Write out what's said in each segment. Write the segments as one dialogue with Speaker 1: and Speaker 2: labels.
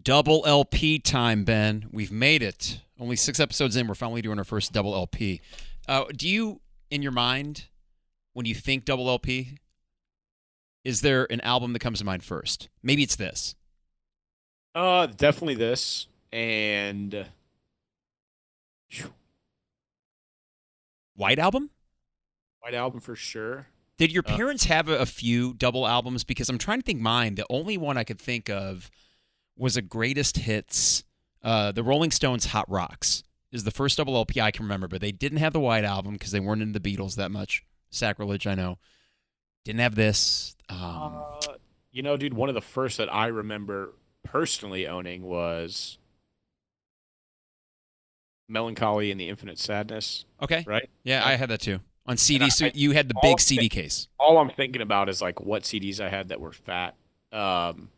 Speaker 1: Double LP time, Ben. We've made it. Only 6 episodes in, we're finally doing our first double LP. Do you, in your mind, when you think double LP, is there an album that comes to mind first? Maybe it's this.
Speaker 2: Definitely this and
Speaker 1: White Album?
Speaker 2: White Album for sure.
Speaker 1: Did your
Speaker 2: Uh,
Speaker 1: parents have a few double albums? Because I'm trying to think mine. The only one I could think of was a greatest hits. The Rolling Stones' Hot Rocks is the first double LP I can remember, but they didn't have the White Album because they weren't into the Beatles that much. Sacrilege, I know. Didn't have this.
Speaker 2: dude, one of the first that I remember personally owning was Melancholy and the Infinite Sadness,
Speaker 1: Okay.
Speaker 2: right?
Speaker 1: Yeah,
Speaker 2: Uh,
Speaker 1: I had that too. On
Speaker 2: and
Speaker 1: CD, so you had the
Speaker 2: all
Speaker 1: big
Speaker 2: I'm
Speaker 1: CD case.
Speaker 2: all I'm thinking about is like what CDs I had that were fat. Um,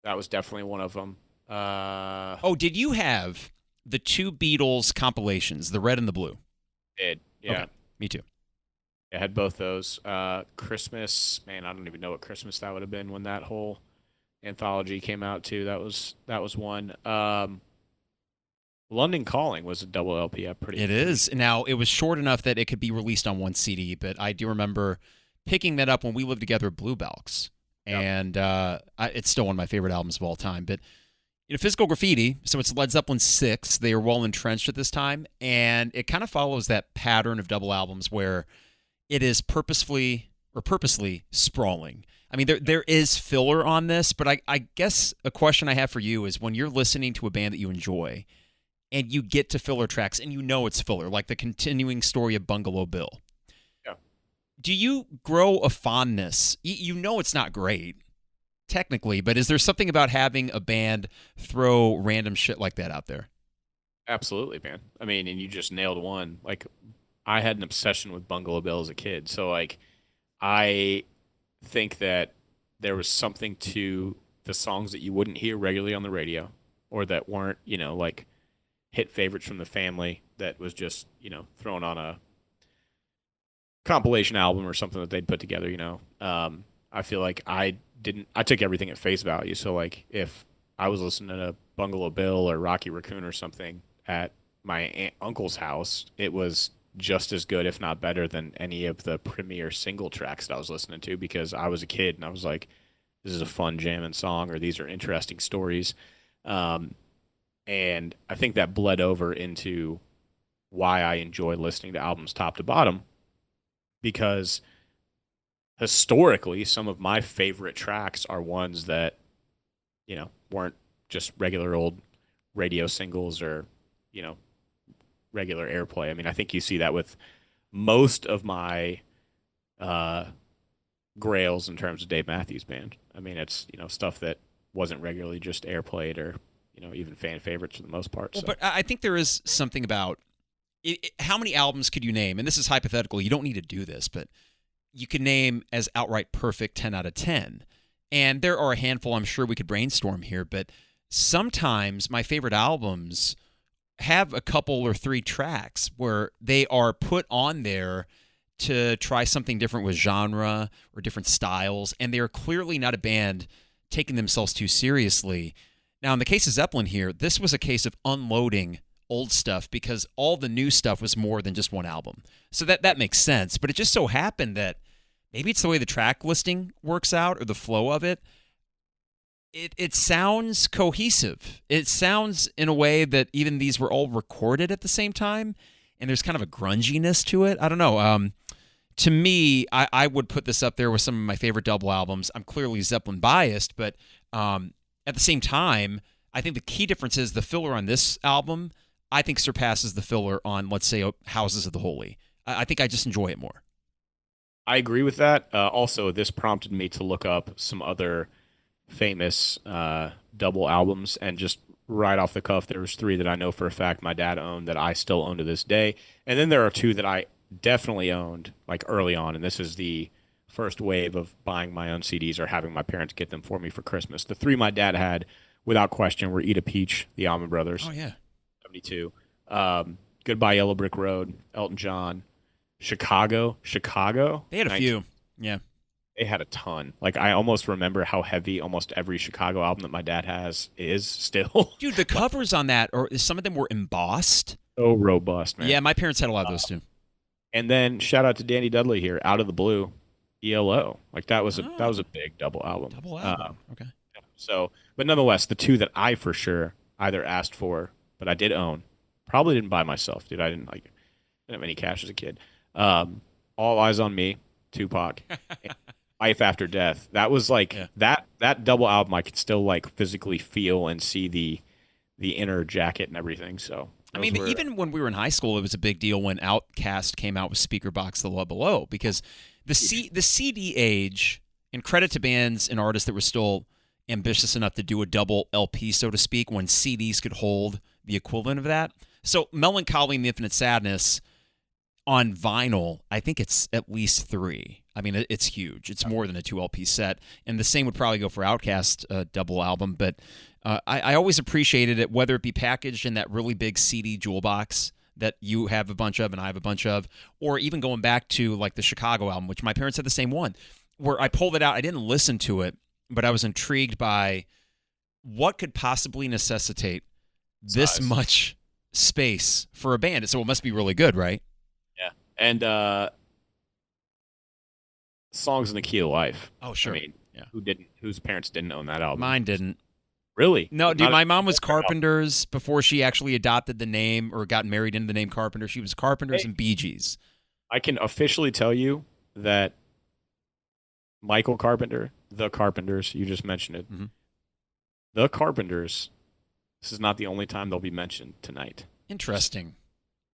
Speaker 2: that was definitely one of them.
Speaker 1: Oh, did you have the two Beatles compilations, the red and the blue?
Speaker 2: Did
Speaker 1: Okay,
Speaker 2: yeah.
Speaker 1: me too.
Speaker 2: I had both those. Christmas, man, I don't even know what Christmas that would have been when that whole anthology came out too. That was one. London Calling was a double LP. I'm
Speaker 1: It
Speaker 2: pretty
Speaker 1: is. Now, it was short enough that it could be released on one CD, but I do remember picking that up when we lived together at Bluebelks.
Speaker 2: Yep.
Speaker 1: And it's still one of my favorite albums of all time. But, Physical Graffiti, so it's Led Zeppelin 6. They are well entrenched at this time. And it kind of follows that pattern of double albums where it is purposely sprawling. I mean, there is filler on this, but I guess a question I have for you is when you're listening to a band that you enjoy and you get to filler tracks and you know it's filler, like the continuing story of Bungalow Bill,
Speaker 2: Yeah.
Speaker 1: do you grow a fondness? You know it's not great, technically, but is there something about having a band throw random shit like that out there?
Speaker 2: Absolutely, man. I mean, and you just nailed one. Like, I had an obsession with Bungalow Bill as a kid. So, like, I think that there was something to the songs that you wouldn't hear regularly on the radio or that weren't, like hit favorites from the family that was just, thrown on a compilation album or something that they'd put together. I feel like I took everything at face value. So, like, if I was listening to Bungalow Bill or Rocky Raccoon or something at my uncle's house, it was just as good, if not better, than any of the premiere single tracks that I was listening to because I was a kid and I was like, this is a fun jamming song or these are interesting stories. Um, and I think that bled over into why I enjoy listening to albums top to bottom because historically, some of my favorite tracks are ones that, weren't just regular old radio singles or, you know, regular airplay. I mean, I think you see that with most of my uh, grails in terms of Dave Matthews Band. I mean, it's, stuff that wasn't regularly just airplayed or, even fan favorites for the most part.
Speaker 1: Well,
Speaker 2: So
Speaker 1: but I think there is something about how many albums could you name? And this is hypothetical. You don't need to do this, but you can name as outright perfect 10 out of 10. And there are a handful I'm sure we could brainstorm here, but sometimes my favorite albums have a couple or three tracks where they are put on there to try something different with genre or different styles, and they are clearly not a band taking themselves too seriously. Now, in the case of Zeppelin here, this was a case of unloading old stuff because all the new stuff was more than just one album. So that makes sense, but it just so happened that maybe it's the way the track listing works out or the flow of it. It sounds cohesive. It sounds in a way that even these were all recorded at the same time, and there's kind of a grunginess to it. I don't know. To me, I would put this up there with some of my favorite double albums. I'm clearly Zeppelin biased, but at the same time, I think the key difference is the filler on this album, I think, surpasses the filler on, let's say, Houses of the Holy. I think I just enjoy it more.
Speaker 2: I agree with that. Also, this prompted me to look up some other famous double albums, and just right off the cuff, there was three that I know for a fact my dad owned that I still own to this day, and then there are two that I definitely owned like early on, and this is the first wave of buying my own CDs or having my parents get them for me for Christmas. The three my dad had, without question, were Eat a Peach, the Allman Brothers,
Speaker 1: Oh, yeah.
Speaker 2: 72, Goodbye Yellow Brick Road, Elton John, Chicago,
Speaker 1: They had a
Speaker 2: 19
Speaker 1: few. Yeah.
Speaker 2: they had a ton. Like I almost remember how heavy almost every Chicago album that my dad has is still.
Speaker 1: Dude, the
Speaker 2: Like
Speaker 1: covers on that, or some of them were embossed.
Speaker 2: so robust, man.
Speaker 1: Yeah, my parents had a lot of those too.
Speaker 2: And then shout out to Danny Dudley here, Out of the Blue, ELO. Like that was
Speaker 1: Oh,
Speaker 2: a big double album.
Speaker 1: double album. Okay.
Speaker 2: So, but nonetheless, the two that I for sure either asked for, but I did own, probably didn't buy myself, dude. Didn't have any cash as a kid. All Eyes on Me, Tupac, and Life After Death. That was like
Speaker 1: Yeah.
Speaker 2: that double album. I could still like physically feel and see the inner jacket and everything. So
Speaker 1: I
Speaker 2: those
Speaker 1: mean,
Speaker 2: were
Speaker 1: even when we were in high school, it was a big deal when Outkast came out with Speaker Box The Love Below, because the CD age, and credit to bands and artists that were still ambitious enough to do a double LP, so to speak, when CDs could hold the equivalent of that. So Melancholy and the Infinite Sadness on vinyl, I think it's at least 3. I mean, it's huge. It's more than a 2 LP set, and the same would probably go for Outkast double album. But I always appreciated it, whether it be packaged in that really big CD jewel box that you have a bunch of and I have a bunch of, or even going back to like the Chicago album, which my parents had the same one, where I pulled it out. I didn't listen to it, but I was intrigued by what could possibly necessitate this
Speaker 2: size.
Speaker 1: much space for a band. So it must be really good, right?
Speaker 2: Yeah. And Songs in the Key of Life.
Speaker 1: Oh, sure.
Speaker 2: I mean,
Speaker 1: Yeah.
Speaker 2: whose parents didn't own that album?
Speaker 1: Mine didn't.
Speaker 2: Really?
Speaker 1: No, dude,
Speaker 2: Not
Speaker 1: my mom was Carpenters before she actually adopted the name or got married into the name Carpenter. She was Carpenters and Bee Gees.
Speaker 2: I can officially tell you that Michael Carpenter, the Carpenters, you just mentioned it.
Speaker 1: Mhm.
Speaker 2: The Carpenters, this is not the only time they'll be mentioned tonight.
Speaker 1: Interesting.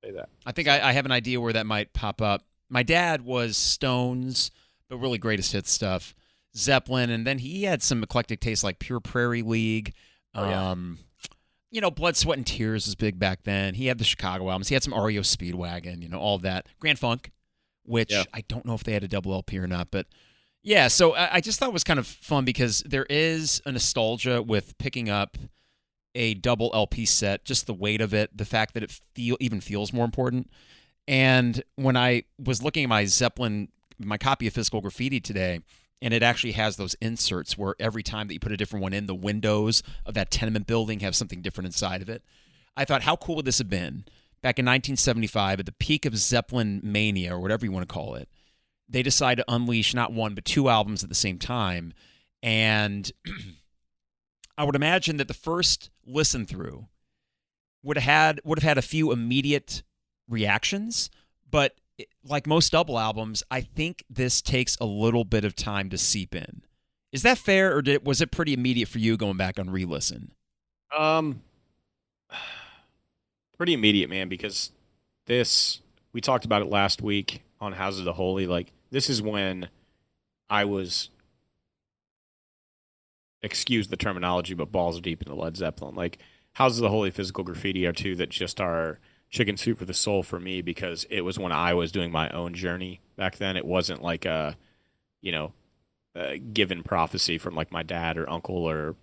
Speaker 2: Say that.
Speaker 1: I think I have an idea where that might pop up. My dad was Stones, but really greatest hits stuff. Zeppelin, and then he had some eclectic tastes like Pure Prairie League.
Speaker 2: Oh, yeah.
Speaker 1: Blood, Sweat, and Tears was big back then. He had the Chicago albums. He had some REO Speedwagon, all of that. Grand Funk, which
Speaker 2: Yeah.
Speaker 1: I don't know if they had a double LP or not, but yeah, so I just thought it was kind of fun because there is a nostalgia with picking up a double LP set, just the weight of it, the fact that it even feels more important. And when I was looking at my Zeppelin, my copy of Physical Graffiti today, and it actually has those inserts where every time that you put a different one in, the windows of that tenement building have something different inside of it. I thought, how cool would this have been back in 1975 at the peak of Zeppelin mania, or whatever you want to call it? They decide to unleash not one, but 2 albums at the same time. And I would imagine that the first listen through would have had a few immediate reactions, but like most double albums, I think this takes a little bit of time to seep in. Is that fair, or was it pretty immediate for you going back on re-listen?
Speaker 2: Pretty immediate, man, because we talked about it last week on Houses of the Holy. Like, this is when I was, excuse the terminology, but balls deep into Led Zeppelin. Like, Houses of the Holy, Physical Graffiti are two that just are chicken soup for the soul for me, because it was when I was doing my own journey back then. It wasn't like a given prophecy from like my dad or uncle or,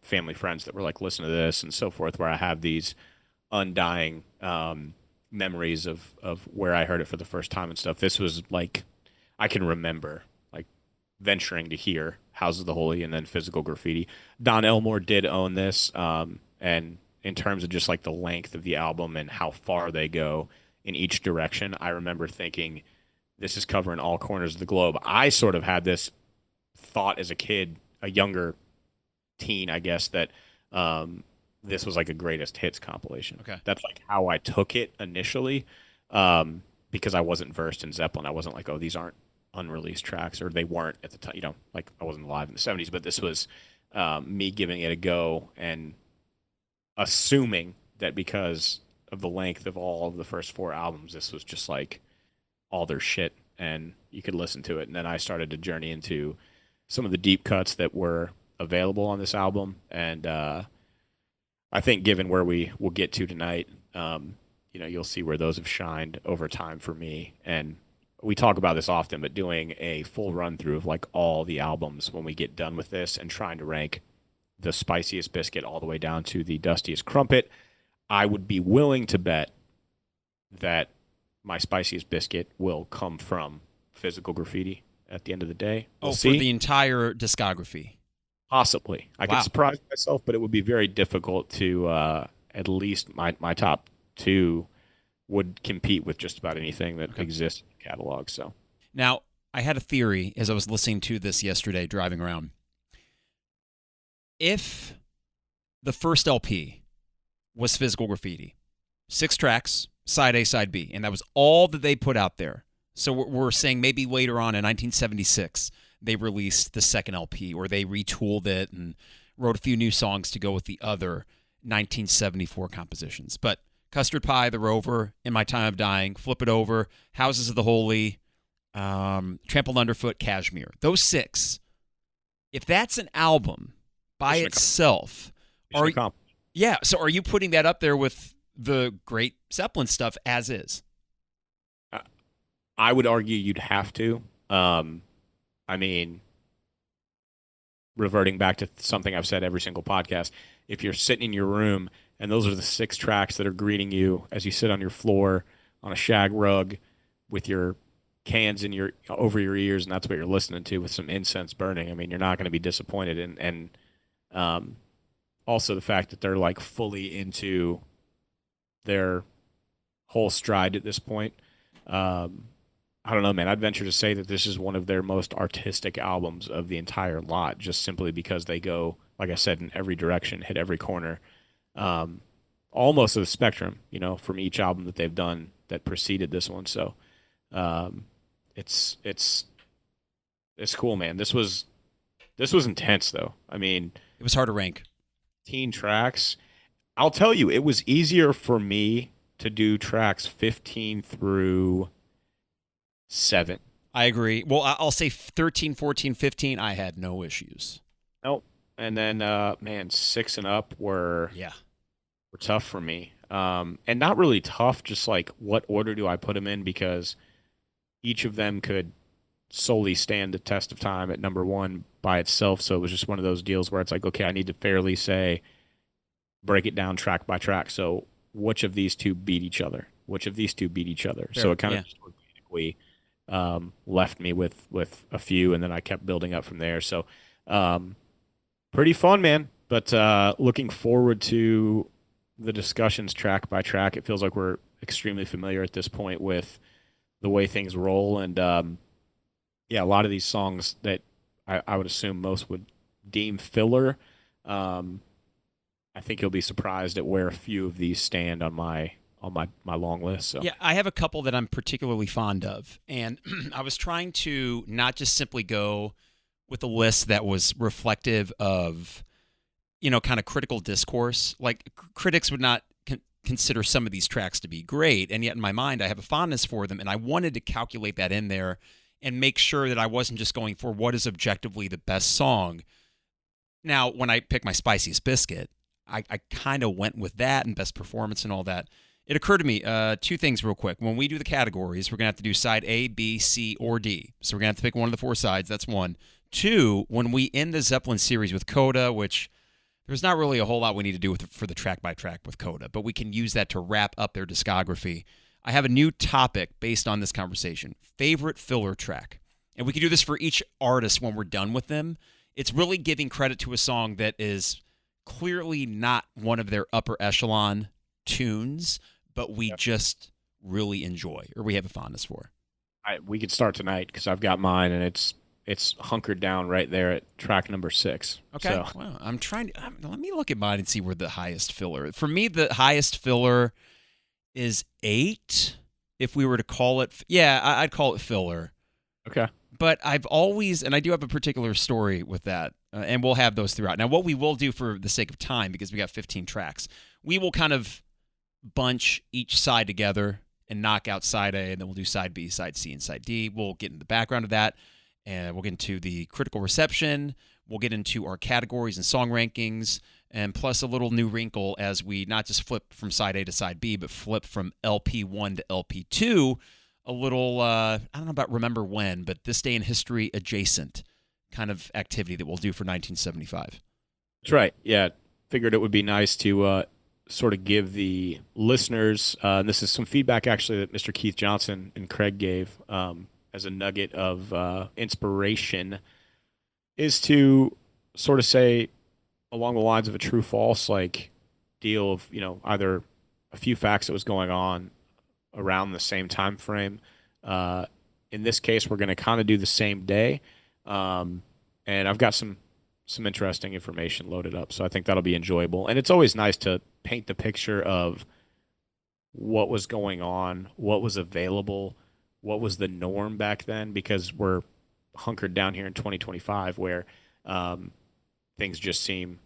Speaker 2: family friends that were like, listen to this and so forth, where I have these undying memories of where I heard it for the first time and stuff. This was like, I can remember like venturing to hear Houses of the Holy and then Physical Graffiti. Don Elmore did own this, and in terms of just like the length of the album and how far they go in each direction, I remember thinking, this is covering all corners of the globe. I sort of had this thought as a kid, a younger teen, I guess, that this was like a greatest hits compilation.
Speaker 1: Okay.
Speaker 2: That's like how I took it initially, because I wasn't versed in Zeppelin. I wasn't like, oh, these aren't unreleased tracks, or they weren't at the time, like I wasn't alive in the 70s, but this was me giving it a go and assuming that because of the length of all of the first 4 albums, this was just like all their shit and you could listen to it. And then I started to journey into some of the deep cuts that were available on this album. And I think given where we will get to tonight, you'll see where those have shined over time for me. And we talk about this often, but doing a full run through of like all the albums when we get done with this and trying to rank the Spiciest Biscuit all the way down to the Dustiest Crumpet, I would be willing to bet that my Spiciest Biscuit will come from Physical Graffiti at the end of the day. We'll
Speaker 1: Oh,
Speaker 2: see.
Speaker 1: for the entire discography.
Speaker 2: Possibly. I
Speaker 1: Wow.
Speaker 2: could surprise myself, but it would be very difficult to at least my top two would compete with just about anything that exists in the catalog. So
Speaker 1: Now, I had a theory as I was listening to this yesterday driving around. If the first LP was Physical Graffiti, 6 tracks, side A, side B, and that was all that they put out there. So we're saying maybe later on in 1976, they released the second LP, or they retooled it and wrote a few new songs to go with the other 1974 compositions. But Custard Pie, The Rover, In My Time of Dying, Flip It Over, Houses of the Holy, Trampled Underfoot, Kashmir. Those 6. If that's an album by itself, so are you putting that up there with the great Zeppelin stuff as is?
Speaker 2: I would argue you'd have to. I mean, reverting back to something I've said every single podcast, if you're sitting in your room and those are the 6 tracks that are greeting you as you sit on your floor on a shag rug with your cans in over your ears, and that's what you're listening to with some incense burning, I mean, you're not going to be disappointed. And also the fact that they're like fully into their whole stride at this point. I don't know, man. I'd venture to say that this is one of their most artistic albums of the entire lot, just simply because they go, like I said, in every direction, hit every corner, almost of the spectrum, from each album that they've done that preceded this one. So it's cool, man. This was intense, though. I mean,
Speaker 1: it was hard to rank.
Speaker 2: 15 tracks. I'll tell you, it was easier for me to do tracks 15 through 7.
Speaker 1: I agree. Well, I'll say 13, 14, 15, I had no issues.
Speaker 2: Nope. And then, man, 6 and up were tough for me. And not really tough, just like what order do I put them in, because each of them could solely stand the test of time at number 1 by itself. So it was just one of those deals where it's like, okay, I need to fairly break it down track by track. So which of these two beat each other?
Speaker 1: Fair.
Speaker 2: So it kind of just organically left me with a few, and then I kept building up from there. So pretty fun, man. But looking forward to the discussions track by track. It feels like we're extremely familiar at this point with the way things roll. And a lot of these songs that I would assume most would deem filler. I think you'll be surprised at where a few of these stand on my long list. So.
Speaker 1: Yeah, I have a couple that I'm particularly fond of. And I was trying to not just simply go with a list that was reflective of, kind of critical discourse. Like, critics would not consider some of these tracks to be great, and yet in my mind I have a fondness for them, and I wanted to calculate that in there and make sure that I wasn't just going for what is objectively the best song. Now, when I picked my Spiciest Biscuit, I kind of went with that and best performance and all that. It occurred to me, 2 things real quick. When we do the categories, we're going to have to do side A, B, C, or D. So we're going to have to pick one of the 4 sides. That's 1. 2, when we end the Zeppelin series with Coda, which there's not really a whole lot we need to do for the track by track with Coda, but we can use that to wrap up their discography. I have a new topic based on this conversation. Favorite filler track. And we can do this for each artist when we're done with them. It's really giving credit to a song that is clearly not one of their upper echelon tunes, but we just really enjoy, or we have a fondness for.
Speaker 2: We could start tonight because I've got mine, and it's hunkered down right there at track number 6.
Speaker 1: Okay.
Speaker 2: So.
Speaker 1: Well, I'm trying to let me look at mine and see where the highest filler. For me, the highest filler is 8. If we were to call it, I'd call it filler.
Speaker 2: Okay.
Speaker 1: But I've always, and I do have a particular story with that, and we'll have those throughout. Now, what we will do for the sake of time, because we got 15 tracks, we will kind of bunch each side together and knock out side A, and then we'll do side B, side C, and side D. We'll get into the background of that, and we'll get into the critical reception. We'll get into our categories and song rankings, and plus a little new wrinkle as we not just flip from side A to side B, but flip from LP1 to LP2. A little, I don't know about Remember When, but this day in history adjacent kind of activity that we'll do for 1975.
Speaker 2: That's right. Yeah. Figured it would be nice to sort of give the listeners, and this is some feedback actually that Mr. Keith Johnson and Craig gave as a nugget of inspiration is to sort of say along the lines of a true false like deal of either a few facts that was going on around the same time frame. In this case, we're going to kind of do the same day, and I've got some interesting information loaded up, so I think that'll be enjoyable. And it's always nice to paint the picture of what was going on, what was available, what was the norm back then, because we're hunkered down here in 2025 where things just seem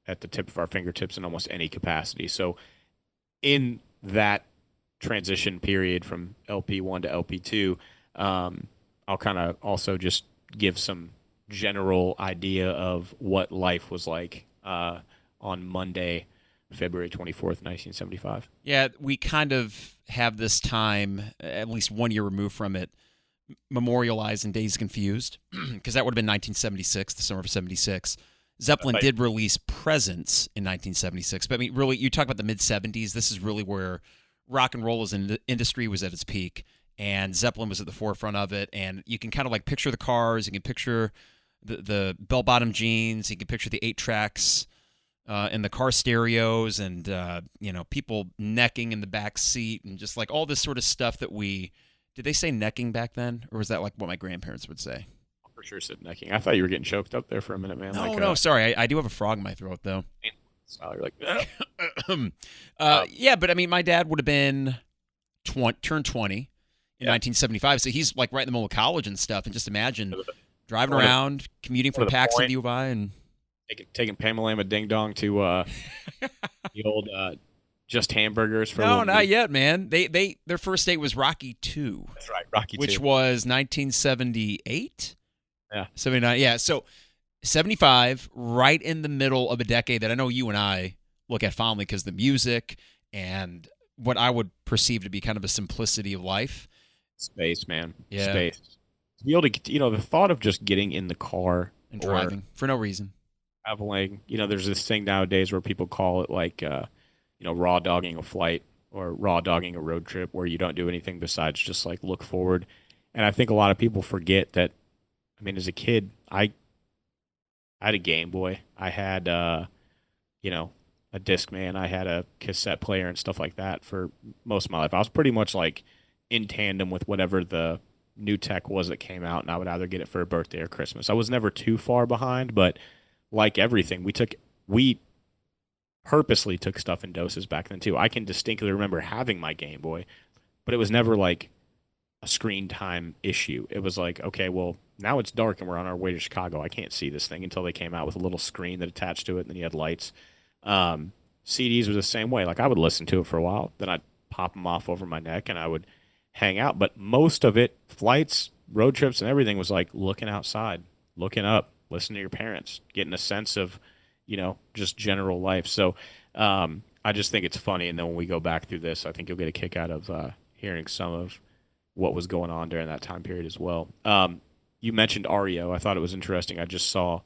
Speaker 2: at the tip of our fingertips in almost any capacity. So in that transition period from LP1 to LP2, I'll kind of also just give some general idea of what life was like on Monday, February 24th, 1975.
Speaker 1: Yeah, we kind of have this time, at least 1 year removed from it, memorialized in Days Confused, because that would have been 1976, the summer of 76. Zeppelin did release Presence in 1976, but I mean, really, you talk about the mid-70s, this is really where rock and roll as an industry was at its peak, and Zeppelin was at the forefront of it, and you can kind of like picture the cars, you can picture the bell-bottom jeans, you can picture the 8-tracks and the car stereos, and people necking in the back seat, and just like all this sort of stuff that did they say necking back then, or was that like what my grandparents would say?
Speaker 2: For sure said necking. I thought you were getting choked up there for a minute, man.
Speaker 1: No, sorry. I do have a frog in my throat, though.
Speaker 2: You're like,
Speaker 1: yeah, but I mean, my dad would have been turned 20 in 1975, so he's like right in the middle of college and stuff, and just imagine driving around, commuting from Paxton to U of I, and
Speaker 2: taking Pamela Ding Dong to the old Just Hamburgers for
Speaker 1: no, not yet, man. Their first date was Rocky 2.
Speaker 2: That's right, Rocky 2.
Speaker 1: Which was 1978?
Speaker 2: Yeah.
Speaker 1: 79. Yeah, so 75, right in the middle of a decade that I know you and I look at fondly because the music and what I would perceive to be kind of a simplicity of life.
Speaker 2: Space, man.
Speaker 1: Yeah.
Speaker 2: Space. To be able to, the thought of just getting in the car
Speaker 1: and driving for no reason.
Speaker 2: Traveling. There's this thing nowadays where people call it like, raw dogging a flight or raw dogging a road trip where you don't do anything besides just like look forward. And I think a lot of people forget that, I mean, as a kid, I had a Game Boy. I had, a Discman. I had a cassette player and stuff like that for most of my life. I was pretty much like in tandem with whatever the new tech was that came out, and I would either get it for a birthday or Christmas. I was never too far behind, but like everything, we purposely took stuff in doses back then too. I can distinctly remember having my Game Boy, but it was never like a screen time issue. It was like, okay, well, now it's dark and we're on our way to Chicago. I can't see this thing until they came out with a little screen that attached to it, and then you had lights. CDs were the same way. Like I would listen to it for a while, then I'd pop them off over my neck and I would hang out. But most of it, flights, road trips, and everything was like looking outside, looking up, listening to your parents, getting a sense of, just general life. So I just think it's funny. And then when we go back through this, I think you'll get a kick out of hearing some of what was going on during that time period as well. You mentioned REO. I thought it was interesting. I just saw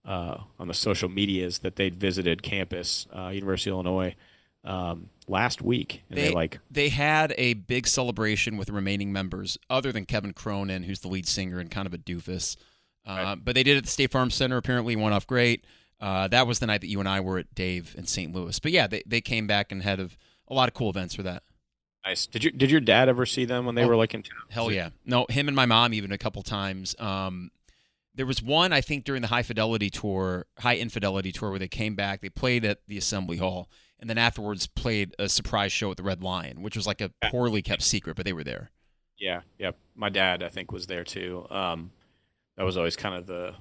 Speaker 2: on the social medias that they'd visited campus, University of Illinois, last week. And
Speaker 1: they had a big celebration with the remaining members, other than Kevin Cronin, who's the lead singer and kind of a doofus. Right. But they did it at the State Farm Center. Apparently, went off great. That was the night that you and I were at Dave in St. Louis. But yeah, they came back and had a lot of cool events for that.
Speaker 2: Nice. Did your dad ever see them when they were like in town?
Speaker 1: Hell yeah. No, him and my mom even a couple times. There was one, I think, during the High Infidelity tour, where they came back. They played at the Assembly Hall, and then afterwards played a surprise show at the Red Lion, which was like a poorly kept secret, but they were there.
Speaker 2: Yeah, yep. My dad, I think, was there too. That was always kind of the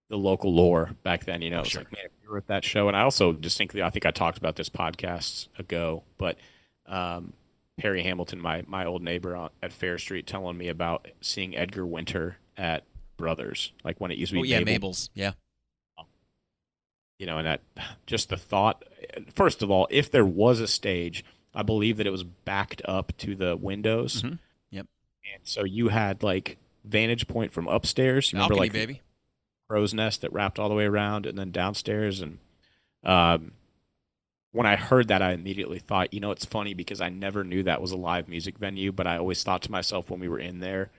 Speaker 2: local lore back then. It was like, man, we were at that show. And I also distinctly, I think I talked about this podcasts ago, but Perry Hamilton, my old neighbor at Fair Street, telling me about seeing Edgar Winter at Brothers, like when it used to be
Speaker 1: Mabel's. Yeah.
Speaker 2: And that, just the thought, first of all, if there was a stage, I believe that it was backed up to the windows.
Speaker 1: Mm-hmm. Yep.
Speaker 2: And so you had like vantage point from upstairs. You
Speaker 1: balcony,
Speaker 2: remember, like,
Speaker 1: baby.
Speaker 2: Crow's nest that wrapped all the way around, and then downstairs. And when I heard that, I immediately thought, it's funny because I never knew that was a live music venue, but I always thought to myself when we were in there,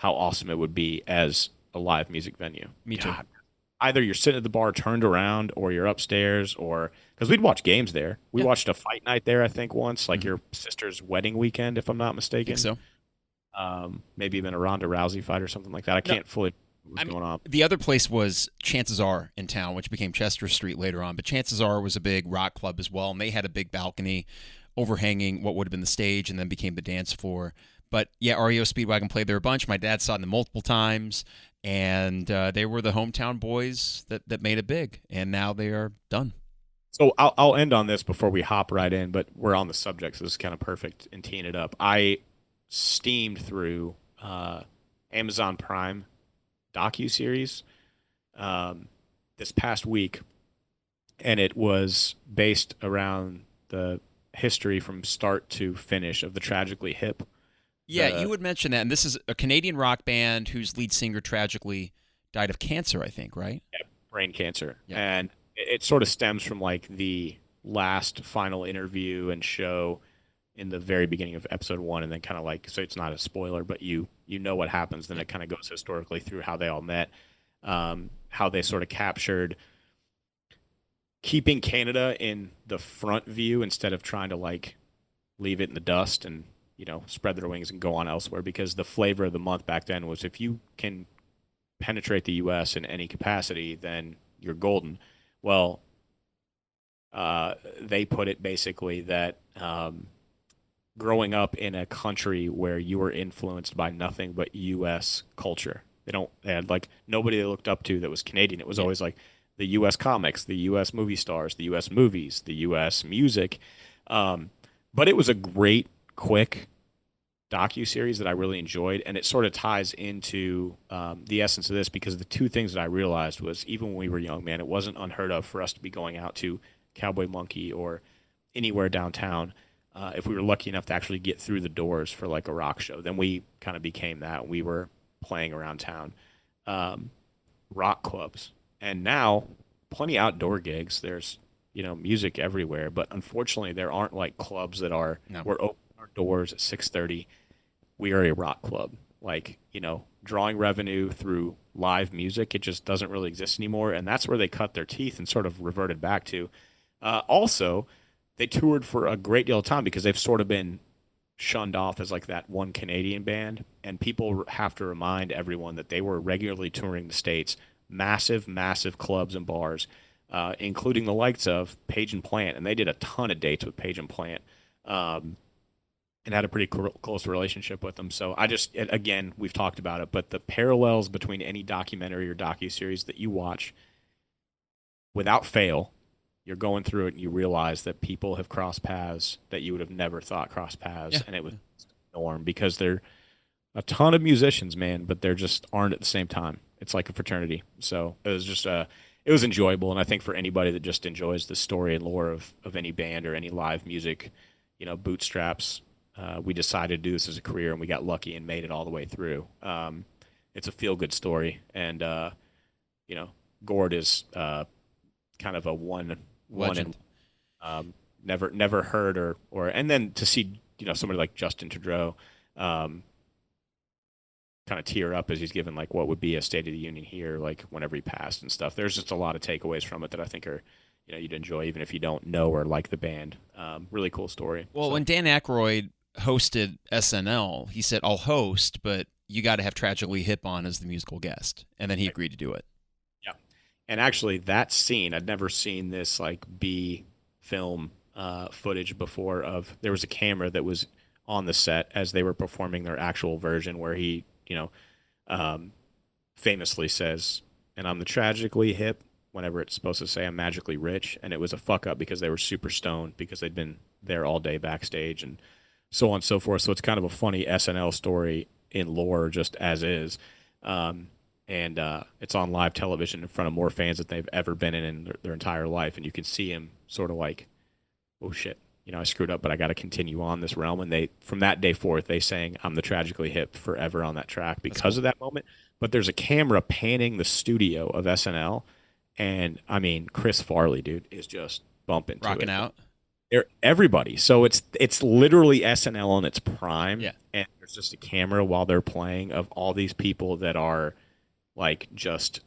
Speaker 2: how awesome it would be as a live music venue.
Speaker 1: Me too.
Speaker 2: God, either you're sitting at the bar turned around, or you're upstairs, or because we'd watch games there. We
Speaker 1: Yeah.
Speaker 2: watched a fight night there, I think, once, like
Speaker 1: Mhm.
Speaker 2: your sister's wedding weekend, if I'm not
Speaker 1: I think
Speaker 2: mistaken.
Speaker 1: so.
Speaker 2: Maybe even a Ronda Rousey fight or something like that. I
Speaker 1: No,
Speaker 2: can't fully what's
Speaker 1: I mean,
Speaker 2: going on.
Speaker 1: the other place was Chances Are in town, which became Chester Street later on. But Chances Are was a big rock club as well, and they had a big balcony overhanging what would have been the stage and then became the dance floor. But yeah, REO Speedwagon played there a bunch. My dad saw them multiple times, and they were the hometown boys that made it big, and now they are done.
Speaker 2: So I'll end on this before we hop right in, but we're on the subject, so this is kind of perfect in teeing it up. I steamed through Amazon Prime docu-series this past week, and it was based around the history from start to finish of the Tragically Hip.
Speaker 1: Yeah, you would mention that, and this is a Canadian rock band whose lead singer tragically died of cancer, I think, right?
Speaker 2: Brain cancer.
Speaker 1: Yeah.
Speaker 2: And it sort of stems from like the last final interview and show in the very beginning of episode 1, and then kind of like, so it's not a spoiler, but you know what happens. Then it kind of goes historically through how they all met, how they sort of captured keeping Canada in the front view instead of trying to like leave it in the dust and, you know, spread their wings and go on elsewhere, because the flavor of the month back then was if you can penetrate the U.S. in any capacity, then you're golden. Well, they put it basically that growing up in a country where you were influenced by nothing but U.S. culture, they had like nobody they looked up to that was Canadian. It was always like the U.S. comics, the U.S. movie stars, the U.S. movies, the U.S. music. But it was a great, quick docu-series that I really enjoyed, and it sort of ties into the essence of this, because the two things that I realized was, even when we were young, man, it wasn't unheard of for us to be going out to Cowboy Monkey or anywhere downtown if we were lucky enough to actually get through the doors for like a rock show. Then we kind of became that. We were playing around town, rock clubs, and now plenty outdoor gigs. There's, you know, music everywhere, but unfortunately there aren't like clubs that are we're open our doors at 6:30. We are a rock club, like, you know, drawing revenue through live music. It just doesn't really exist anymore, and that's where they cut their teeth and sort of reverted back to. Also, they toured for a great deal of time because they've sort of been shunned off as like that one Canadian band, and people have to remind everyone that they were regularly touring the States, massive, massive clubs and bars, including the likes of Page and Plant, and they did a ton of dates with Page and Plant, and had a pretty close relationship with them. So again, we've talked about it, but the parallels between any documentary or docuseries that you watch, without fail, you're going through it and you realize that people have crossed paths that you would have never thought crossed paths, and it was norm, because they're a ton of musicians, man, but they're just aren't at the same time. It's like a fraternity. So it was just it was enjoyable, and I think for anybody that just enjoys the story and lore of any band or any live music, you know, bootstraps. We decided to do this as a career, and we got lucky and made it all the way through. It's a feel-good story, and you know, Gord is kind of a one
Speaker 1: Legend.
Speaker 2: and never heard or and then to see, you know, somebody like Justin Trudeau kind of tear up as he's given like what would be a State of the Union here, like whenever he passed and stuff. There's just a lot of takeaways from it that I think are, you know, you'd enjoy even if you don't know or like the band. Really cool story.
Speaker 1: Well, when Dan Aykroyd hosted SNL, he said, "I'll host, but you got to have Tragically Hip on as the musical guest," and then he agreed to do it.
Speaker 2: Yeah, and actually, that scene, I'd never seen this like B film footage before. Of there was a camera that was on the set as they were performing their actual version, where he, you know, famously says, "And I'm the tragically hip." Whenever it's supposed to say I'm magically rich, and it was a fuck up because they were super stoned because they'd been there all day backstage and so on and so forth. So it's kind of a funny SNL story in lore just as is. And it's on live television in front of more fans than they've ever been in their entire life. And you can see him sort of like, oh shit, you know, I screwed up, but I got to continue on this realm. And they, from that day forth, they sang I'm the Tragically Hip forever on that track because of that moment. But there's a camera panning the studio of SNL. And I mean, Chris Farley, dude, is just bumping to
Speaker 1: Rocking
Speaker 2: it.
Speaker 1: out.
Speaker 2: everybody. So it's literally SNL on its prime,
Speaker 1: Yeah,
Speaker 2: and there's just a camera while they're playing of all these people that are like just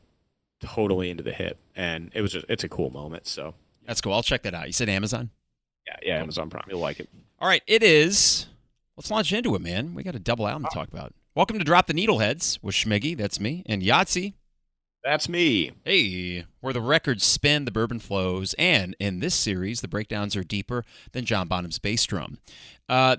Speaker 2: totally into the hit, and it's a cool moment. So
Speaker 1: that's cool. I'll check that out. You said Amazon?
Speaker 2: yeah,
Speaker 1: Cool.
Speaker 2: Amazon Prime, you'll like it.
Speaker 1: All right, it is. Let's launch into it, man. We got a double album to talk about. Welcome to Drop the Needleheads with Schmiggy, that's me, and Yahtzee.
Speaker 2: That's me.
Speaker 1: Hey, where the records spin, the bourbon flows, and in this series, the breakdowns are deeper than John Bonham's bass drum.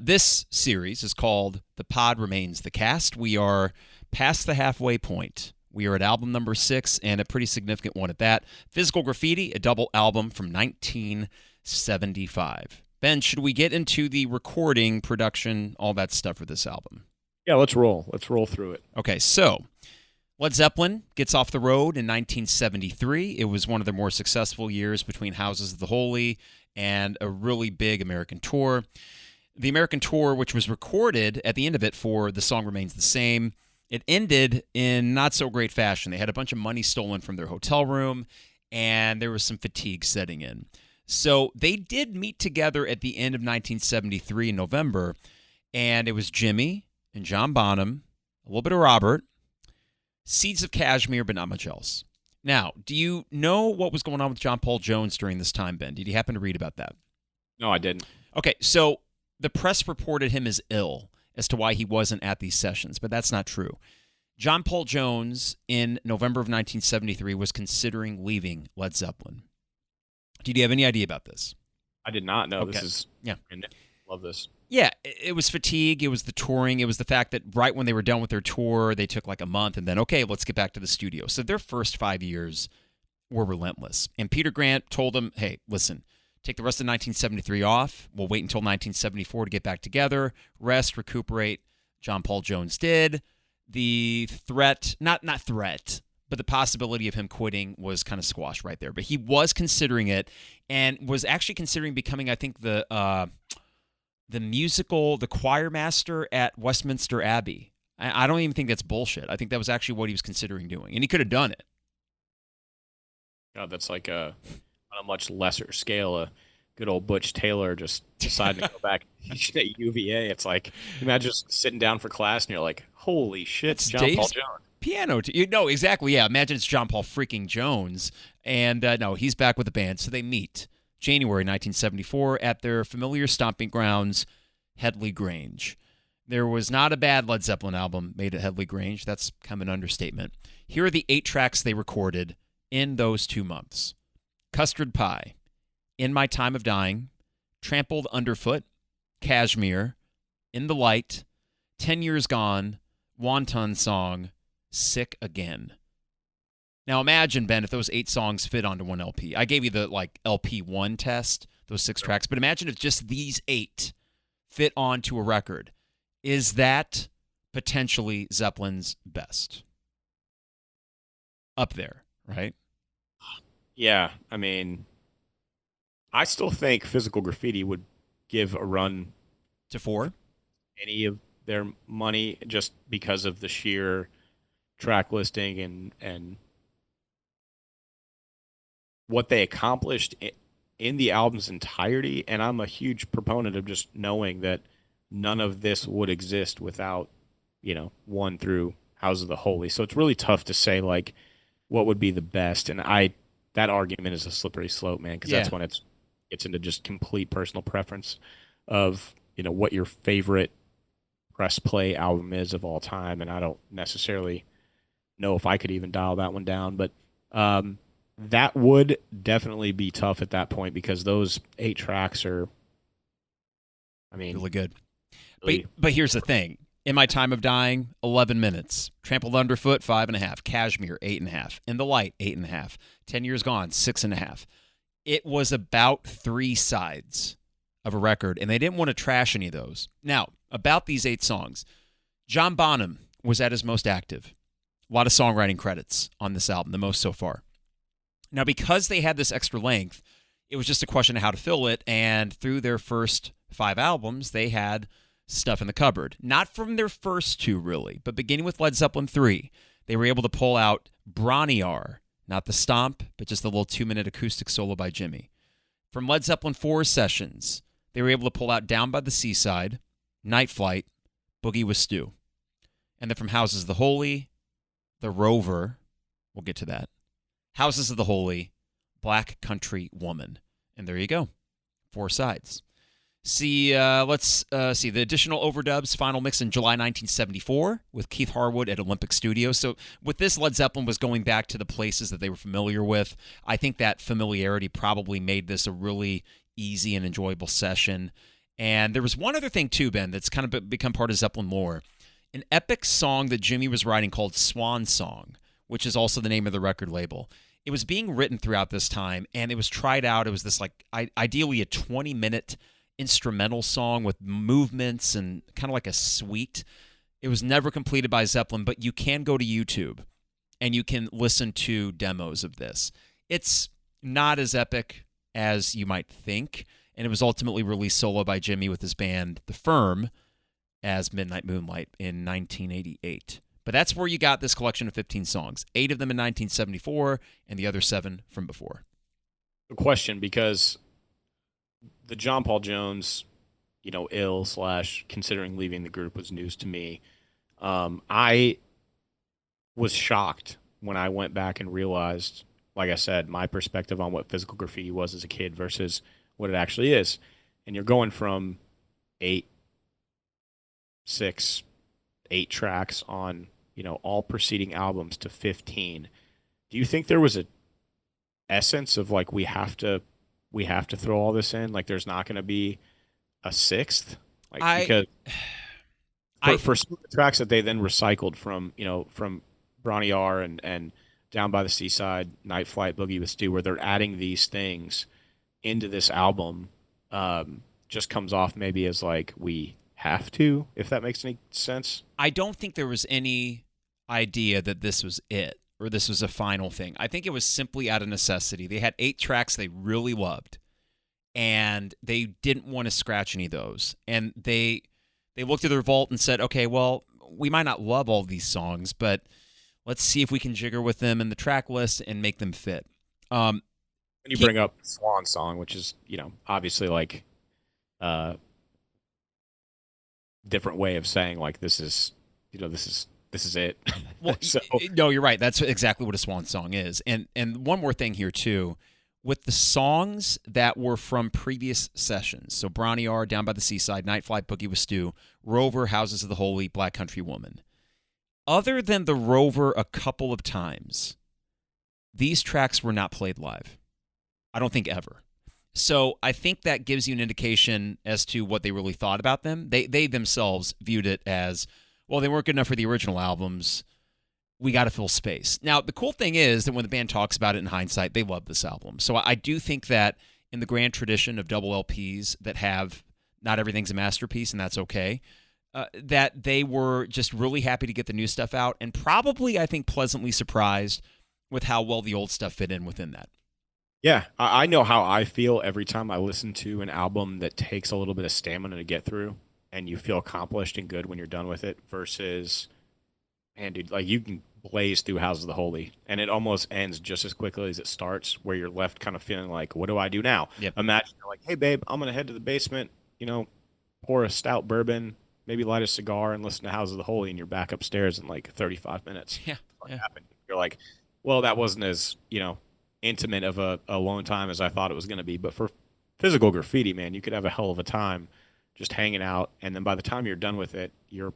Speaker 1: This series is called The Pod Remains the Cast. We are past the halfway point. We are at album number 6, and a pretty significant one at that. Physical Graffiti, a double album from 1975. Ben, should we get into the recording, production, all that stuff for this album?
Speaker 2: Yeah, let's roll. Let's roll through it.
Speaker 1: Okay, so Led Zeppelin gets off the road in 1973. It was one of their more successful years between Houses of the Holy and a really big American tour. The American tour, which was recorded at the end of it for The Song Remains the Same, it ended in not so great fashion. They had a bunch of money stolen from their hotel room, and there was some fatigue setting in. So they did meet together at the end of 1973 in November, and it was Jimmy and John Bonham, a little bit of Robert, Seeds of Kashmir, but not much else. Now, do you know what was going on with John Paul Jones during this time, Ben? Did you happen to read about that?
Speaker 2: No, I didn't.
Speaker 1: Okay, so the press reported him as ill as to why he wasn't at these sessions, but that's not true. John Paul Jones, in November of 1973, was considering leaving Led Zeppelin. Did you have any idea about this?
Speaker 2: I did not know.
Speaker 1: Okay.
Speaker 2: This is
Speaker 1: Yeah.
Speaker 2: Love this.
Speaker 1: Yeah, it was fatigue. It was the touring. It was the fact that right when they were done with their tour, they took like a month and then, okay, let's get back to the studio. So their first 5 years were relentless. And Peter Grant told them, hey, listen, take the rest of 1973 off. We'll wait until 1974 to get back together, rest, recuperate. John Paul Jones did. The threat, not threat, but the possibility of him quitting was kind of squashed right there. But he was considering it and was actually considering becoming, I think, the choir master at Westminster Abbey. I don't even think that's bullshit. I think that was actually what he was considering doing, and he could have done it.
Speaker 2: God, that's like on a much lesser scale. A good old Butch Taylor just deciding to go back and teach at UVA. It's like, imagine just sitting down for class and you're like, holy shit, it's John Paul Jones.
Speaker 1: Piano. No, exactly. Yeah, imagine it's John Paul freaking Jones. And no, he's back with the band. So they meet January 1974 at their familiar stomping grounds, Headley Grange. There was not a bad Led Zeppelin album made at Headley Grange. That's kind of an understatement. Here are the 8 tracks they recorded in those 2 months. Custard Pie, In My Time of Dying, Trampled Underfoot, Kashmir, In the Light, 10 Years Gone, Wanton Song, Sick Again. Now imagine, Ben, if those 8 songs fit onto one LP. I gave you the LP1 test, those 6 tracks, but imagine if just these 8 fit onto a record. Is that potentially Zeppelin's best? Up there, right?
Speaker 2: Yeah, I mean, I still think Physical Graffiti would give a run
Speaker 1: to 4.
Speaker 2: Any of their money just because of the sheer track listing and what they accomplished in the album's entirety. And I'm a huge proponent of just knowing that none of this would exist without, 1 through House of the Holy. So it's really tough to say what would be the best. And that argument is a slippery slope, man, because that's when it gets into just complete personal preference of, what your favorite press play album is of all time. And I don't necessarily know if I could even dial that one down, but that would definitely be tough at that point because those 8 tracks are,
Speaker 1: really good.
Speaker 2: Really,
Speaker 1: but here's the thing. In My Time of Dying, 11 minutes. Trampled Underfoot, 5.5. Kashmir, 8.5. In the Light, 8.5. 10 Years Gone, 6.5. It was about 3 sides of a record, and they didn't want to trash any of those. Now, about these 8 songs, John Bonham was at his most active. A lot of songwriting credits on this album, the most so far. Now, because they had this extra length, it was just a question of how to fill it, and through their first 5 albums, they had stuff in the cupboard. Not from their first 2, really, but beginning with Led Zeppelin 3, they were able to pull out Bron-Yr-Aur, not the stomp, but just the little 2-minute acoustic solo by Jimmy. From Led Zeppelin 4 sessions, they were able to pull out Down by the Seaside, Night Flight, Boogie with Stu. And then from Houses of the Holy, the Rover, we'll get to that, Houses of the Holy, Black Country Woman. And there you go. 4 sides. Let's see the additional overdubs final mix in July 1974 with Keith Harwood at Olympic Studios. So with this, Led Zeppelin was going back to the places that they were familiar with. I think that familiarity probably made this a really easy and enjoyable session. And there was one other thing too, Ben, that's kind of become part of Zeppelin lore. An epic song that Jimmy was writing called Swan Song, which is also the name of the record label. It was being written throughout this time, and it was tried out. It was this ideally a 20-minute instrumental song with movements and kind of like a suite. It was never completed by Zeppelin, but you can go to YouTube and you can listen to demos of this. It's not as epic as you might think, and it was ultimately released solo by Jimmy with his band The Firm as Midnight Moonlight in 1988. But that's where you got this collection of 15 songs, 8 of them in 1974 and the other 7 from before.
Speaker 2: A question, because the John Paul Jones, considering leaving the group was news to me. I was shocked when I went back and realized, like I said, my perspective on what physical graffiti was as a kid versus what it actually is. And you're going from 8 tracks on, all preceding albums to 15. Do you think there was a essence of like, we have to throw all this in? Like, there's not going to be a 6th? Because for some of the tracks that they then recycled from Bron-Yr-Aur and Down by the Seaside, Night Flight, Boogie with Stu, where they're adding these things into this album, just comes off maybe as like, we have to, if that makes any sense.
Speaker 1: I don't think there was any idea that this was it or this was a final thing. I think it was simply out of necessity. They had 8 tracks they really loved, and they didn't want to scratch any of those. And they looked at their vault and said, okay, well, we might not love all these songs, but let's see if we can jigger with them in the track list and make them fit.
Speaker 2: And you bring up Swan Song, which is, obviously like different way of saying like this is it.
Speaker 1: Well,
Speaker 2: so.
Speaker 1: No, you're right. That's exactly what a swan song is. And one more thing here too, with the songs that were from previous sessions. So Bron-Yr-Aur, Down by the Seaside, Night Flight, Boogie with Stu, Rover, Houses of the Holy, Black Country Woman. Other than the Rover a couple of times, these tracks were not played live. I don't think ever. So I think that gives you an indication as to what they really thought about them. They themselves viewed it as, well, they weren't good enough for the original albums. We got to fill space. Now, the cool thing is that when the band talks about it in hindsight, they love this album. So I do think that in the grand tradition of double LPs that have not everything's a masterpiece, and that's okay, that they were just really happy to get the new stuff out, and probably, I think, pleasantly surprised with how well the old stuff fit in within that.
Speaker 2: Yeah, I know how I feel every time I listen to an album that takes a little bit of stamina to get through, and you feel accomplished and good when you're done with it, versus, man, dude, like you can blaze through Houses of the Holy, and it almost ends just as quickly as it starts, where you're left kind of feeling like, what do I do now?
Speaker 1: Yep.
Speaker 2: Imagine you're like, hey, babe, I'm going to head to the basement, pour a stout bourbon, maybe light a cigar, and listen to Houses of the Holy, and you're back upstairs in like 35 minutes.
Speaker 1: Yeah.
Speaker 2: Happened. You're like, well, that wasn't as, intimate of a alone time as I thought it was going to be. But for physical graffiti, man, you could have a hell of a time just hanging out, and then by the time you're done with it, you're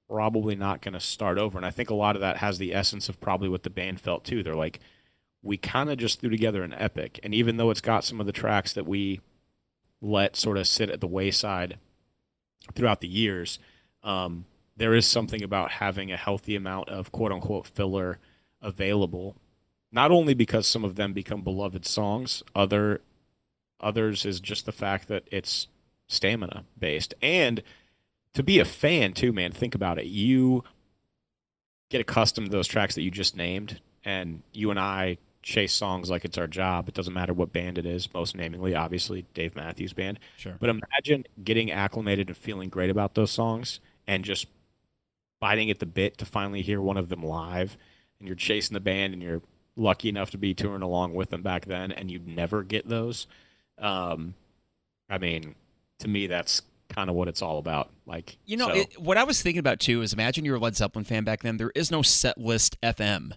Speaker 2: probably not going to start over. And I think a lot of that has the essence of probably what the band felt too. They're like, we kind of just threw together an epic, and even though it's got some of the tracks that we let sort of sit at the wayside throughout the years, there is something about having a healthy amount of quote-unquote filler available. Not only because some of them become beloved songs, others is just the fact that it's stamina based. And to be a fan too, man, think about it. You get accustomed to those tracks that you just named, and you and I chase songs like it's our job. It doesn't matter what band it is, most namely, obviously, Dave Matthews Band.
Speaker 1: Sure.
Speaker 2: But imagine getting acclimated and feeling great about those songs and just biting at the bit to finally hear one of them live, and you're chasing the band and you're lucky enough to be touring along with them back then, and you'd never get those. I mean, to me, that's kind of what it's all about. Like, so
Speaker 1: What I was thinking about too is imagine you're a Led Zeppelin fan back then. There is no set list FM.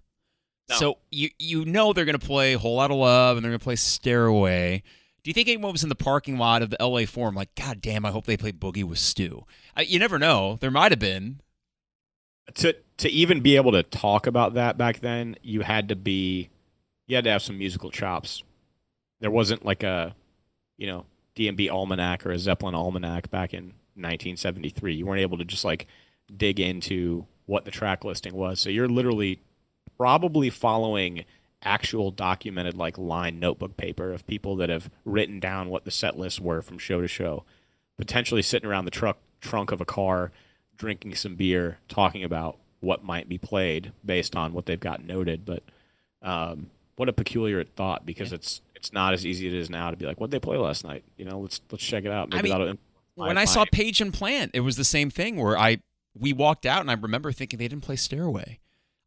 Speaker 2: no.
Speaker 1: So you know they're going to play Whole Lotta Love and they're going to play Stairway. Do you think anyone was in the parking lot of the LA Forum like, God damn, I hope they play Boogie with Stu? You never know. There might have been.
Speaker 2: To even be able to talk about that back then, you had to have some musical chops. There wasn't like a, DMB almanac or a Zeppelin almanac back in 1973. You weren't able to just like dig into what the track listing was. So you're literally probably following actual documented like line notebook paper of people that have written down what the set lists were from show to show, potentially sitting around the trunk of a car, drinking some beer, talking about what might be played based on what they've got noted. But what a peculiar thought, because it's not as easy as it is now to be like, what'd they play last night? Let's check it out. Maybe
Speaker 1: when I saw Page and Plant, it was the same thing where we walked out and I remember thinking they didn't play Stairway.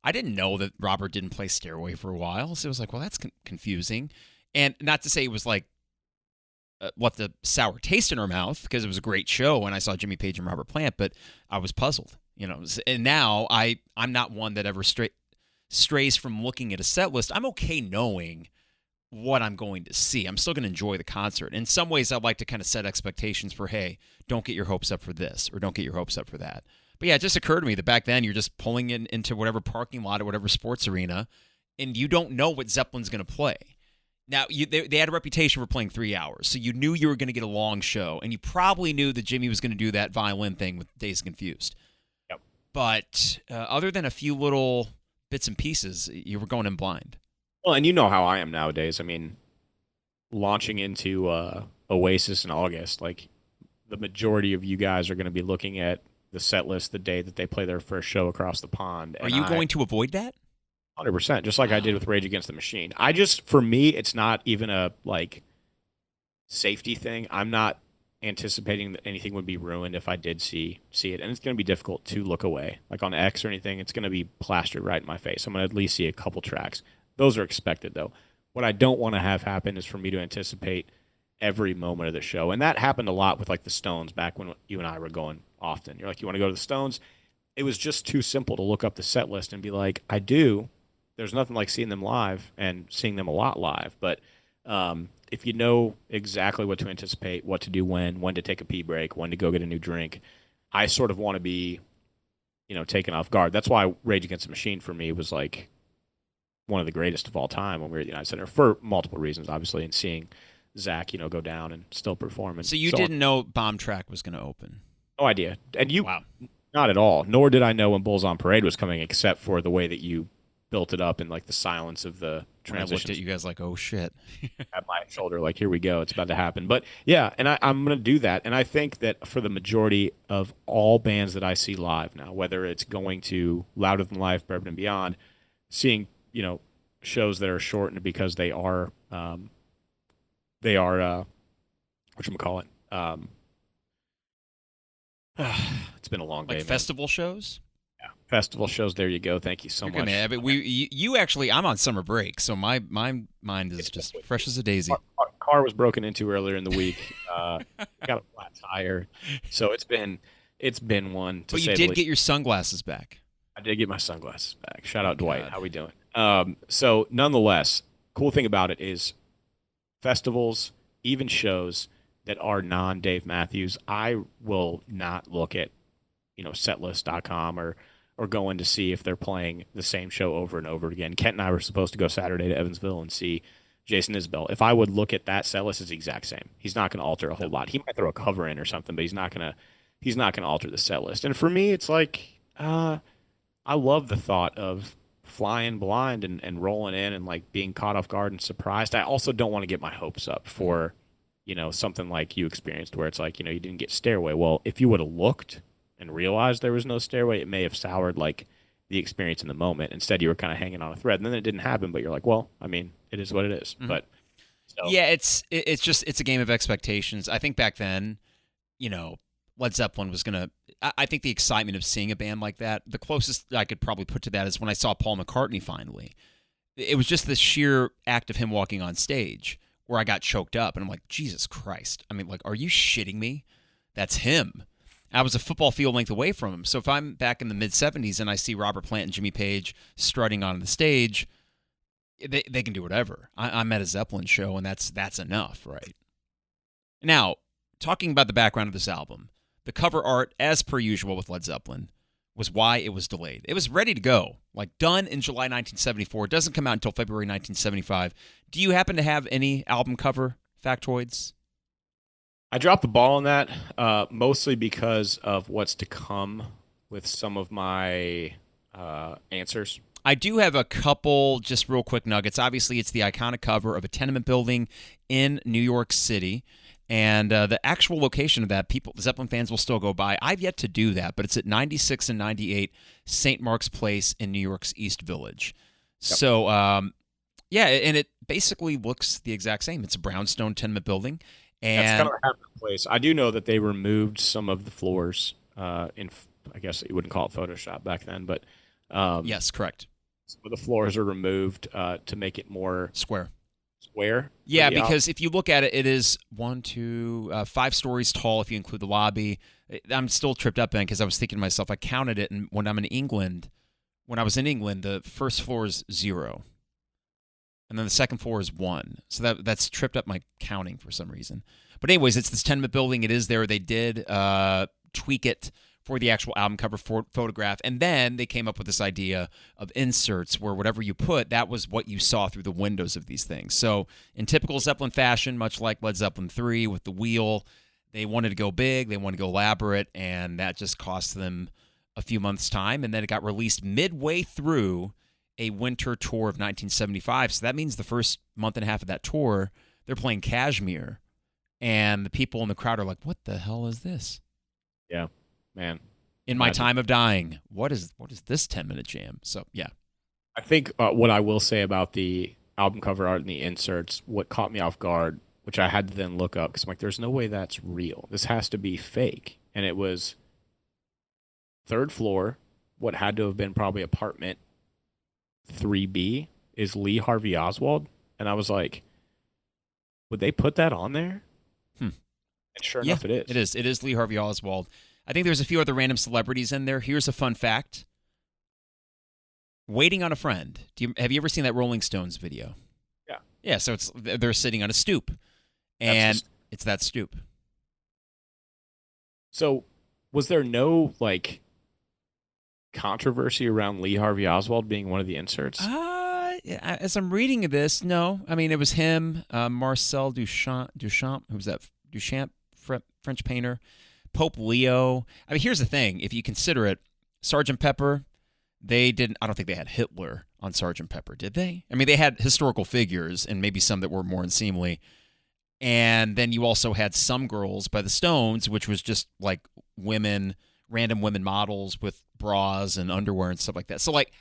Speaker 1: I didn't know that Robert didn't play Stairway for a while, so it was like, well, that's confusing. And not to say it was like left a sour taste in our mouth, because it was a great show when I saw Jimmy Page and Robert Plant, but I was puzzled. And now I'm not one that ever strays from looking at a set list. I'm okay knowing what I'm going to see. I'm still going to enjoy the concert. In some ways, I'd like to kind of set expectations for, hey, don't get your hopes up for this or don't get your hopes up for that. But yeah, it just occurred to me that back then you're just pulling into whatever parking lot or whatever sports arena, and you don't know what Zeppelin's going to play. Now, they had a reputation for playing 3 hours, so you knew you were going to get a long show, and you probably knew that Jimmy was going to do that violin thing with Dazed and Confused.
Speaker 2: Yep.
Speaker 1: But other than a few little bits and pieces, you were going in blind.
Speaker 2: Well, and you know how I am nowadays. I mean, launching into Oasis in August, like the majority of you guys are going to be looking at the set list the day that they play their first show across the pond.
Speaker 1: Are you going to avoid that?
Speaker 2: 100%, just like I did with Rage Against the Machine. For me, it's not even a like safety thing. I'm not anticipating that anything would be ruined if I did see it, and it's going to be difficult to look away. Like on X or anything, it's going to be plastered right in my face. I'm going to at least see a couple tracks. Those are expected, though. What I don't want to have happen is for me to anticipate every moment of the show, and that happened a lot with like the Stones back when you and I were going often. You're like, you want to go to the Stones? It was just too simple to look up the set list and be like, I do. There's nothing like seeing them live and seeing them a lot live. But if you know exactly what to anticipate, what to do when to take a pee break, when to go get a new drink, I sort of want to be, taken off guard. That's why Rage Against the Machine for me was like one of the greatest of all time when we were at the United Center for multiple reasons, obviously, and seeing Zach, go down and still perform.
Speaker 1: So you didn't know Bomb Track was going to open?
Speaker 2: No idea. And you,
Speaker 1: wow.
Speaker 2: Not at all. Nor did I know when Bulls on Parade was coming, except for the way that you built it up in like the silence of the transition.
Speaker 1: I looked at you guys like, oh shit.
Speaker 2: At my shoulder, like, here we go, it's about to happen. But yeah, and I'm going to do that. And I think that for the majority of all bands that I see live now, whether it's going to Louder Than Life, Bourbon and Beyond, seeing, shows that are shortened because they are whatchamacallit, it's been a long day,
Speaker 1: like festival
Speaker 2: man.
Speaker 1: shows?
Speaker 2: Yeah, festival shows. There you go. Thank you so much.
Speaker 1: Man. But you actually, I'm on summer break, so my mind is just fresh as a daisy.
Speaker 2: Our car was broken into earlier in the week. Got a flat tire, so it's been one.
Speaker 1: But you did get your sunglasses back.
Speaker 2: I did get my sunglasses back. Shout out Dwight. God. How we doing? So nonetheless, cool thing about it is festivals, even shows that are non-Dave Matthews, I will not look at, setlist.com or going to see if they're playing the same show over and over again. Kent and I were supposed to go Saturday to Evansville and see Jason Isbell. If I would look at that set list, it's the exact same. He's not going to alter a whole lot. He might throw a cover in or something, but he's not going to alter the set list. And for me, it's like, I love the thought of flying blind and rolling in and like being caught off guard and surprised. I also don't want to get my hopes up for, something like you experienced where it's like, you didn't get Stairway. Well, if you would have looked and realized there was no Stairway, it may have soured like the experience in the moment. Instead, you were kind of hanging on a thread, and then it didn't happen. But you're like, well, I mean, it is what it is.
Speaker 1: Mm-hmm.
Speaker 2: But
Speaker 1: yeah, it's a game of expectations. I think back then, Led Zeppelin was gonna. I think the excitement of seeing a band like that, the closest I could probably put to that is when I saw Paul McCartney finally. It was just the sheer act of him walking on stage, where I got choked up, and I'm like, Jesus Christ. I mean, like, are you shitting me? That's him. I was a football field length away from him. So if I'm back in the mid-'70s and I see Robert Plant and Jimmy Page strutting on the stage, they can do whatever. I'm at a Zeppelin show, and that's enough, right? Now, talking about the background of this album, the cover art, as per usual with Led Zeppelin, was why it was delayed. It was ready to go, like done in July 1974. It doesn't come out until February 1975. Do you happen to have any album cover factoids?
Speaker 2: I dropped the ball on that, mostly because of what's to come with some of my answers.
Speaker 1: I do have a couple just real quick nuggets. Obviously, it's the iconic cover of a tenement building in New York City. And the actual location of that, Zeppelin fans will still go by. I've yet to do that, but it's at 96 and 98 St. Mark's Place in New York's East Village. Yep. So, yeah, and it basically looks the exact same. It's a brownstone tenement building. And
Speaker 2: that's kind of a happy place. I do know that they removed some of the floors I guess you wouldn't call it Photoshop back then, but
Speaker 1: yes, correct.
Speaker 2: Some of the floors are removed to make it more
Speaker 1: square.
Speaker 2: Yeah,
Speaker 1: because if you look at it, it is 5 stories tall if you include the lobby. I'm still tripped up in because I was thinking to myself, I counted it, and when I was in England, the first floor is 0. And then the second floor is 1. So that's tripped up my counting for some reason. But anyways, it's this tenement building. It is there. They did tweak it for the actual album cover photograph. And then they came up with this idea of inserts where whatever you put, that was what you saw through the windows of these things. So in typical Zeppelin fashion, much like Led Zeppelin 3 with the wheel, they wanted to go big, they wanted to go elaborate, and that just cost them a few months' time. And then it got released midway through a winter tour of 1975. So that means the first month and a half of that tour, they're playing Kashmir. And the people in the crowd are like, what the hell is this?
Speaker 2: Yeah. Man,
Speaker 1: in my time of dying, what is this 10-minute jam? So yeah,
Speaker 2: I think what I will say about the album cover art and the inserts, what caught me off guard, which I had to then look up because I'm like, there's no way that's real. This has to be fake. And it was 3rd floor, what had to have been probably apartment 3B is Lee Harvey Oswald, and I was like, would they put that on there? And sure enough, it is.
Speaker 1: It is. It is Lee Harvey Oswald. I think there's a few other random celebrities in there. Here's a fun fact. Waiting on a Friend. Have you ever seen that Rolling Stones video?
Speaker 2: Yeah.
Speaker 1: Yeah, so they're sitting on a stoop. And it's that stoop.
Speaker 2: So was there no, like, controversy around Lee Harvey Oswald being one of the inserts?
Speaker 1: As I'm reading this, no. I mean, it was him, Marcel Duchamp, who was that? Duchamp, French painter. Pope Leo. I mean, here's the thing. If you consider it, Sgt. Pepper, I don't think they had Hitler on Sgt. Pepper, did they? I mean, they had historical figures and maybe some that were more unseemly. And then you also had Some Girls by the Stones, which was just like random women models with bras and underwear and stuff like that. So, like,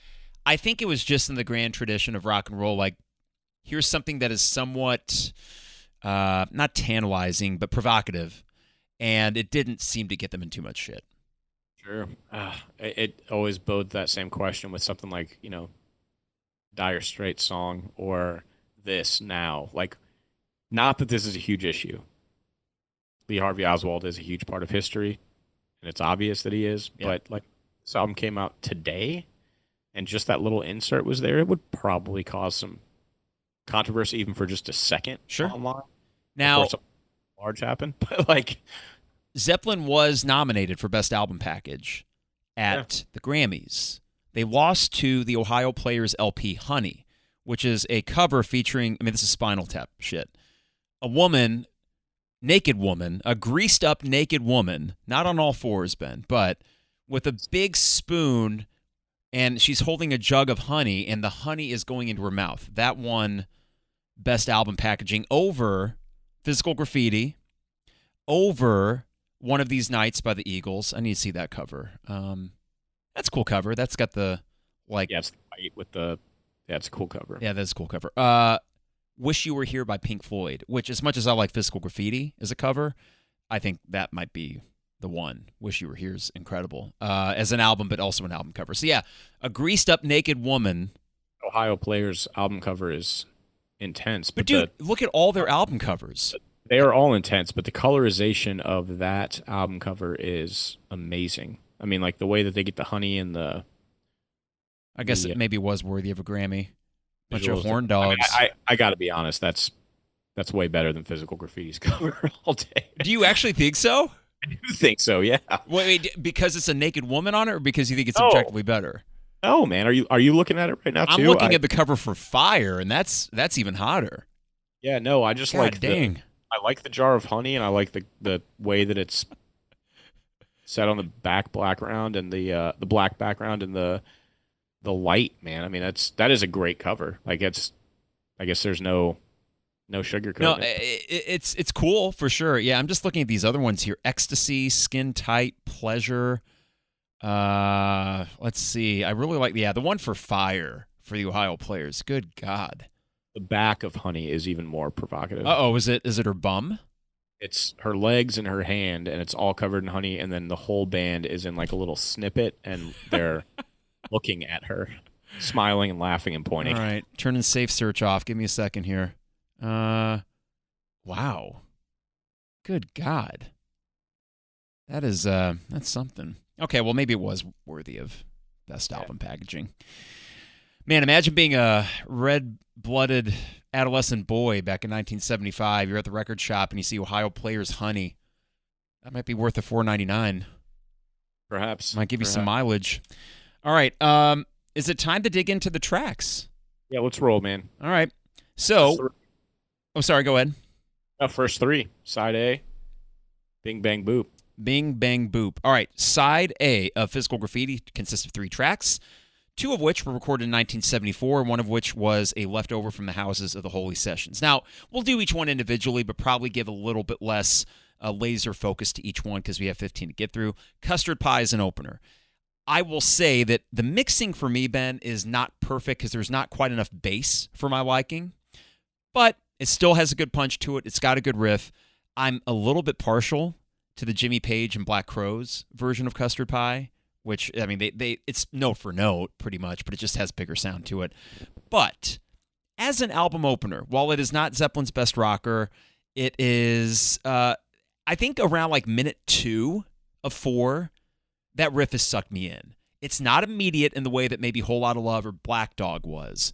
Speaker 1: I think it was just in the grand tradition of rock and roll, like, here's something that is somewhat, not tantalizing, but provocative. And it didn't seem to get them in too much shit.
Speaker 2: Sure. It always bodes that same question with something like, Dire Straits song or this now. Like, not that this is a huge issue. Lee Harvey Oswald is a huge part of history, and it's obvious that he is. Yeah. But, like, this album came out today, and just that little insert was there, it would probably cause some controversy even for just a second online.
Speaker 1: Now,
Speaker 2: of course, large happened, but like
Speaker 1: Zeppelin was nominated for Best Album Package at the Grammys. They lost to the Ohio Players LP Honey, which is a cover featuring, this is Spinal Tap shit. A naked woman, a greased up naked woman, not on all fours, Ben, but with a big spoon, and she's holding a jug of honey, and the honey is going into her mouth. That won Best Album Packaging over Physical Graffiti, over One of These Nights by the Eagles. I need to see that cover. That's a cool cover. That's got the, like...
Speaker 2: Yeah, it's white with the... Yeah, it's a cool cover.
Speaker 1: Yeah, that's a cool cover. Wish You Were Here by Pink Floyd, which, as much as I like Physical Graffiti as a cover, I think that might be the one. Wish You Were Here is incredible. As an album, but also an album cover. So, yeah, a greased up naked woman.
Speaker 2: Ohio Players album cover is intense.
Speaker 1: But
Speaker 2: But
Speaker 1: dude, look at all their album covers.
Speaker 2: they are all intense, but the colorization of that album cover is amazing. I mean, like the way that they get the honey and
Speaker 1: I guess
Speaker 2: the
Speaker 1: it maybe was worthy of a Grammy. Bunch of
Speaker 2: visuals.
Speaker 1: horn
Speaker 2: I mean,
Speaker 1: dogs.
Speaker 2: I got to be honest. That's way better than Physical Graffiti's cover all day.
Speaker 1: Do you actually think so?
Speaker 2: I do think so. Yeah.
Speaker 1: Because it's a naked woman on it, or because you think it's
Speaker 2: No.
Speaker 1: objectively better?
Speaker 2: Oh man, are you looking at it right now too?
Speaker 1: I'm looking at the cover for Fire, and that's even hotter.
Speaker 2: Yeah, no, I just
Speaker 1: God
Speaker 2: like
Speaker 1: dang.
Speaker 2: I like the jar of honey, and I like the way that it's set on the background and the black background and the light. Man, I mean that is a great cover. Like I guess there's no sugarcoat.
Speaker 1: No,
Speaker 2: in it.
Speaker 1: it's cool for sure. Yeah, I'm just looking at these other ones here: Ecstasy, Skin Tight, Pleasure. Let's see. I really like the one for Fire for the Ohio Players. Good God.
Speaker 2: The back of honey is even more provocative.
Speaker 1: Is it her bum?
Speaker 2: It's her legs and her hand, and it's all covered in honey, and then the whole band is in like a little snippet, and they're looking at her, smiling and laughing and pointing.
Speaker 1: All right, turning safe search off. Give me a second here. Wow. Good God. That's something. Okay, well maybe it was worthy of best album packaging. Man, imagine being a red-blooded adolescent boy back in 1975. You're at the record shop and you see Ohio Players Honey. That might be worth a $4.99.
Speaker 2: Perhaps.
Speaker 1: Might give you some mileage. All right. Is it time to dig into the tracks?
Speaker 2: Yeah, let's roll, man.
Speaker 1: All right. So, sorry. Go ahead.
Speaker 2: First three. Side A, Bing Bang Boop.
Speaker 1: Bing Bang Boop. All right. Side A of Physical Graffiti consists of 3 tracks, 2 of which were recorded in 1974, and one of which was a leftover from the houses of the Holy Sessions. Now, we'll do each one individually, but probably give a little bit less laser focus to each one because we have 15 to get through. Custard Pie is an opener. I will say that the mixing for me, Ben, is not perfect because there's not quite enough bass for my liking, but it still has a good punch to it. It's got a good riff. I'm a little bit partial to the Jimmy Page and Black Crowes version of Custard Pie, which, I mean, it's note for note pretty much, but it just has bigger sound to it. But as an album opener, while it is not Zeppelin's best rocker, it is, I think around like minute 2 of 4, that riff has sucked me in. It's not immediate in the way that maybe Whole Lotta Love or Black Dog was,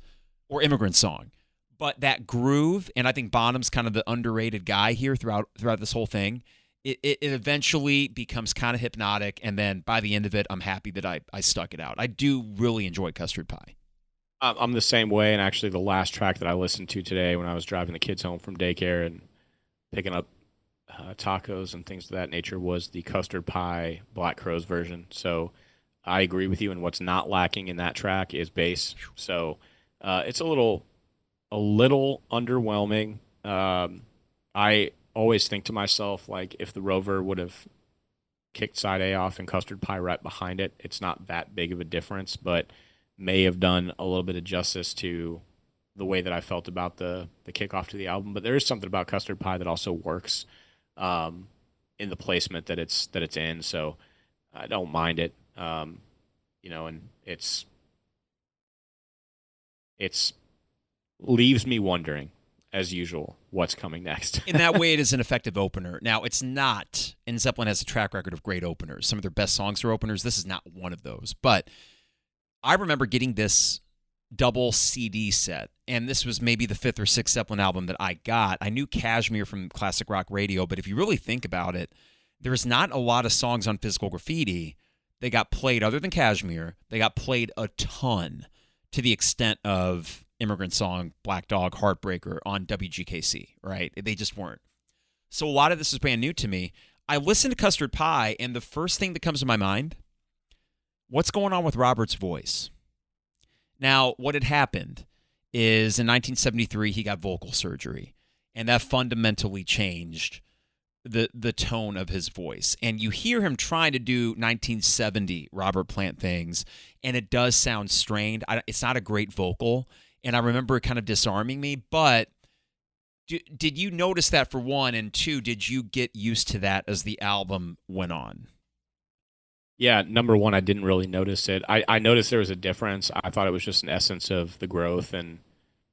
Speaker 1: or Immigrant Song. But that groove, and I think Bonham's kind of the underrated guy here throughout this whole thing, it eventually becomes kind of hypnotic, and then by the end of it, I'm happy that I stuck it out. I do really enjoy Custard Pie.
Speaker 2: I'm the same way, and actually the last track that I listened to today when I was driving the kids home from daycare and picking up tacos and things of that nature was the Custard Pie Black Crowes version. So I agree with you, and what's not lacking in that track is bass. So it's a little underwhelming. I always think to myself, like, if the Rover would have kicked side A off and Custard Pie right behind it, it's not that big of a difference, but may have done a little bit of justice to the way that I felt about the kickoff to the album. But there is something about Custard Pie that also works in the placement that it's in, so I don't mind it. And it's leaves me wondering, as usual, what's coming next.
Speaker 1: In that way, it is an effective opener. Now, it's not, and Zeppelin has a track record of great openers. Some of their best songs are openers. This is not one of those. But I remember getting this double CD set, and this was maybe the 5th or 6th Zeppelin album that I got. I knew Kashmir from classic rock radio, but if you really think about it, there's not a lot of songs on Physical Graffiti that got played other than Kashmir. They got played a ton to the extent of Immigrant Song, Black Dog, Heartbreaker on WGKC, right? They just weren't. So a lot of this is brand new to me. I listened to Custard Pie, and the first thing that comes to my mind, what's going on with Robert's voice? Now, what had happened is in 1973, he got vocal surgery, and that fundamentally changed the tone of his voice. And you hear him trying to do 1970 Robert Plant things, and it does sound strained. It's not a great vocal, and I remember it kind of disarming me, but did you notice that, for one? And two, did you get used to that as the album went on?
Speaker 2: Yeah, number one, I didn't really notice it. I noticed there was a difference. I thought it was just an essence of the growth and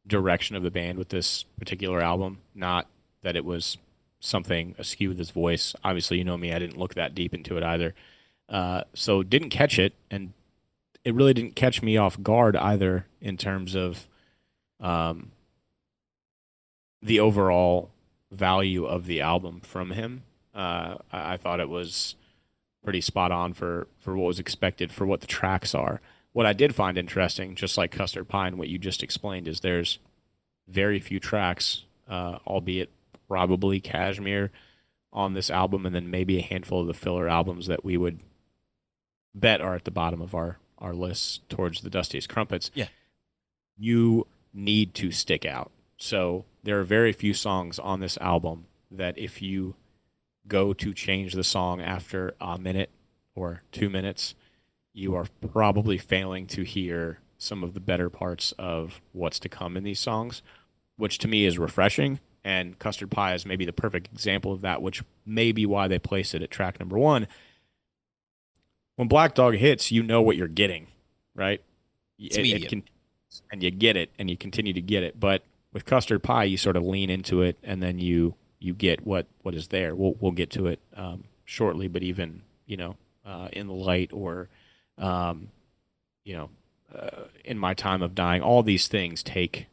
Speaker 2: direction of the band with this particular album. Not that it was something askew with his voice. Obviously, you know me, I didn't look that deep into it either. So didn't catch it, and it really didn't catch me off guard either in terms of the overall value of the album from him. I thought it was pretty spot on for what was expected for what the tracks are. What I did find interesting, just like Custard Pie and what you just explained, is there's very few tracks, albeit probably Kashmir, on this album, and then maybe a handful of the filler albums that we would bet are at the bottom of our lists towards the Dustiest Crumpets.
Speaker 1: Yeah.
Speaker 2: You need to stick out. So there are very few songs on this album that if you go to change the song after a minute or 2 minutes, you are probably failing to hear some of the better parts of what's to come in these songs, which to me is refreshing. And Custard Pie is maybe the perfect example of that, which may be why they place it at track number 1. When Black Dog hits, you know what you're getting, right?
Speaker 1: It's immediate.
Speaker 2: And you get it, and you continue to get it. But with Custard Pie, you sort of lean into it, and then you get what is there. We'll get to it shortly, but even in the light or in my time of dying, all these things take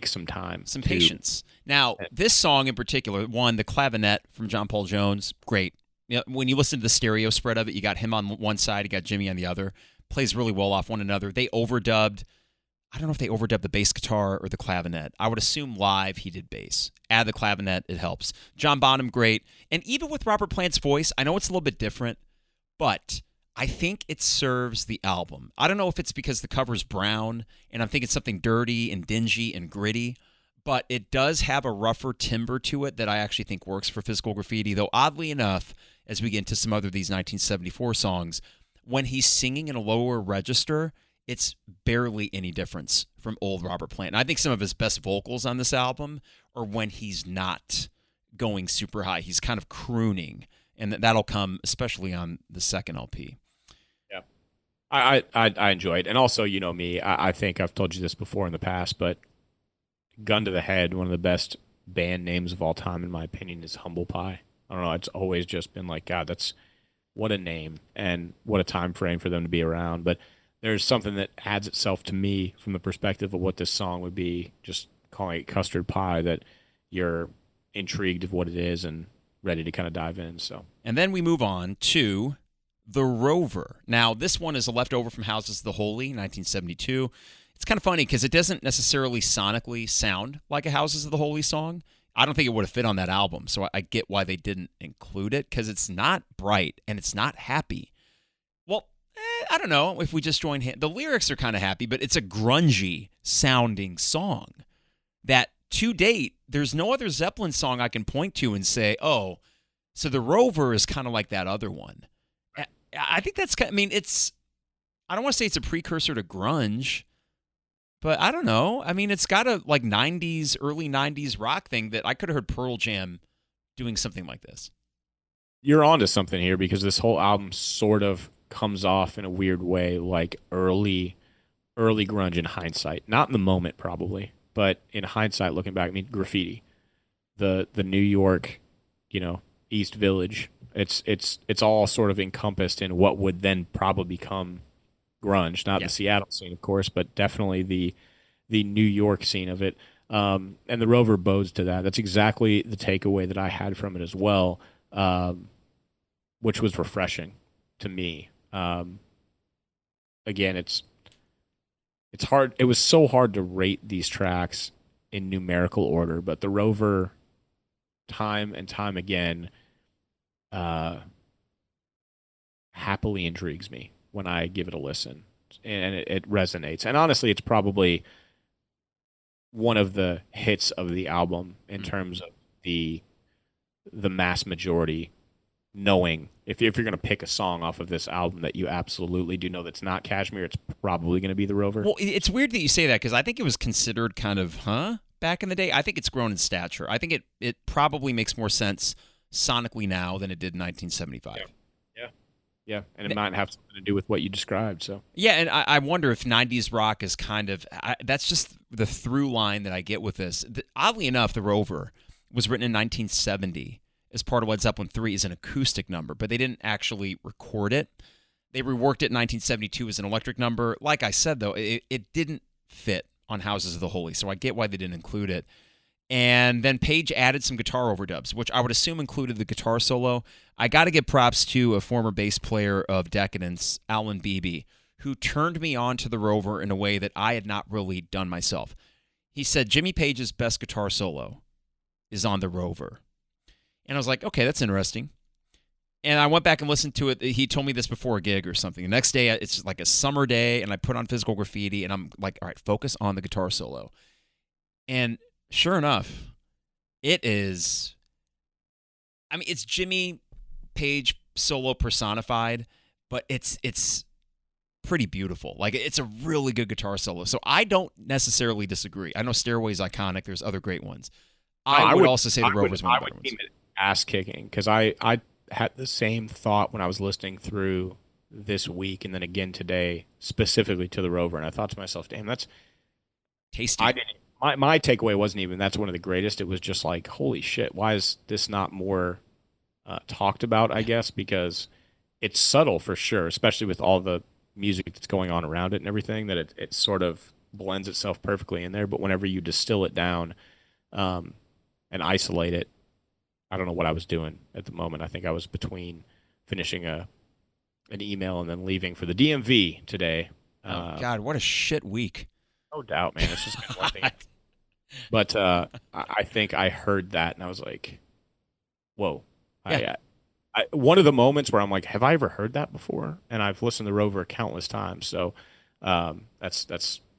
Speaker 2: some time,
Speaker 1: some patience. Now, this song in particular, the clavinet from John Paul Jones, great. You know, when you listen to the stereo spread of it, you got him on one side, you got Jimmy on the other. Plays really well off one another. They overdubbed. I don't know if they overdubbed the bass guitar or the clavinet. I would assume live he did bass. Add the clavinet, it helps. John Bonham, great. And even with Robert Plant's voice, I know it's a little bit different, but I think it serves the album. I don't know if it's because the cover's brown, and I'm thinking something dirty and dingy and gritty, but it does have a rougher timbre to it that I actually think works for Physical Graffiti, though oddly enough, as we get into some other of these 1974 songs, when he's singing in a lower register, it's barely any difference from old Robert Plant. And I think some of his best vocals on this album are when he's not going super high. He's kind of crooning, and that'll come especially on the second LP.
Speaker 2: Yeah, I enjoy it. And also, you know me, I think I've told you this before in the past, but gun to the head, one of the best band names of all time, in my opinion, is Humble Pie. I don't know, it's always just been like, God, that's what a name and what a time frame for them to be around. But there's something that adds itself to me from the perspective of what this song would be, just calling it Custard Pie, that you're intrigued of what it is and ready to kind of dive in. So,
Speaker 1: and then we move on to the Rover. Now, this one is a leftover from Houses of the Holy, 1972. It's kind of funny because it doesn't necessarily sonically sound like a Houses of the Holy song. I don't think it would have fit on that album, so I get why they didn't include it, because it's not bright and it's not happy. Well, I don't know if we just join hands. The lyrics are kind of happy, but it's a grungy sounding song that to date, there's no other Zeppelin song I can point to and say, oh, so the Rover is kind of like that other one. I think that's, I mean, I don't want to say it's a precursor to grunge, but I don't know. I mean, it's got a like 90s, early 90s rock thing that I could have heard Pearl Jam doing something like this.
Speaker 2: You're onto something here, because this whole album sort of comes off in a weird way like early grunge in hindsight. Not in the moment probably, but in hindsight looking back, I mean, Graffiti, the New York, East Village, it's all sort of encompassed in what would then probably become grunge, not the Seattle scene, of course, but definitely the New York scene of it. And the Rover bows to that. That's exactly the takeaway that I had from it as well, which was refreshing to me. Again, it's hard. It was so hard to rate these tracks in numerical order, but the Rover, time and time again, happily intrigues me when I give it a listen, and it resonates. And honestly, it's probably one of the hits of the album in terms of the mass majority knowing if you're going to pick a song off of this album that you absolutely do know that's not Kashmir, it's probably going to be the Rover.
Speaker 1: Well, it's weird that you say that, because I think it was considered kind of, back in the day. I think it's grown in stature. I think it probably makes more sense sonically now than it did in 1975.
Speaker 2: Yeah, and it might have something to do with what you described. So
Speaker 1: yeah, and I wonder if 90s rock is kind of, that's just the through line that I get with this. Oddly enough, the Rover was written in 1970 as part of Led Zeppelin 3 as an acoustic number, but they didn't actually record it. They reworked it in 1972 as an electric number. Like I said, though, it didn't fit on Houses of the Holy, so I get why they didn't include it. And then Page added some guitar overdubs, which I would assume included the guitar solo. I got to give props to a former bass player of Decadence, Alan Beebe, who turned me on to the Rover in a way that I had not really done myself. He said Jimmy Page's best guitar solo is on the Rover. And I was like, okay, that's interesting. And I went back and listened to it. He told me this before a gig or something. The next day, it's like a summer day, and I put on Physical Graffiti, and I'm like, all right, focus on the guitar solo. And sure enough, it is, I mean, it's Jimmy Page solo personified, but it's pretty beautiful. Like, it's a really good guitar solo. So I don't necessarily disagree. I know Stairway's iconic. There's other great ones. I would also say the Rover's one of the better ones.
Speaker 2: Deem it ass kicking, because I had the same thought when I was listening through this week and then again today, specifically to the Rover, and I thought to myself, damn, that's
Speaker 1: tasty.
Speaker 2: My takeaway wasn't even that's one of the greatest. It was just like, holy shit, why is this not more talked about, I guess, because it's subtle for sure, especially with all the music that's going on around it and everything, that it sort of blends itself perfectly in there. But whenever you distill it down and isolate it, I don't know what I was doing at the moment. I think I was between finishing an email and then leaving for the DMV today.
Speaker 1: Oh, God, what a shit week.
Speaker 2: No doubt, man. It's just been one thing. But I think I heard that, and I was like, whoa.
Speaker 1: Yeah.
Speaker 2: One of the moments where I'm like, have I ever heard that before? And I've listened to Rover countless times. So that's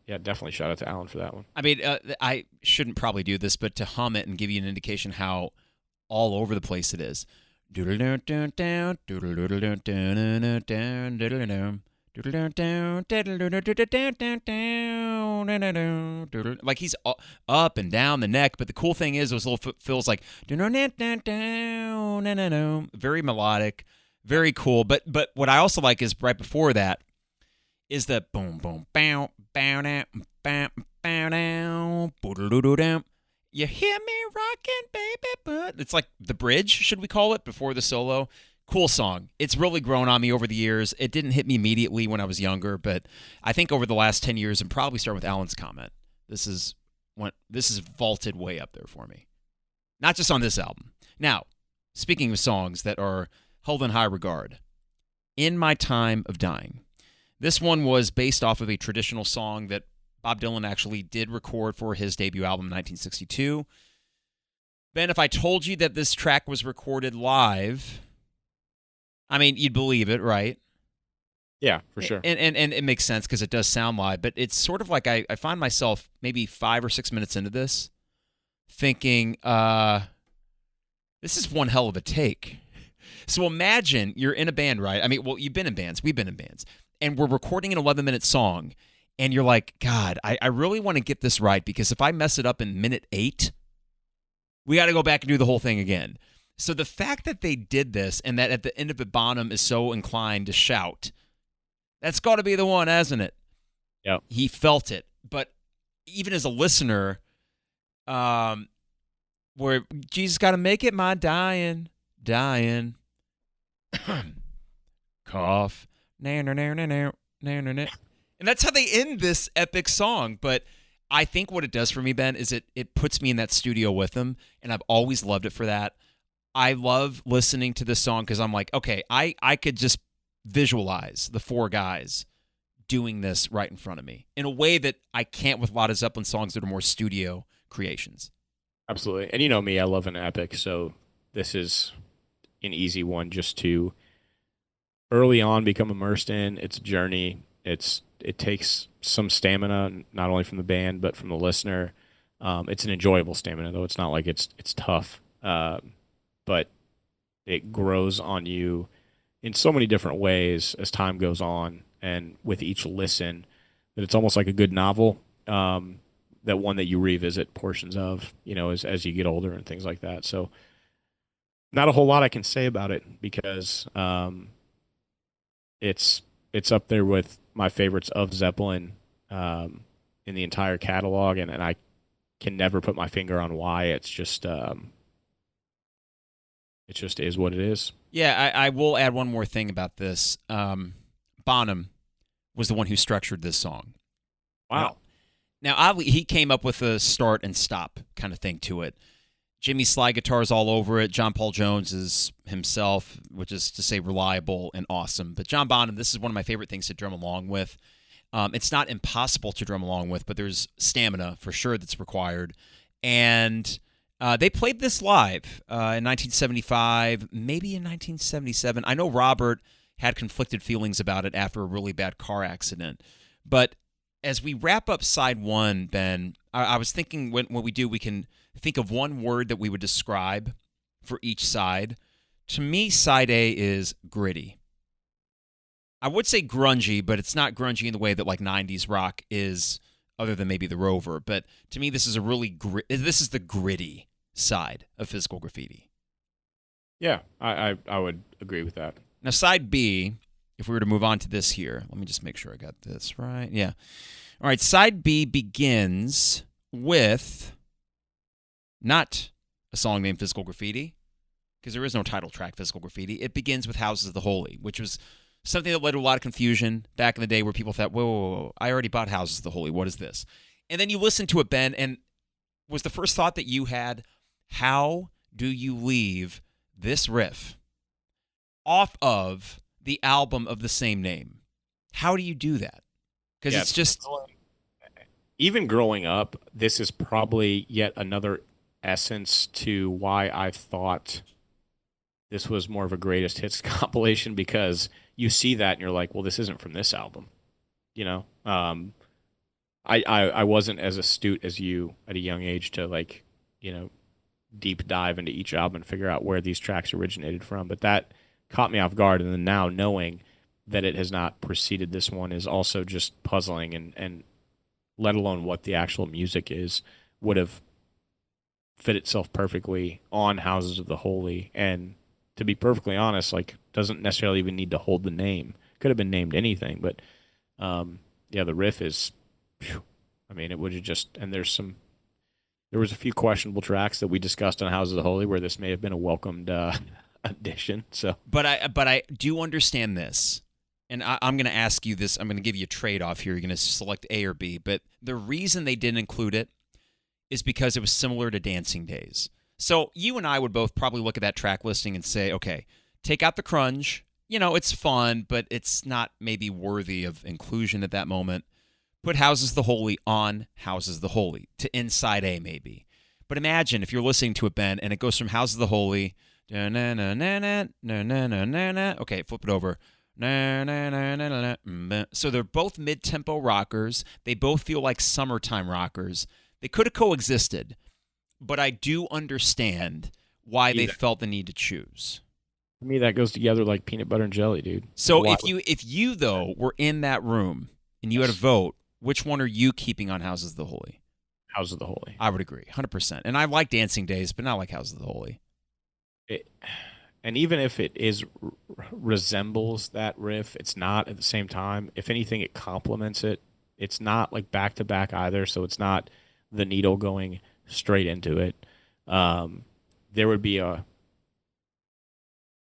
Speaker 2: definitely shout out to Alan for that one.
Speaker 1: I mean, I shouldn't probably do this, but to hum it and give you an indication how all over the place it is. Like he's up and down the neck, but the cool thing is those little fills like very melodic, very cool. But what I also like is right before that is the boom boom bow bow down bow bow down. You hear me rocking, baby, but it's like the bridge, should we call it, before the solo. Cool song. It's really grown on me over the years. It didn't hit me immediately when I was younger, but I think over the last 10 years, and probably start with Alan's comment, this is vaulted way up there for me. Not just on this album. Now, speaking of songs that are held in high regard, In My Time of Dying. This one was based off of a traditional song that Bob Dylan actually did record for his debut album in 1962. Ben, if I told you that this track was recorded live, I mean, you'd believe it, right?
Speaker 2: Yeah, for sure.
Speaker 1: And it makes sense because it does sound live, but it's sort of like I find myself maybe 5 or 6 minutes into this thinking, this is one hell of a take. So imagine you're in a band, right? I mean, well, you've been in bands. We've been in bands. And we're recording an 11-minute song, and you're like, God, I really want to get this right because if I mess it up in minute 8, we got to go back and do the whole thing again. So the fact that they did this and that at the end of it, Bonham is so inclined to shout, that's got to be the one, hasn't it?
Speaker 2: Yeah.
Speaker 1: He felt it. But even as a listener, where Jesus got to make it my dying, cough, and that's how they end this epic song. But I think what it does for me, Ben, is it puts me in that studio with them, and I've always loved it for that. I love listening to this song because I'm like, okay, I could just visualize the 4 guys doing this right in front of me in a way that I can't with a lot of Zeppelin songs that are more studio creations.
Speaker 2: Absolutely. And you know me, I love an epic, so this is an easy one just to early on become immersed in. It's a journey. It takes some stamina, not only from the band, but from the listener. It's an enjoyable stamina, though. It's not like it's tough. But it grows on you in so many different ways as time goes on, and with each listen, that it's almost like a good novel, that one that you revisit portions of, as you get older and things like that. So not a whole lot I can say about it because it's up there with my favorites of Zeppelin, in the entire catalog, and I can never put my finger on why. It's just it just is what it is.
Speaker 1: Yeah, I will add one more thing about this. Bonham was the one who structured this song.
Speaker 2: Wow.
Speaker 1: Now, oddly, he came up with a start and stop kind of thing to it. Jimmy's slide guitar's all over it. John Paul Jones is himself, which is to say reliable and awesome. But John Bonham, this is one of my favorite things to drum along with. It's not impossible to drum along with, but there's stamina for sure that's required. And they played this live in 1975, maybe in 1977. I know Robert had conflicted feelings about it after a really bad car accident. But as we wrap up side one, Ben, I was thinking when we do, we can think of one word that we would describe for each side. To me, side A is gritty. I would say grungy, but it's not grungy in the way that like 90s rock is, other than maybe the Rover. But to me, this is a really this is the gritty side of Physical Graffiti.
Speaker 2: Yeah, I would agree with that.
Speaker 1: Now, side B, if we were to move on to this here, let me just make sure I got this right. Yeah. All right, side B begins with not a song named Physical Graffiti, because there is no title track, Physical Graffiti. It begins with Houses of the Holy, which was something that led to a lot of confusion back in the day where people thought, whoa, I already bought Houses of the Holy. What is this? And then you listen to it, Ben, and was the first thought that you had, how do you leave this riff off of the album of the same name? How do you do that? Because it's just...
Speaker 2: Even growing up, this is probably yet another essence to why I thought this was more of a greatest hits compilation, because you see that and you're like, well, this isn't from this album. You know? I wasn't as astute as you at a young age to, like, you know, deep dive into each album and figure out where these tracks originated from. But that caught me off guard, and then now knowing that it has not preceded this one is also just puzzling, and let alone what the actual music is, would have fit itself perfectly on Houses of the Holy. And to be perfectly honest, like, doesn't necessarily even need to hold the name. Could have been named anything, but yeah, the riff is, I mean, it would have just, and there was a few questionable tracks that we discussed on Houses of the Holy where this may have been a welcomed addition. So,
Speaker 1: but I do understand this. And I'm going to ask you this. I'm going to give you a trade-off here. You're going to select A or B. But the reason they didn't include it is because it was similar to Dancing Days. So you and I would both probably look at that track listing and say, okay, take out the crunge. You know, it's fun, but it's not maybe worthy of inclusion at that moment. Put Houses of the Holy on Houses of the Holy to inside A maybe. But imagine if you're listening to it, Ben, and it goes from Houses of the Holy, okay, flip it over. So they're both mid-tempo rockers. They both feel like summertime rockers. They could have coexisted, but I do understand why they felt the need to choose.
Speaker 2: For me, that goes together like peanut butter and jelly, dude.
Speaker 1: So if you though were in that room and you had a vote, which one are you keeping on Houses of the Holy?
Speaker 2: Houses of the Holy.
Speaker 1: I would agree, 100%. And I like Dancing Days, but not like Houses of the Holy.
Speaker 2: And even if it resembles that riff, it's not at the same time. If anything, it complements it. It's not like back to back either, so it's not the needle going straight into it. There'd be a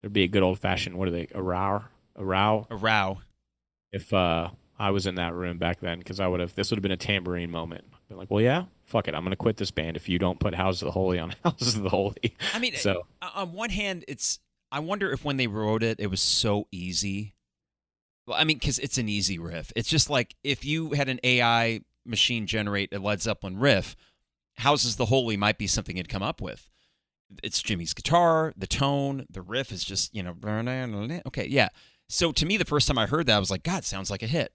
Speaker 2: good old fashioned, what are they? A row. If I was in that room back then, because this would have been a tambourine moment. I'd been like, well, yeah, fuck it, I'm gonna quit this band if you don't put Houses of the Holy on Houses of the Holy.
Speaker 1: I mean,
Speaker 2: so
Speaker 1: on one hand, I wonder if when they wrote it, it was so easy. Well, I mean, because it's an easy riff. It's just like if you had an AI machine generate a Led Zeppelin riff, Houses of the Holy might be something you'd come up with. It's Jimmy's guitar, the tone, the riff is just, you know, okay, yeah. So to me, the first time I heard that, I was like, God, sounds like a hit.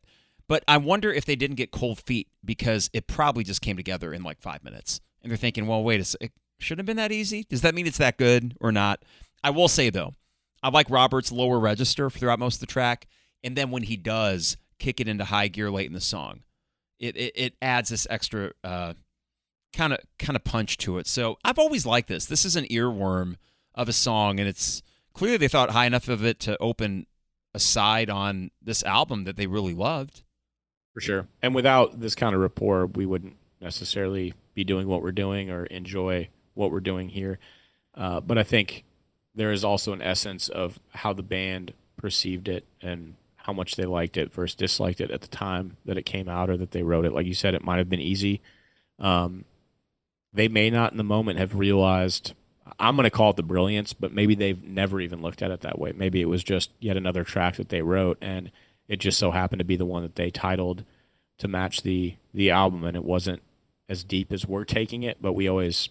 Speaker 1: But I wonder if they didn't get cold feet because it probably just came together in like 5 minutes. And they're thinking, well, wait a second, it shouldn't have been that easy? Does that mean it's that good or not? I will say, though, I like Robert's lower register throughout most of the track. And then when he does kick it into high gear late in the song, it adds this extra kind of punch to it. So I've always liked this. This is an earworm of a song, and it's clearly they thought high enough of it to open a side on this album that they really loved.
Speaker 2: For sure. And without this kind of rapport, we wouldn't necessarily be doing what we're doing or enjoy what we're doing here. But I think there is also an essence of how the band perceived it and how much they liked it versus disliked it at the time that it came out or that they wrote it. Like you said, it might have been easy. Um, they may not in the moment have realized, I'm going to call it the brilliance, but maybe they've never even looked at it that way. Maybe it was just yet another track that they wrote, and it just so happened to be the one that they titled to match the album, and it wasn't as deep as we're taking it, but we always,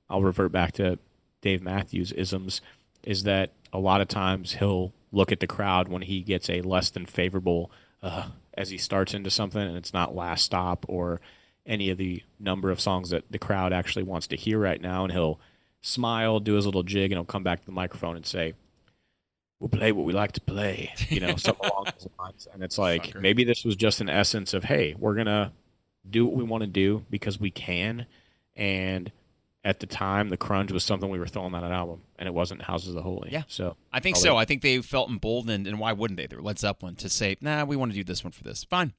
Speaker 2: I'll revert back to Dave Matthews isms, is that a lot of times he'll look at the crowd when he gets a less than favorable as he starts into something, and it's not Last Stop or any of the number of songs that the crowd actually wants to hear right now, and he'll smile, do his little jig, and he'll come back to the microphone and say, "We'll play what we like to play," something along those lines. And it's like,
Speaker 1: Sucker.
Speaker 2: maybe this was just an essence of, hey, we're going to do what we want to do because we can. And at the time, the crunge was something we were throwing on an album, and it wasn't Houses of the Holy.
Speaker 1: Yeah.
Speaker 2: So
Speaker 1: I think so. I think they felt emboldened, and why wouldn't they? They're Led Zeppelin to say, nah, we want to do this one for this. Fine.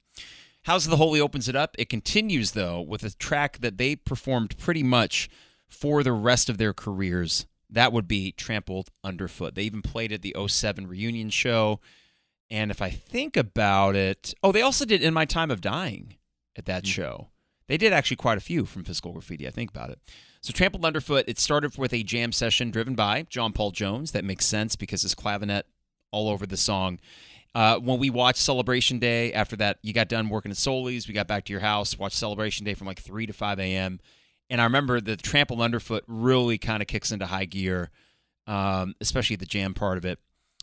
Speaker 1: House of the Holy opens it up. It continues, though, with a track that they performed pretty much for the rest of their careers. That would be Trampled Underfoot. They even played at the '07 reunion show. And if I think about it, they also did In My Time of Dying at that show. They did actually quite a few from Physical Graffiti, I think about it. So Trampled Underfoot, it started with a jam session driven by John Paul Jones. That makes sense because his clavinet all over the song. When we watched Celebration Day, after that, you got done working at Soli's, we got back to your house, watched Celebration Day from like 3 to 5 a.m., and I remember the Trampled Underfoot really kind of kicks into high gear, especially the jam part of it.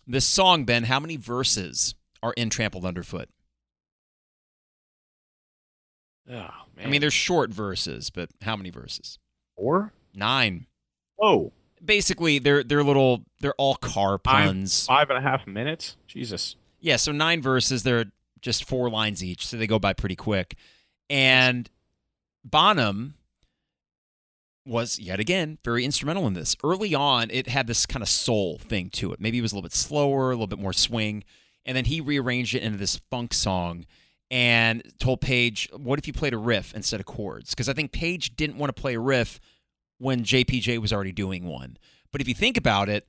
Speaker 1: This song, Ben, how many verses are in Trampled Underfoot?
Speaker 2: Oh, man.
Speaker 1: I mean, they're short verses, but how many verses?
Speaker 2: 4?
Speaker 1: 9.
Speaker 2: Oh.
Speaker 1: Basically, they're all car puns.
Speaker 2: 5.5 minutes? Jesus.
Speaker 1: Yeah, so 9 verses. They're just 4 lines each, so they go by pretty quick. And Bonham was, yet again, very instrumental in this. Early on, it had this kind of soul thing to it. Maybe it was a little bit slower, a little bit more swing. And then he rearranged it into this funk song and told Page, what if you played a riff instead of chords? Because I think Page didn't want to play a riff when JPJ was already doing one. But if you think about it,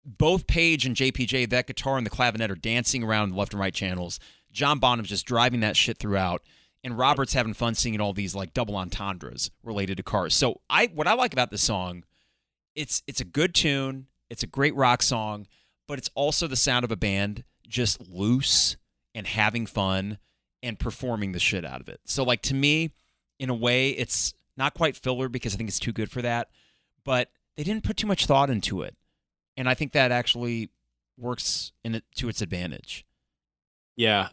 Speaker 1: both Page and JPJ, that guitar and the clavinet, are dancing around the left and right channels. John Bonham's just driving that shit throughout. And Robert's having fun singing all these like double entendres related to cars. So what I like about this song, it's a good tune, it's a great rock song, but it's also the sound of a band just loose and having fun and performing the shit out of it. So like to me, in a way, it's not quite filler because I think it's too good for that, but they didn't put too much thought into it. And I think that actually works to its advantage.
Speaker 2: Yeah.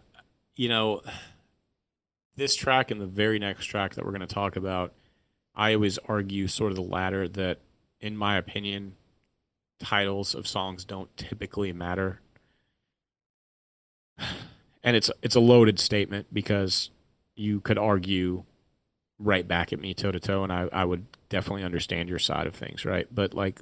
Speaker 2: This track and the very next track that we're going to talk about, I always argue sort of the latter, that, in my opinion, titles of songs don't typically matter. And it's a loaded statement because you could argue right back at me toe-to-toe, and I would definitely understand your side of things, right? But, like,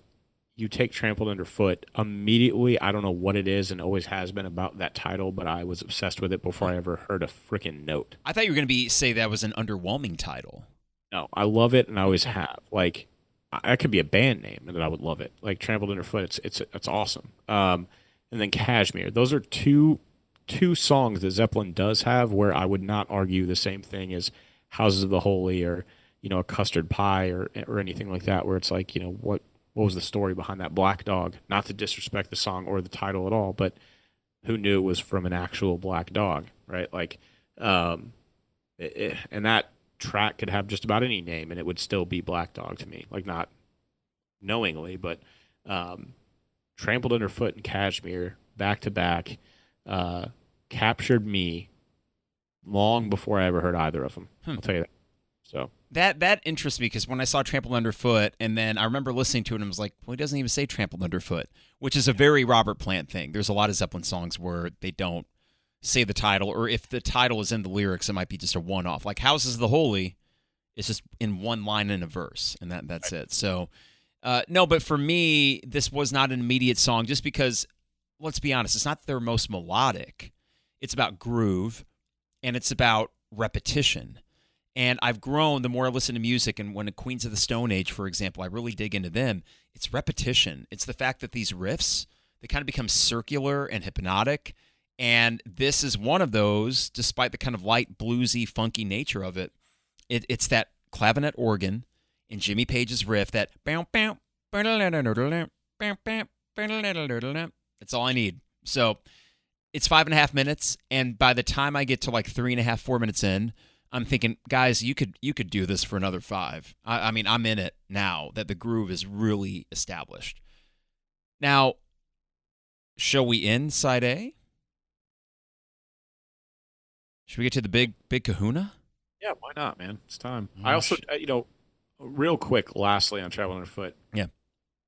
Speaker 2: you take Trampled Underfoot, immediately, I don't know what it is and always has been about that title, but I was obsessed with it before I ever heard a freaking note.
Speaker 1: I thought you were going to say that was an underwhelming title.
Speaker 2: No, I love it, and I always have. Like, that could be a band name, and I would love it. Like, Trampled Underfoot, it's awesome. And then Kashmir. Those are two songs that Zeppelin does have where I would not argue the same thing as Houses of the Holy or, a Custard Pie or anything like that, where it's like, what was the story behind that black dog? Not to disrespect the song or the title at all, but who knew it was from an actual black dog, right? Like, and that track could have just about any name, and it would still be Black Dog to me. Like, not knowingly, but Trampled Underfoot and Kashmir, back to back, captured me long before I ever heard either of them. I'll tell you that. So
Speaker 1: that interests me because when I saw Trampled Underfoot, and then I remember listening to it, and I was like, well, he doesn't even say Trampled Underfoot, which is a very Robert Plant thing. There's a lot of Zeppelin songs where they don't say the title, or if the title is in the lyrics, it might be just a one-off. Like Houses of the Holy is just in one line in a verse, and that's it. So, no, but for me, this was not an immediate song just because, let's be honest, it's not their most melodic. It's about groove. and it's about repetition. And I've grown the more I listen to music, and when Queens of the Stone Age, for example, I really dig into them. It's repetition. It's the fact that these riffs, they kind of become circular and hypnotic. And this is one of those, despite the kind of light, bluesy, funky nature of it. It's that clavinet organ in Jimmy Page's riff, that bow, bow, it's all I need. So it's 5.5 minutes, and by the time I get to like 3.5, 4 minutes in, I'm thinking, guys, you could do this for another 5. I mean, I'm in it now that the groove is really established. Now, shall we end side A? Should we get to the big kahuna?
Speaker 2: Yeah, why not, man? It's time. I also, real quick, lastly on Trampled Underfoot.
Speaker 1: Yeah.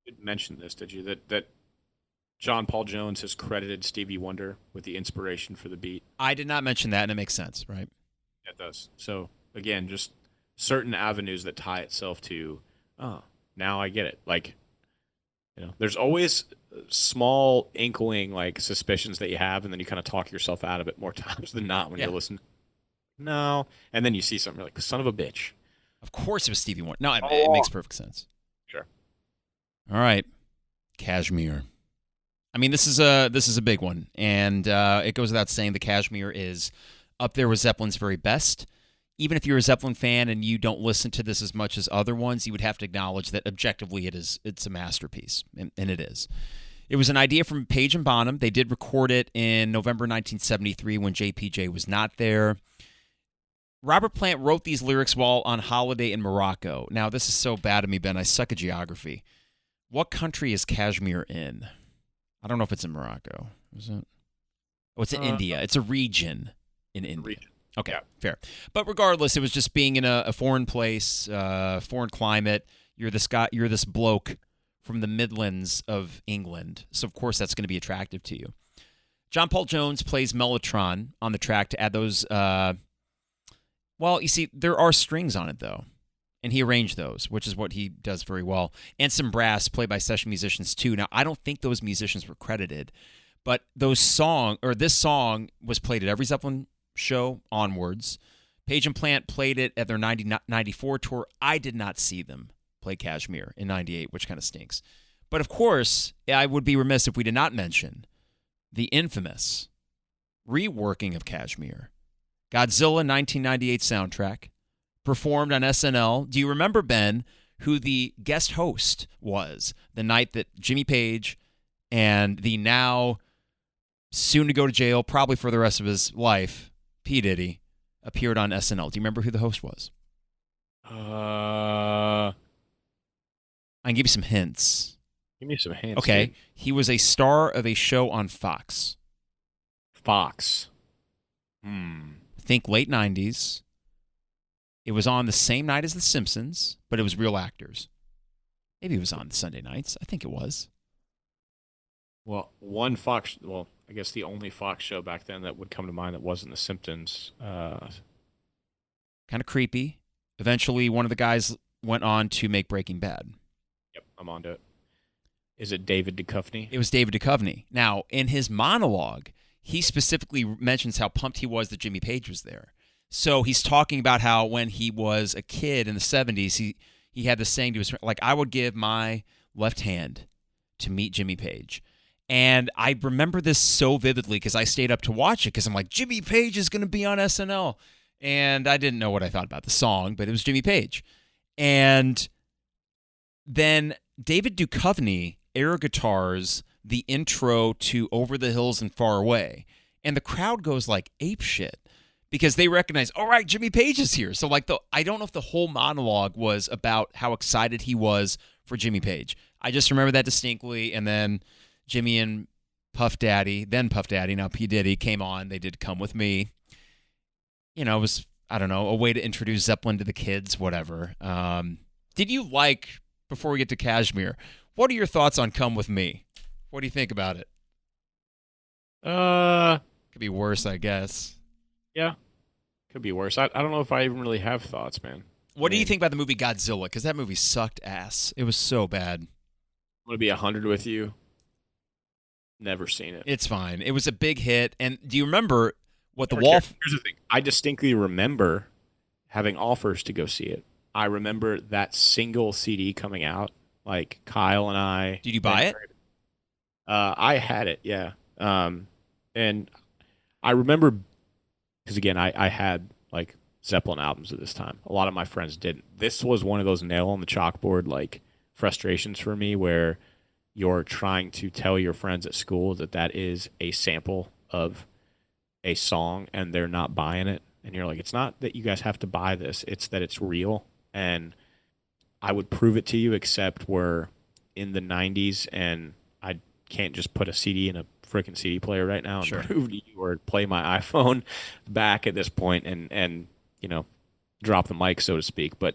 Speaker 2: You didn't mention this, did you? That John Paul Jones has credited Stevie Wonder with the inspiration for the beat.
Speaker 1: I did not mention that, and it makes sense, right?
Speaker 2: It does. So, again, just certain avenues that tie itself to, oh, now I get it. Like, there's always small inkling, like, suspicions that you have, and then you kind of talk yourself out of it more times than not when you're listening. No. And then you see something, you're like, son of a bitch.
Speaker 1: Of course it was Stevie Wonder. No, it makes perfect sense.
Speaker 2: Sure.
Speaker 1: All right. Kashmir. I mean, this is a big one, and it goes without saying the Kashmir is up there with Zeppelin's very best. Even if you're a Zeppelin fan and you don't listen to this as much as other ones, you would have to acknowledge that objectively it's a masterpiece, and it is. It was an idea from Page and Bonham. They did record it in November 1973 when JPJ was not there. Robert Plant wrote these lyrics while on holiday in Morocco. Now, this is so bad of me, Ben. I suck at geography. What country is Kashmir in? I don't know if it's in Morocco. Is it? Oh, it's in India. It's a region in India.
Speaker 2: Region.
Speaker 1: Okay,
Speaker 2: yeah.
Speaker 1: Fair. But regardless, it was just being in a foreign place, foreign climate. You're this bloke from the Midlands of England, so of course that's going to be attractive to you. John Paul Jones plays mellotron on the track to add those. Well, you see, there are strings on it though, and he arranged those, which is what he does very well, and some brass played by session musicians too. Now, I don't think those musicians were credited, but this song was played at every Zeppelin show onwards. Page and Plant played it at their 94 tour. I did not see them play Kashmir in 98, which kind of stinks. But of course, I would be remiss if we did not mention the infamous reworking of Kashmir. Godzilla 1998 soundtrack, performed on SNL. Do you remember, Ben, who the guest host was the night that Jimmy Page and the now soon to go to jail, probably for the rest of his life, P. Diddy, appeared on SNL? Do you remember who the host was? I can give you some hints.
Speaker 2: Give me some hints.
Speaker 1: Okay.
Speaker 2: Dude.
Speaker 1: He was a star of a show on Fox.
Speaker 2: Fox.
Speaker 1: Think late 90s. It was on the same night as The Simpsons, but it was real actors. Maybe it was on Sunday nights. I think it was.
Speaker 2: Well, I guess the only Fox show back then that would come to mind that wasn't The Simpsons.
Speaker 1: Kind of creepy. Eventually, one of the guys went on to make Breaking Bad.
Speaker 2: Yep, I'm onto it. Is it David Duchovny?
Speaker 1: It was David Duchovny. Now, in his monologue, he specifically mentions how pumped he was that Jimmy Page was there. So he's talking about how when he was a kid in the 70s, he had this saying to his friend, like, I would give my left hand to meet Jimmy Page. And I remember this so vividly because I stayed up to watch it because I'm like, Jimmy Page is going to be on SNL. And I didn't know what I thought about the song, but it was Jimmy Page. And then David Duchovny air guitars the intro to Over the Hills and Far Away. And the crowd goes like ape shit because they recognize, all right, Jimmy Page is here. So like I don't know if the whole monologue was about how excited he was for Jimmy Page. I just remember that distinctly. And then Jimmy and Puff Daddy, now P. Diddy, came on. They did Come With Me. It was, I don't know, a way to introduce Zeppelin to the kids, whatever. Did you like, before we get to Kashmir, what are your thoughts on Come With Me? What do you think about it? Could be worse, I guess.
Speaker 2: Yeah, could be worse. I don't know if I even really have thoughts, man.
Speaker 1: What do you think about the movie Godzilla? Because that movie sucked ass. It was so bad.
Speaker 2: I'm going to be 100 with you. Never seen it.
Speaker 1: It's fine. It was a big hit. And do you remember What the
Speaker 2: Or
Speaker 1: wall?
Speaker 2: Here's the thing. I distinctly remember having offers to go see it. I remember that single CD coming out. Like Kyle and I.
Speaker 1: Did you buy it?
Speaker 2: I had it, yeah. And I remember because again, I had like Zeppelin albums at this time. A lot of my friends didn't. This was one of those nail on the chalkboard like frustrations for me where you're trying to tell your friends at school that that is a sample of a song and they're not buying it. And you're like, it's not that you guys have to buy this, it's that it's real. And I would prove it to you, except we're in the 90s and I can't just put a CD in a freaking CD player right now and
Speaker 1: Sure.
Speaker 2: prove to you or play my iPhone back at this point and you know, drop the mic, so to speak. But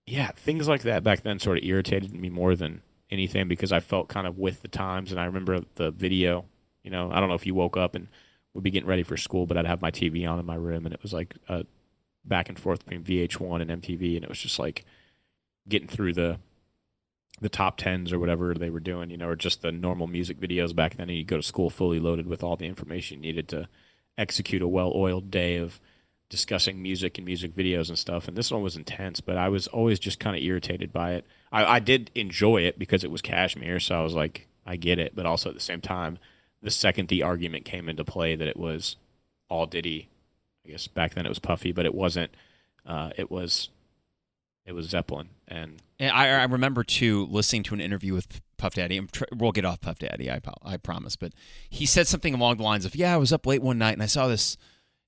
Speaker 2: yeah, things like that back then sort of irritated me more than anything because I felt kind of with the times. And I remember the video, you know, I don't know if you woke up and would be getting ready for school, but I'd have my TV on in my room and it was like back and forth between VH1 and MTV. And it was just like getting through the top tens or whatever they were doing, you know, or just the normal music videos back then. And you go to school fully loaded with all the information you needed to execute a well-oiled day of discussing music and music videos and stuff. And this one was intense, but I was always just kind of irritated by it. I did enjoy it because it was Kashmir, so I was like, I get it. But also at the same time, the second the argument came into play that it was all Diddy, I guess back then it was Puffy, but it wasn't. It was Zeppelin. And
Speaker 1: I remember too listening to an interview with Puff Daddy. We'll get off Puff Daddy, I promise. But he said something along the lines of, "Yeah, I was up late one night and I saw this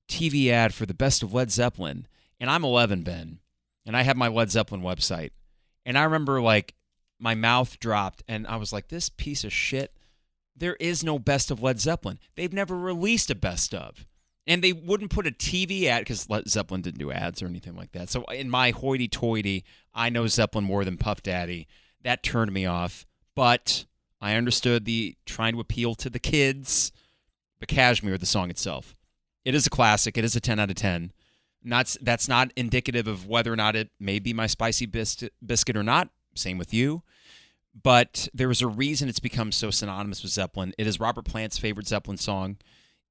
Speaker 1: TV ad for the best of Led Zeppelin, and I'm 11, Ben, and I have my Led Zeppelin website, and I remember like my mouth dropped, and I was like, this piece of shit. There is no best of Led Zeppelin. They've never released a best of." And they wouldn't put a TV ad because Led Zeppelin didn't do ads or anything like that. So in my hoity-toity, I know Zeppelin more than Puff Daddy. That turned me off. But I understood the trying to appeal to the kids. But Kashmir, the song itself, it is a classic. It is a 10 out of 10. That's not indicative of whether or not it may be my spicy biscuit or not. Same with you. But there is a reason it's become so synonymous with Zeppelin. It is Robert Plant's favorite Zeppelin song.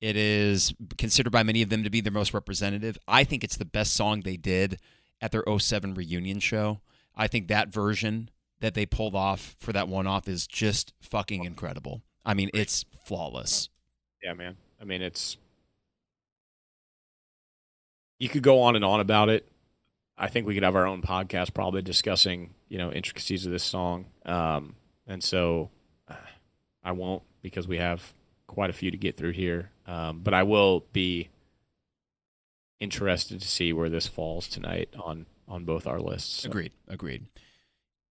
Speaker 1: It is considered by many of them to be their most representative. I think it's the best song they did at their '07 reunion show. I think that version that they pulled off for that one-off is just fucking incredible. I mean, it's flawless.
Speaker 2: yeah, man. I mean, you could go on and on about it. I think we could have our own podcast probably discussing, you know, intricacies of this song. And so I won't because we have quite a few to get through here. But I will be interested to see where this falls tonight on both our lists. So.
Speaker 1: Agreed.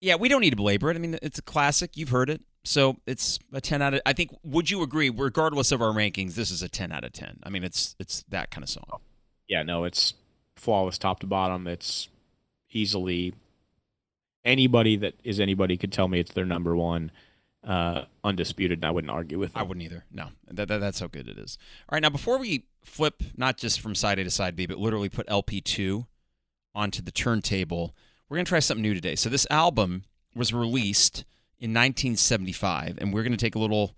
Speaker 1: Yeah, we don't need to belabor it. I mean, it's a classic. You've heard it. So it's a 10 out of... I think, would you agree, regardless of our rankings, this is a 10 out of 10? I mean, it's that kind of song.
Speaker 2: Yeah, no, it's flawless top to bottom. It's easily... Anybody that is anybody could tell me it's their number one. Undisputed, and I wouldn't argue with them.
Speaker 1: I wouldn't either. No, that's how good it is. All right, now before we flip, not just from side A to side B, but literally put LP2 onto the turntable, we're going to try something new today. So this album was released in 1975, and we're going to take a little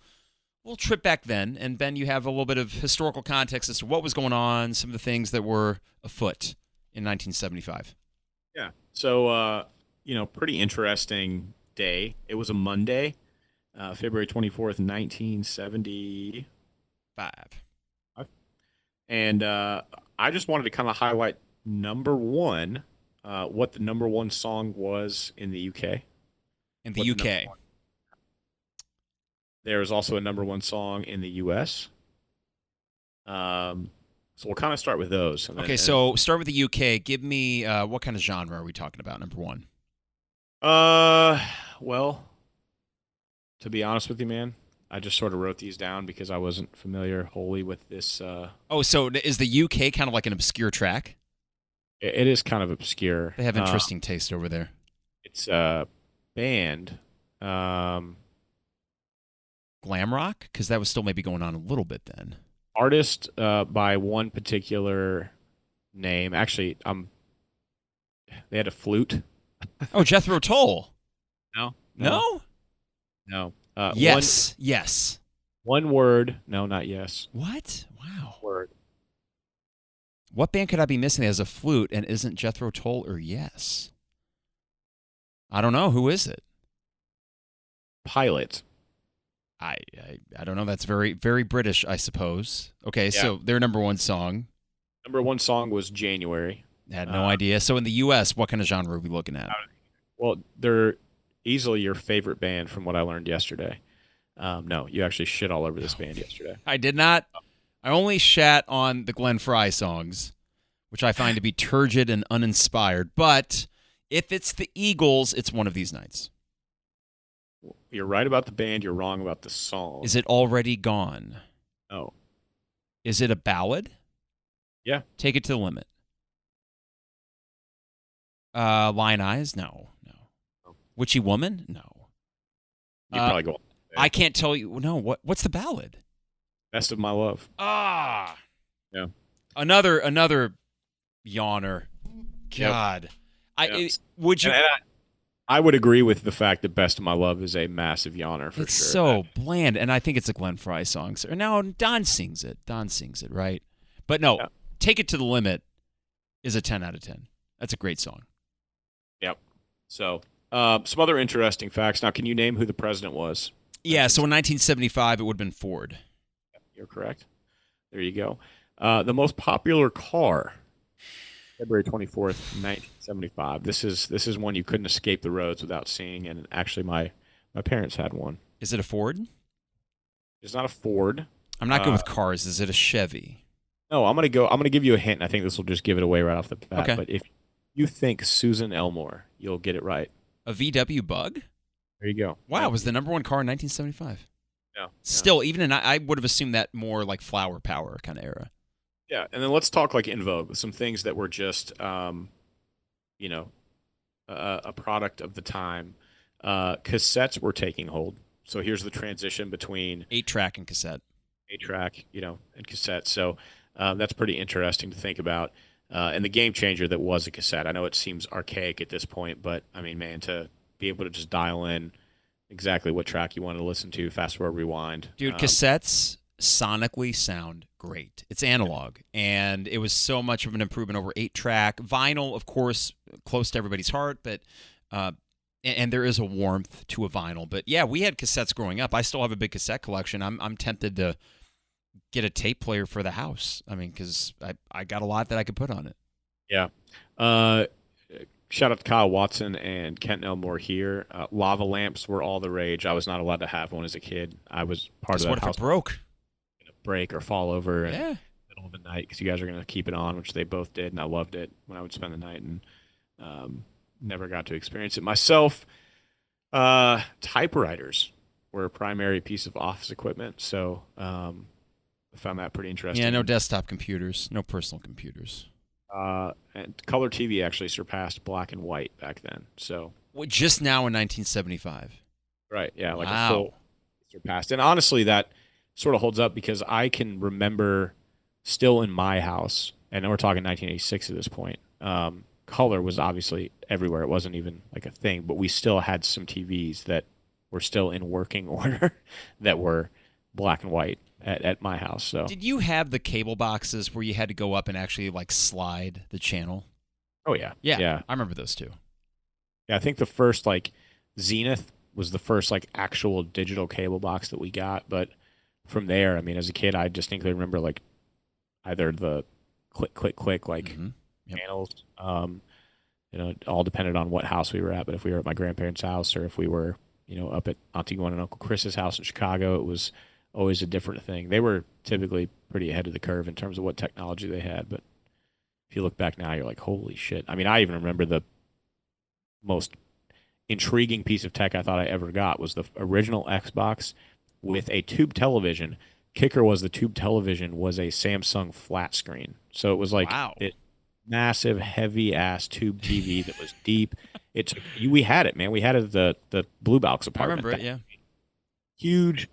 Speaker 1: trip back then. And Ben, you have a little bit of historical context as to what was going on, some of the things that were afoot in 1975.
Speaker 2: Yeah. So, pretty interesting day. It was a Monday. February 24th, 1975. And I just wanted to kind of highlight number one, what the number one song was in the UK.
Speaker 1: In the UK.
Speaker 2: There was also a number one song in the US. So we'll kind of start with those.
Speaker 1: Okay, so start with the UK. Give me, what kind of genre are we talking about, number one?
Speaker 2: Well... To be honest with you, man, I just sort of wrote these down because I wasn't familiar wholly with this.
Speaker 1: Oh, so is the UK kind of like an obscure track?
Speaker 2: It is kind of obscure.
Speaker 1: They have interesting taste over there.
Speaker 2: It's a band.
Speaker 1: Glam rock? Because that was still maybe going on a little bit then.
Speaker 2: Artist by one particular name. Actually, they had a flute.
Speaker 1: Oh, Jethro Tull.
Speaker 2: No.
Speaker 1: No?
Speaker 2: No.
Speaker 1: Yes.
Speaker 2: One word. No, not yes.
Speaker 1: What? Wow.
Speaker 2: Word.
Speaker 1: What band could I be missing that has a flute and isn't Jethro Tull or Yes? I don't know. Who is it?
Speaker 2: Pilot.
Speaker 1: I don't know. That's very, very British, I suppose. Okay, so their number one song.
Speaker 2: Number one song was January.
Speaker 1: Had no idea. So in the U.S., what kind of genre are we looking at?
Speaker 2: Well, they're easily your favorite band from what I learned yesterday. No, you actually shit all over this band yesterday.
Speaker 1: I did not. I only shat on the Glenn Frey songs, which I find to be turgid and uninspired. But if it's the Eagles, it's One of These Nights.
Speaker 2: You're right about the band. You're wrong about the song.
Speaker 1: Is it Already Gone?
Speaker 2: No.
Speaker 1: Is it a ballad?
Speaker 2: Yeah.
Speaker 1: Take It to the Limit. Lion Eyes? No. Witchy Woman? No.
Speaker 2: You probably go.
Speaker 1: I can't tell you. No. What's the ballad?
Speaker 2: Best of My Love.
Speaker 1: Ah.
Speaker 2: Yeah.
Speaker 1: Another yawner. God.
Speaker 2: Yep.
Speaker 1: Would you?
Speaker 2: I would agree with the fact that Best of My Love is a massive yawner for
Speaker 1: it's
Speaker 2: sure.
Speaker 1: It's so bland, and I think it's a Glenn Frey song. So now Don sings it, right? But no, Take It to the Limit is a 10 out of 10. That's a great song.
Speaker 2: Yep. So some other interesting facts. Now, can you name who the president was?
Speaker 1: Yeah, so in 1975, it would have been Ford.
Speaker 2: You're correct. There you go. The most popular car, February 24th, 1975. This is one you couldn't escape the roads without seeing, and actually my parents had one.
Speaker 1: Is it a Ford?
Speaker 2: It's not a Ford.
Speaker 1: I'm not good with cars. Is it a Chevy?
Speaker 2: No, I'm gonna give you a hint, and I think this will just give it away right off the bat.
Speaker 1: Okay.
Speaker 2: But if you think Susan Elmore, you'll get it right.
Speaker 1: A VW Bug?
Speaker 2: There you go.
Speaker 1: Wow, it was the number one car in 1975.
Speaker 2: Yeah.
Speaker 1: Still, even I would have assumed that more like Flower Power kind of era.
Speaker 2: Yeah, and then let's talk like in vogue, some things that were just, a product of the time. Cassettes were taking hold. So here's the transition between
Speaker 1: 8-track and cassette.
Speaker 2: 8-track, and cassette. So that's pretty interesting to think about. And the game changer that was a cassette. I know it seems archaic at this point, but I mean, man, to be able to just dial in exactly what track you want to listen to, fast forward, rewind.
Speaker 1: Dude, cassettes sonically sound great. It's analog, and it was so much of an improvement over 8-track. Vinyl, of course, close to everybody's heart, but and there is a warmth to a vinyl. But yeah, we had cassettes growing up. I still have a big cassette collection. I'm tempted to get a tape player for the house. I mean, because I got a lot that I could put on it.
Speaker 2: Yeah. Shout out to Kyle Watson and Kent Elmore here. Lava lamps were all the rage. I was not allowed to have one as a kid. I was part of that
Speaker 1: what
Speaker 2: house.
Speaker 1: If it broke?
Speaker 2: Break or fall over in
Speaker 1: Yeah.
Speaker 2: the middle of the night because you guys are going to keep it on, which they both did, and I loved it when I would spend the night, and never got to experience it myself. Typewriters were a primary piece of office equipment, so I found that pretty interesting.
Speaker 1: Yeah, no desktop computers, no personal computers.
Speaker 2: And color TV actually surpassed black and white back then. So
Speaker 1: just now in 1975.
Speaker 2: Right, yeah, like
Speaker 1: wow.
Speaker 2: a full surpassed. And honestly, that sort of holds up because I can remember still in my house, and we're talking 1986 at this point, color was obviously everywhere. It wasn't even like a thing, but we still had some TVs that were still in working order that were black and white at my house. So
Speaker 1: did you have the cable boxes where you had to go up and actually like slide the channel?
Speaker 2: Oh, yeah.
Speaker 1: Yeah. I remember those too.
Speaker 2: Yeah, I think the first like Zenith was the first like actual digital cable box that we got, but from there, I mean, as a kid, I distinctly remember like either the click like channels. It all depended on what house we were at. But if we were at my grandparents' house or if we were, up at Auntie Gwen and Uncle Chris's house in Chicago, it was always a different thing. They were typically pretty ahead of the curve in terms of what technology they had. But if you look back now, you're like, holy shit. I mean, I even remember the most intriguing piece of tech I thought I ever got was the original Xbox with a tube television. Kicker was the tube television was a Samsung flat screen. So it was like massive, heavy-ass tube TV that was deep. We had it, man. We had it at the Blue Box apartment.
Speaker 1: I remember it, yeah.
Speaker 2: Huge,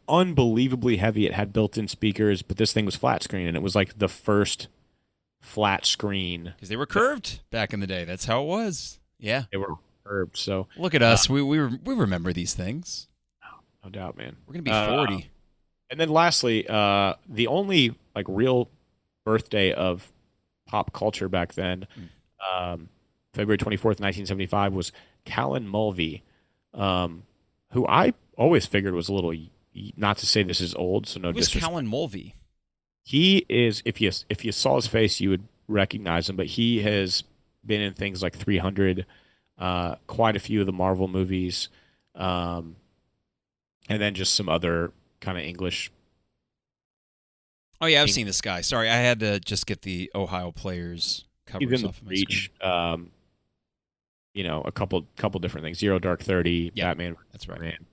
Speaker 2: unbelievably heavy. It had built-in speakers, but this thing was flat screen, and it was like the first flat screen.
Speaker 1: Because they were curved back in the day. That's how it was. Yeah.
Speaker 2: They were curved, so.
Speaker 1: Look at us. We remember these things.
Speaker 2: No doubt, man.
Speaker 1: We're going to be 40.
Speaker 2: And then lastly, the only like real birthday of pop culture back then,
Speaker 1: Mm.
Speaker 2: um, February 24th, 1975, was Callan Mulvey, who I always figured was a little, not to say this is old, so no
Speaker 1: Who was
Speaker 2: disrespect.
Speaker 1: Callan Mulvey?
Speaker 2: He is, if you saw his face, you would recognize him, but he has been in things like 300, quite a few of the Marvel movies, um, and then just some other kind of English.
Speaker 1: Oh yeah, I've seen this guy. Sorry, I had to just get the Ohio players
Speaker 2: He's
Speaker 1: covers
Speaker 2: in the
Speaker 1: off of my
Speaker 2: Breach,
Speaker 1: screen.
Speaker 2: a couple different things. Zero Dark 30,
Speaker 1: Yeah,
Speaker 2: Batman,
Speaker 1: that's right.
Speaker 2: Superman.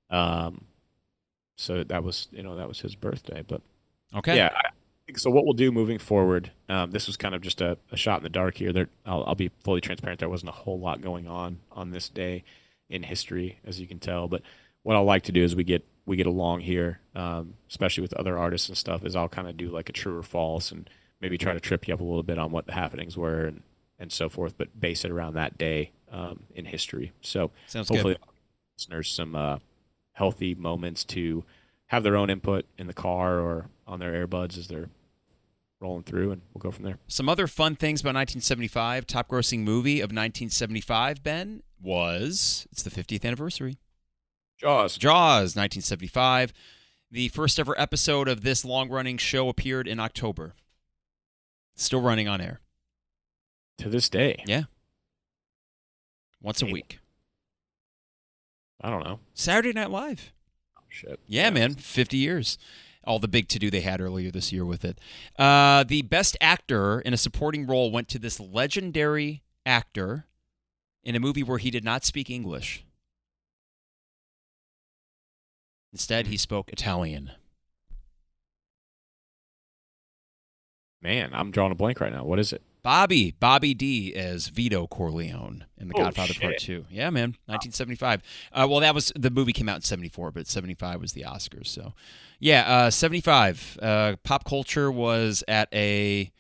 Speaker 2: Um, so that was his birthday. But
Speaker 1: Okay.
Speaker 2: yeah, I think so. What we'll do moving forward, this was kind of just a shot in the dark here. I'll be fully transparent. There wasn't a whole lot going on this day in history, as you can tell. But what I like to do is we get along here, especially with other artists and stuff. Is I'll kind of do like a true or false, and maybe try to trip you up a little bit on what the happenings were and so forth, but base it around that day in history. So
Speaker 1: Sounds
Speaker 2: hopefully,
Speaker 1: good.
Speaker 2: listeners some healthy moments to have their own input in the car or on their earbuds as they're rolling through, and we'll go from there.
Speaker 1: Some other fun things about 1975. Top grossing movie of 1975, Ben, it's the 50th anniversary.
Speaker 2: Jaws.
Speaker 1: Jaws, 1975. The first ever episode of this long-running show appeared in October. Still running on air.
Speaker 2: To this day.
Speaker 1: Yeah. Once a week.
Speaker 2: I don't know.
Speaker 1: Saturday Night Live.
Speaker 2: Oh, shit.
Speaker 1: Yeah, man. 50 years. All the big to-do they had earlier this year with it. The best actor in a supporting role went to this legendary actor in a movie where he did not speak English. Instead, he spoke Italian.
Speaker 2: Man, I'm drawing a blank right now. What is it?
Speaker 1: Bobby D as Vito Corleone in The Godfather Part 2. Yeah, man, 1975. Well, the movie came out in 74, but 75 was the Oscars. So, yeah, 75. Pop culture was at a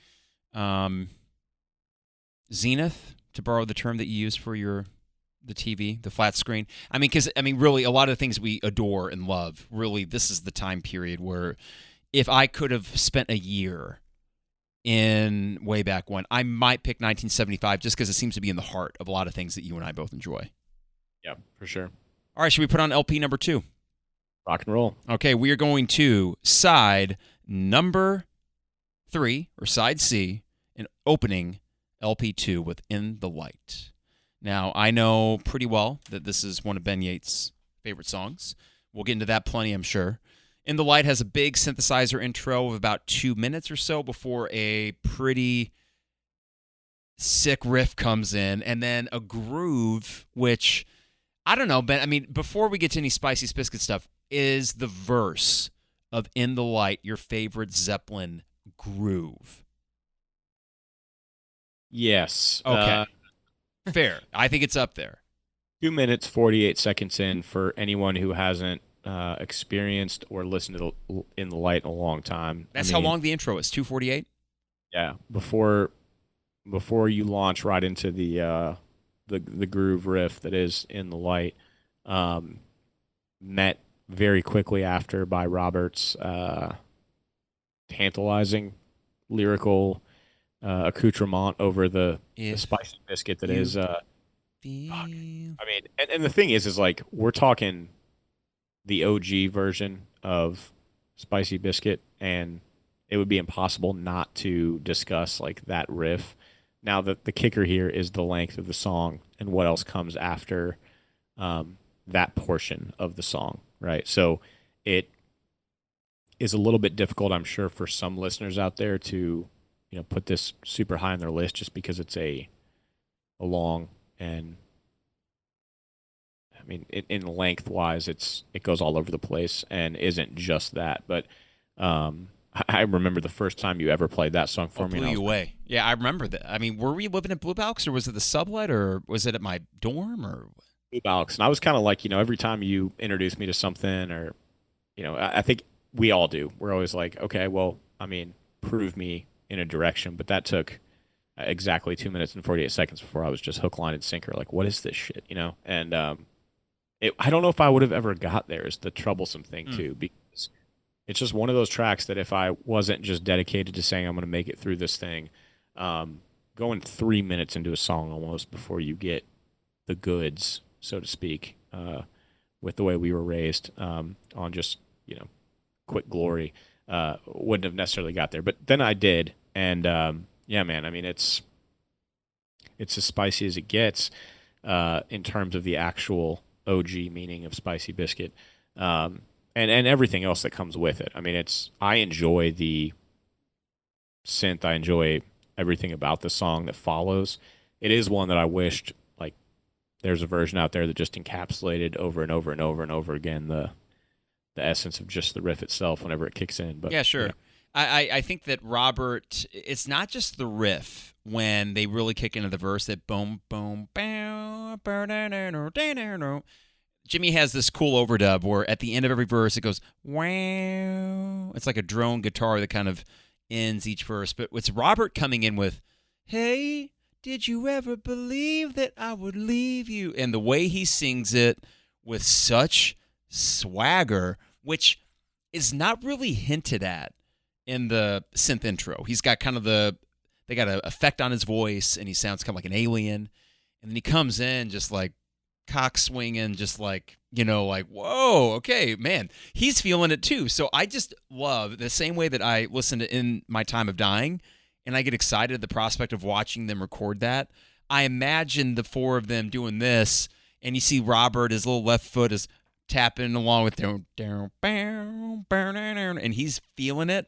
Speaker 1: zenith, to borrow the term that you used for the TV, the flat screen. Because really, a lot of the things we adore and love, really, this is the time period where if I could have spent a year in way back when, I might pick 1975 just because it seems to be in the heart of a lot of things that you and I both enjoy.
Speaker 2: Yeah, for sure.
Speaker 1: All right, should we put on LP number 2?
Speaker 2: Rock and roll.
Speaker 1: Okay, we are going to side number 3, or side C, and opening LP 2 with In the Light. Now, I know pretty well that this is one of Ben Yates' favorite songs. We'll get into that plenty, I'm sure. In the Light has a big synthesizer intro of about 2 minutes or so before a pretty sick riff comes in, and then a groove, which, I don't know, Ben, before we get to any Spiciest Biscuit stuff, is the verse of In the Light your favorite Zeppelin groove?
Speaker 2: Yes.
Speaker 1: Okay. Fair. I think it's up there.
Speaker 2: 2 minutes, 48 seconds in for anyone who hasn't experienced or listened to In the Light in a long time.
Speaker 1: That's how long the intro is, 2:48?
Speaker 2: Yeah, before you launch right into the groove riff that is In the Light, met very quickly after by Robert's tantalizing lyrical accoutrement over the spicy biscuit that is. And the thing is like we're talking the OG version of Spicy Biscuit, and it would be impossible not to discuss like that riff. Now, the kicker here is the length of the song and what else comes after that portion of the song, right? So it is a little bit difficult, I'm sure, for some listeners out there to put this super high on their list just because it's a long and in lengthwise, it goes all over the place and isn't just that. But I remember the first time you ever played that song for me.
Speaker 1: Blew you away. Yeah, I remember that. Were we living at Blue Balks, or was it the sublet, or was it at my dorm, or
Speaker 2: Blue Balks? And I was kind of like, every time you introduce me to something, or I think we all do. We're always like, okay, well, prove me in a direction. But that took exactly 2 minutes and 48 seconds before I was just hook, line, and sinker. Like, what is this shit? And I don't know if I would have ever got there is the troublesome thing too, because it's just one of those tracks that if I wasn't just dedicated to saying I'm going to make it through this thing, going 3 minutes into a song almost before you get the goods, so to speak, with the way we were raised on just, quick glory, wouldn't have necessarily got there. But then I did. And yeah, man, I mean, it's as spicy as it gets in terms of the actual OG meaning of Spicy Biscuit. And everything else that comes with it. I mean, I enjoy the synth. I enjoy everything about the song that follows. It is one that I wished, like, there's a version out there that just encapsulated over and over and over and over again the essence of just the riff itself whenever it kicks in. But
Speaker 1: yeah, sure. I think that Robert, it's not just the riff when they really kick into the verse that boom, boom, bow, Jimmy has this cool overdub where at the end of every verse it goes, wow. It's like a drone guitar that kind of ends each verse. But it's Robert coming in with, hey, did you ever believe that I would leave you? And the way he sings it with such swagger, which is not really hinted at in the synth intro. He's got kind of they got an effect on his voice and he sounds kind of like an alien. And then he comes in just like, cock swinging, just like, like, whoa, okay, man, he's feeling it too. So I just love the same way that I listen to In My Time of Dying and I get excited at the prospect of watching them record that. I imagine the four of them doing this and you see Robert, his little left foot is tapping along with down, and he's feeling it.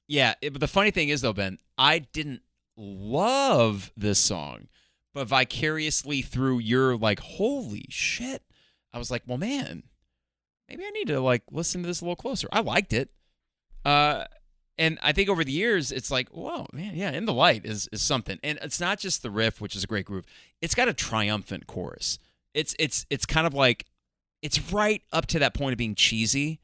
Speaker 1: Yeah, but the funny thing is though, Ben, I didn't love this song. But vicariously through your like, holy shit, I was like, well, man, maybe I need to like listen to this a little closer. I liked it. And I think over the years, it's like, whoa, man, yeah, In the Light is something. And it's not just the riff, which is a great groove. It's got a triumphant chorus. It's kind of like, it's right up to that point of being cheesy.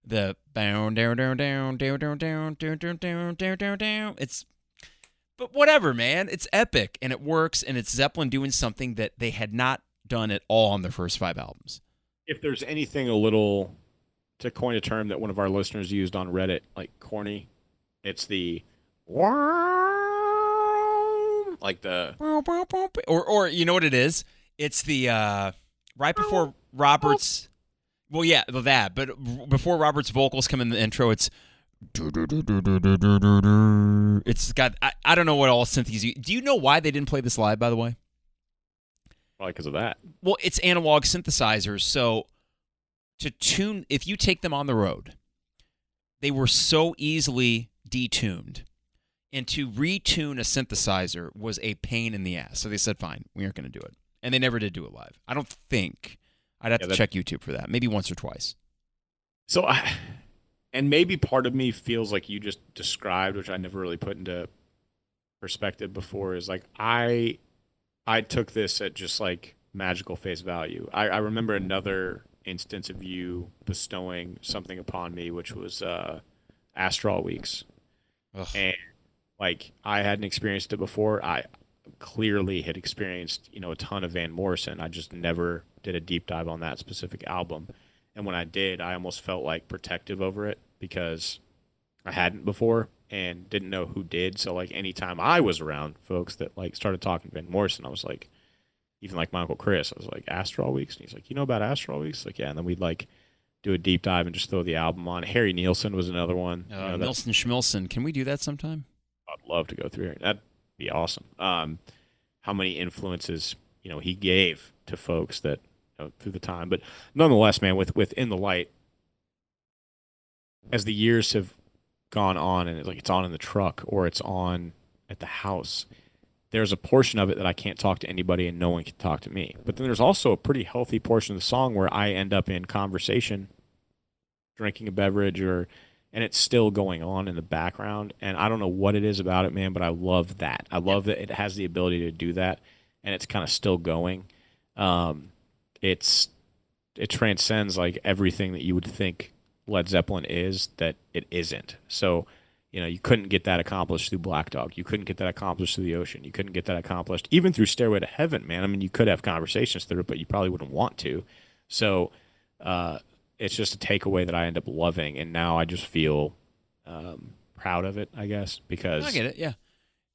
Speaker 1: The down, down, down, down, down, down, down, down, down, down, down, down, down. But whatever, man. It's epic, and it works, and it's Zeppelin doing something that they had not done at all on their first 5 albums.
Speaker 2: If there's anything a little, to coin a term that one of our listeners used on Reddit, like corny, it's the like the
Speaker 1: or you know what it is? It's the right before Robert's. Well, yeah, that. But before Robert's vocals come in the intro, it's. It's got I don't know what all synth he's using. Do you know why they didn't play this live, by the way?
Speaker 2: Probably because of that.
Speaker 1: Well, it's analog synthesizers, so to tune, if you take them on the road, they were so easily detuned, and to retune a synthesizer was a pain in the ass. So they said, fine, we aren't going to do it. And they never did do it live. I don't think. I'd have to check YouTube for that. Maybe once or twice.
Speaker 2: So and maybe part of me feels like you just described, which I never really put into perspective before, is like I took this at just like magical face value. I remember another instance of you bestowing something upon me, which was Astral Weeks. Ugh. And like I hadn't experienced it before. I clearly had experienced, a ton of Van Morrison. I just never did a deep dive on that specific album. And when I did, I almost felt like protective over it because I hadn't before and didn't know who did. So like anytime I was around folks that like started talking Van Morrison, I was like, even like my Uncle Chris, I was like, Astral Weeks? And he's like, you know about Astral Weeks? Like, yeah. And then we'd like do a deep dive and just throw the album on. Harry Nilsson was another one.
Speaker 1: Nilsson Schmilson. Can we do that sometime?
Speaker 2: I'd love to go through here. That'd be awesome. How many influences, he gave to folks that, through the time. But nonetheless, man, with In the Light, as the years have gone on and it's on in the truck or it's on at the house, there's a portion of it that I can't talk to anybody and no one can talk to me. But then there's also a pretty healthy portion of the song where I end up in conversation, drinking a beverage, and it's still going on in the background. And I don't know what it is about it, man, but I love that. I love that it has the ability to do that and it's kind of still going. It transcends like everything that you would think Led Zeppelin is that it isn't. So, you couldn't get that accomplished through Black Dog. You couldn't get that accomplished through The Ocean. You couldn't get that accomplished even through Stairway to Heaven, man. I mean, you could have conversations through it, but you probably wouldn't want to. So, it's just a takeaway that I end up loving, and now I just feel proud of it, I guess, because
Speaker 1: I get it. Yeah.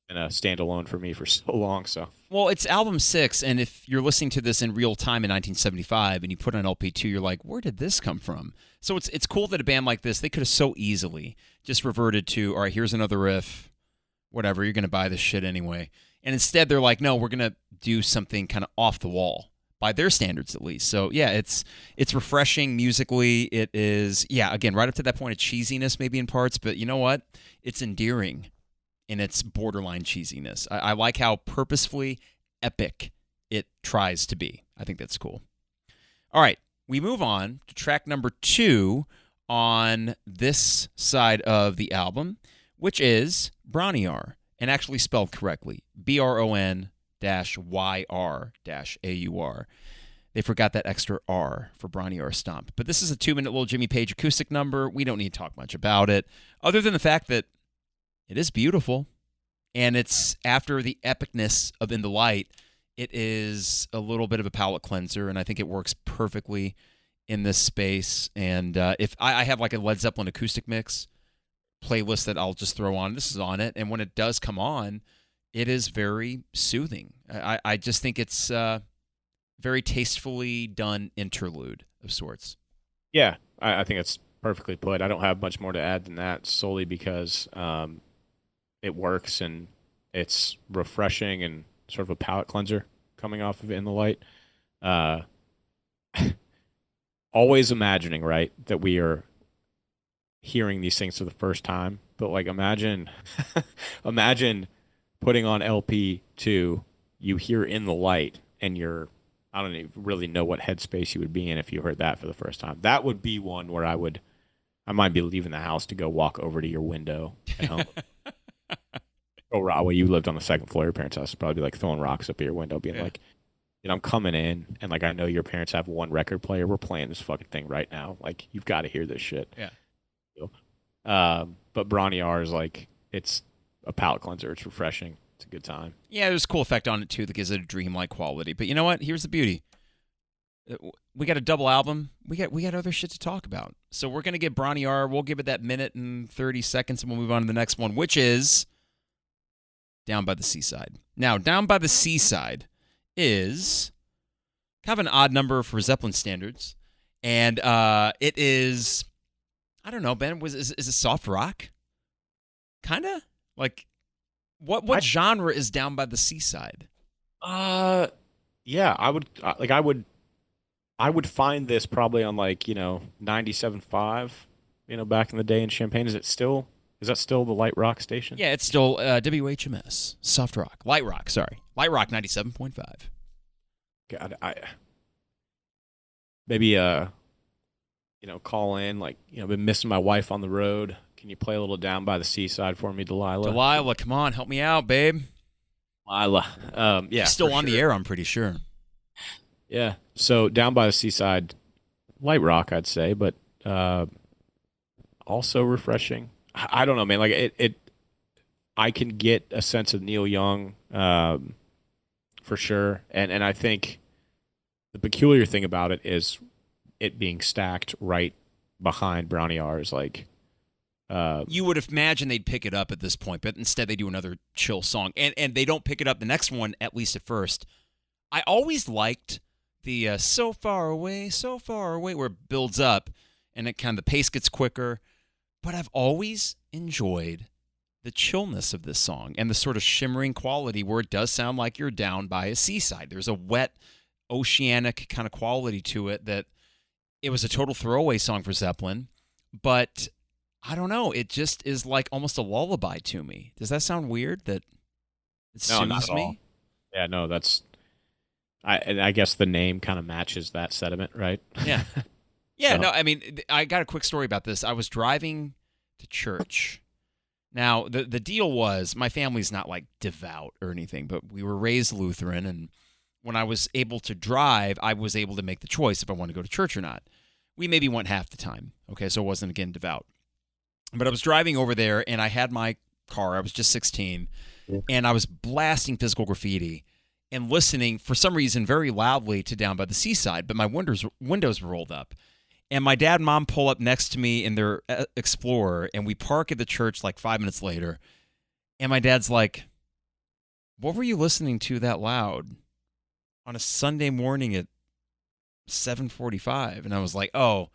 Speaker 2: been a standalone for me for so long. So
Speaker 1: Well, it's album 6, and if you're listening to this in real time in 1975 and you put on LP2, you're like, where did this come from? So it's cool that a band like this, they could have so easily just reverted to, all right, here's another riff, whatever, you're going to buy this shit anyway. And instead they're like, no, we're going to do something kind of off the wall, by their standards at least. So yeah, it's refreshing musically. It is, yeah, again, right up to that point of cheesiness maybe in parts, but you know what? It's endearing in its borderline cheesiness. I like how purposefully epic it tries to be. I think that's cool. All right, we move on to track number 2 on this side of the album, which is Bron-Y-Aur, and actually spelled correctly, Bron-Y-R-AUR. They forgot that extra R for Bron-Y-Aur Stomp. But this is a 2-minute little Jimmy Page acoustic number. We don't need to talk much about it, other than the fact that it is beautiful, and it's after the epicness of In the Light, it is a little bit of a palate cleanser, and I think it works perfectly in this space. And if I have like a Led Zeppelin acoustic mix playlist that I'll just throw on, this is on it, and when it does come on, it is very soothing. I just think it's very tastefully done interlude of sorts.
Speaker 2: yeah, I think it's perfectly put. I don't have much more to add than that, solely because it works and it's refreshing and sort of a palate cleanser coming off of In the Light. Always imagining, right, that we are hearing these things for the first time. But like, imagine putting on LP2, you hear In the Light, and I don't even really know what headspace you would be in if you heard that for the first time. That would be one where I might be leaving the house to go walk over to your window at home. Well, you lived on the second floor of your parents' house. Probably be like throwing rocks up at your window, being like, I'm coming in, and like, I know your parents have one record player. We're playing this fucking thing right now. Like, you've got to hear this shit.
Speaker 1: Yeah.
Speaker 2: But Bron-Y-Aur is like, it's a palate cleanser. It's refreshing. It's a good time.
Speaker 1: Yeah, there's a cool effect on it too that gives it a dreamlike quality. But you know what? Here's the beauty. We got a double album. We got other shit to talk about. So we're gonna get Bron-Y-Aur. We'll give it that minute and 30 seconds, and we'll move on to the next one, which is Down by the Seaside. Now, Down by the Seaside is kind of an odd number for Zeppelin standards, and it is, I don't know, Ben. Is it soft rock? Kinda like what genre is Down by the Seaside?
Speaker 2: Yeah, I would find this probably on like 97.5, back in the day in Champaign. Is that still the light rock station?
Speaker 1: Yeah, it's still WHMS, soft rock, light rock. Sorry, light rock 97.5.
Speaker 2: God, maybe call in like been missing my wife on the road. Can you play a little Down by the Seaside for me, Delilah?
Speaker 1: Delilah, come on, help me out, babe.
Speaker 2: Delilah, yeah,
Speaker 1: she's still on the air, I'm pretty sure.
Speaker 2: Yeah, so Down by the Seaside, light rock, I'd say, but also refreshing. I don't know, man. Like it, I can get a sense of Neil Young, for sure, and I think the peculiar thing about it is it being stacked right behind Bron-Y-Aur's. Like,
Speaker 1: you would imagine they'd pick it up at this point, but instead they do another chill song, and they don't pick it up the next one, at least at first. I always liked the so far away, where it builds up, and it kind of the pace gets quicker. But I've always enjoyed the chillness of this song and the sort of shimmering quality where it does sound like you're down by a seaside. There's a wet, oceanic kind of quality to it that it was a total throwaway song for Zeppelin, but I don't know. It just is like almost a lullaby to me. Does that sound weird? That it soothes me?
Speaker 2: Yeah, no, that's. I guess the name kind of matches that sentiment, right?
Speaker 1: Yeah. Yeah,
Speaker 2: So.
Speaker 1: no, I mean, I got a quick story about this. I was driving to church. Now, the deal was my family's not like devout or anything, but we were raised Lutheran, and when I was able to drive, I was able to make the choice if I wanted to go to church or not. We maybe went half the time, okay, so it wasn't, again, devout. But I was driving over there, and I had my car. I was just 16, and I was blasting Physical Graffiti and listening, for some reason, very loudly to Down by the Seaside, but my windows were rolled up. And my dad and mom pull up next to me in their Explorer, and we park at the church like 5 minutes later. And my dad's like, "What were you listening to that loud on a Sunday morning at 7:45?" And I was like, "Oh,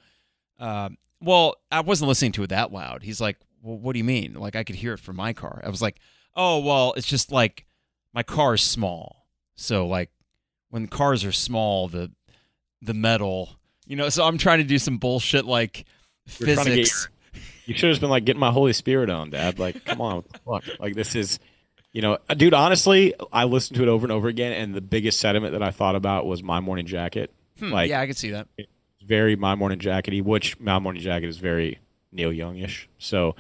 Speaker 1: well, I wasn't listening to it that loud." He's like, "Well, what do you mean? Like, I could hear it from my car." I was like, "Oh, well, it's just like my car is small. So, like, when cars are small, the metal, so I'm trying to do some bullshit like
Speaker 2: You're trying to get
Speaker 1: physics."
Speaker 2: you should have just been like, getting my Holy Spirit on, Dad. Like, come on, what the fuck? Like, this is, dude. Honestly, I listened to it over and over again, and the biggest sentiment that I thought about was My Morning Jacket. Like,
Speaker 1: Yeah, I could see that.
Speaker 2: it's very My Morning Jacket-y, which My Morning Jacket is very Neil Youngish. So,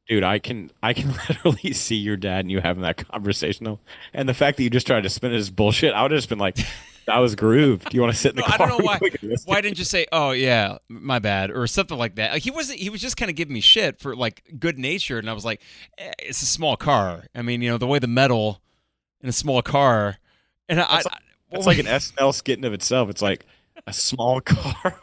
Speaker 2: dude, I can literally see your dad and you having that conversation though, and the fact that you just tried to spin it as bullshit, I would have just been like, "That was grooved. Do you want to sit in the car?"
Speaker 1: I don't know why. Why didn't you say, "Oh yeah, my bad," or something like that? Like, he was just kind of giving me shit for like good natured, and I was like, "It's a small car. I mean, the way the metal in a small car." And
Speaker 2: it's like an SNL skit in of itself. It's like a small car.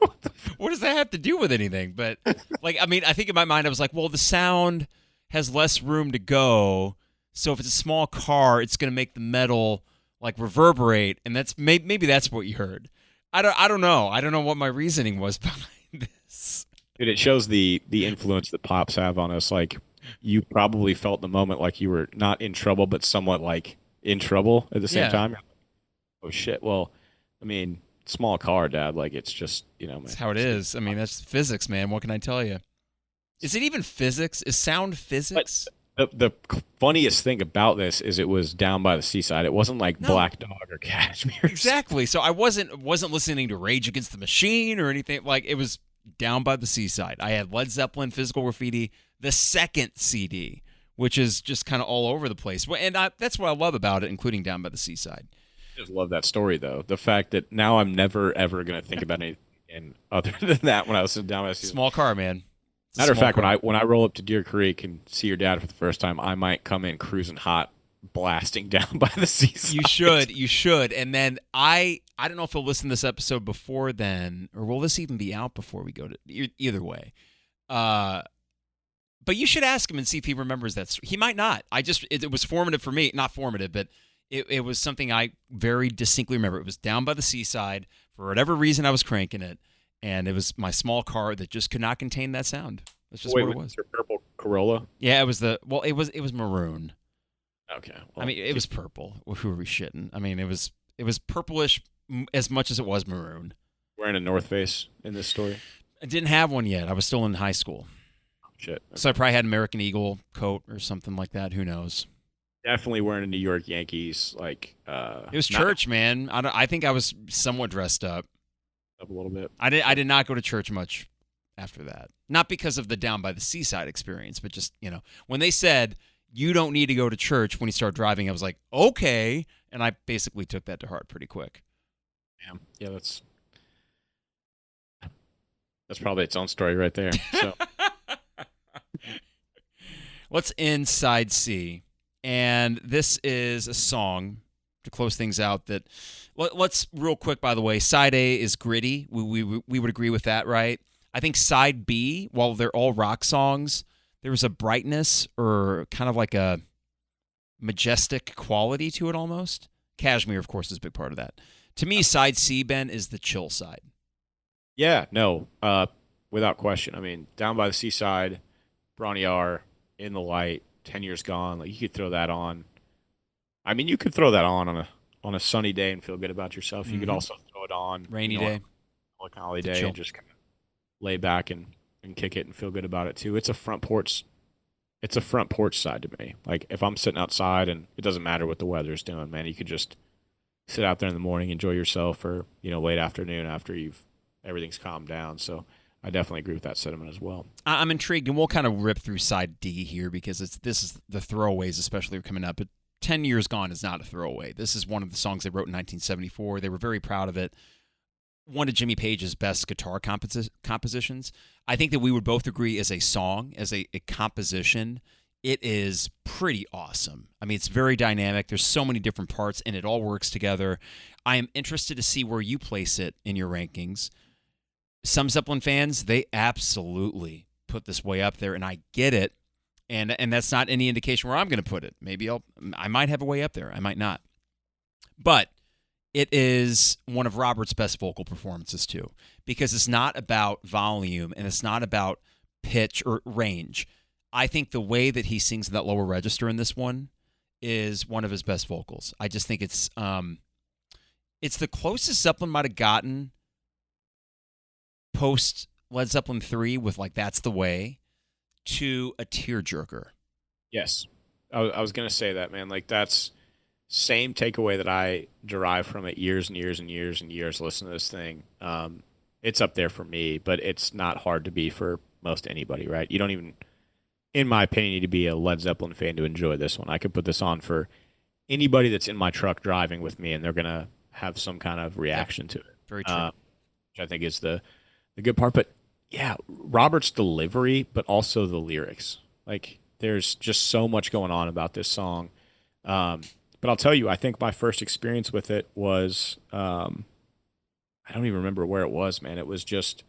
Speaker 1: What does that have to do with anything? But like, I mean, I think in my mind I was like, well, the sound has less room to go, so if it's a small car, it's going to make the metal like reverberate, and that's maybe that's what you heard. I don't know. I don't know what my reasoning was behind this.
Speaker 2: Dude, it shows the influence that pops have on us. Like, you probably felt in the moment like you were not in trouble, but somewhat like in trouble at the same time. You're like, oh shit. Well, I mean, small car, Dad. Like, it's just,
Speaker 1: That's how it is. I mean, that's physics, man. What can I tell you? Is it even physics? Is sound physics?
Speaker 2: The funniest thing about this is it was Down by the Seaside. It wasn't like Black Dog or Kashmir.
Speaker 1: Exactly. So I wasn't listening to Rage Against the Machine or anything. Like, it was Down by the Seaside. I had Led Zeppelin, Physical Graffiti, the second CD, which is just kind of all over the place. And that's what I love about it, including Down by the Seaside.
Speaker 2: I just love that story, though. The fact that now I'm never, ever going to think about anything other than that when I was sitting down by the Seaside.
Speaker 1: Small car, man.
Speaker 2: Matter of fact, when I roll up to Deer Creek and see your dad for the first time, I might come in cruising hot, blasting Down by the Seaside.
Speaker 1: You should. And then I don't know if he'll listen to this episode before then, or will this even be out before we go to either way. But you should ask him and see if he remembers that. He might not. It was formative for me. Not formative, but it was something I very distinctly remember. It was Down by the Seaside. For whatever reason, I was cranking it. And it was my small car that just could not contain that sound. That's just what it was.
Speaker 2: Your purple Corolla?
Speaker 1: Yeah, it was it was maroon.
Speaker 2: Okay. Well,
Speaker 1: I mean, it was purple. Who are we shitting? I mean, it was purplish as much as it was maroon.
Speaker 2: Wearing a North Face in this story?
Speaker 1: I didn't have one yet. I was still in high school.
Speaker 2: Shit. Okay.
Speaker 1: So I probably had an American Eagle coat or something like that. Who knows?
Speaker 2: Definitely wearing a New York Yankees it
Speaker 1: was church, man. I think I was somewhat dressed up.
Speaker 2: A little bit.
Speaker 1: I did not go to church much after that. Not because of the Down by the Seaside experience, but just, when they said you don't need to go to church when you start driving, I was like, okay, and I basically took that to heart pretty quick.
Speaker 2: Yeah, that's probably its own story right there. So
Speaker 1: let's end side C. And this is a song to close things out that let's real quick, by the way, side A is gritty. We would agree with that, right? I think side B, while they're all rock songs, there was a brightness or kind of like a majestic quality to it almost. Kashmir, of course, is a big part of that. To me, side C, Ben, is the chill side.
Speaker 2: Yeah, no, without question. I mean, Down by the Seaside, Bron-Yr-Aur, In the Light, 10 Years Gone, like, you could throw that on. I mean, you could throw that on a sunny day and feel good about yourself. You could also throw it on
Speaker 1: rainy day,
Speaker 2: like a holiday, and just kind of lay back and kick it and feel good about it too. It's a front porch side to me. Like, if I'm sitting outside and it doesn't matter what the weather's doing, man, you could just sit out there in the morning, enjoy yourself, or late afternoon after everything's calmed down. So I definitely agree with that sentiment as well.
Speaker 1: I'm intrigued, and we'll kind of rip through side D here because this is the throwaways, especially, are coming up. But 10 Years Gone is not a throwaway. This is one of the songs they wrote in 1974. They were very proud of it. One of Jimmy Page's best guitar compositions. I think that we would both agree as a song, as a composition, it is pretty awesome. I mean, it's very dynamic. There's so many different parts, and it all works together. I am interested to see where you place it in your rankings. some Zeppelin fans, they absolutely put this way up there, and I get it. And that's not any indication where I'm going to put it. Maybe I might have a way up there. I might not. But it is one of Robert's best vocal performances too, because it's not about volume and it's not about pitch or range. I think the way that he sings that lower register in this one is one of his best vocals. I just think it's the closest Zeppelin might have gotten post Led Zeppelin 3 with like That's the Way to a tearjerker.
Speaker 2: Yes. I was going to say that, man. Like, that's same takeaway that I derive from it years and years and years and years listening to this thing. It's up there for me, but it's not hard to be for most anybody, right? You don't even, in my opinion, need to be a Led Zeppelin fan to enjoy this one. I could put this on for anybody that's in my truck driving with me, and they're going to have some kind of reaction to it.
Speaker 1: Very true.
Speaker 2: Which I think is the good part. But yeah, Robert's delivery, but also the lyrics. Like, there's just so much going on about this song. But I'll tell you, I think my first experience with it was, I don't even remember where it was, man. It was just,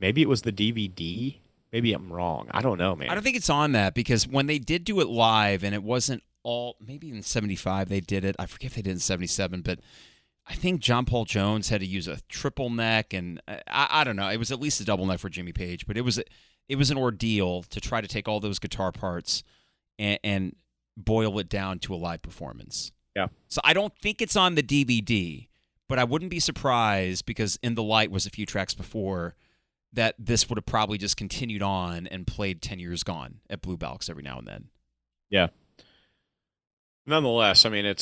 Speaker 2: maybe it was the DVD. Maybe I'm wrong. I don't know, man.
Speaker 1: I don't think it's on that, because when they did do it live, and it wasn't all, maybe in 75 they did it. I forget if they did in 77, but I think John Paul Jones had to use a triple neck, and I don't know. It was at least a double neck for Jimmy Page, but it was an ordeal to try to take all those guitar parts and boil it down to a live performance.
Speaker 2: Yeah.
Speaker 1: So I don't think it's on the DVD, but I wouldn't be surprised, because In the Light was a few tracks before, that this would have probably just continued on and played 10 Years Gone at Blue Balks every now and then.
Speaker 2: Yeah. Nonetheless, I mean,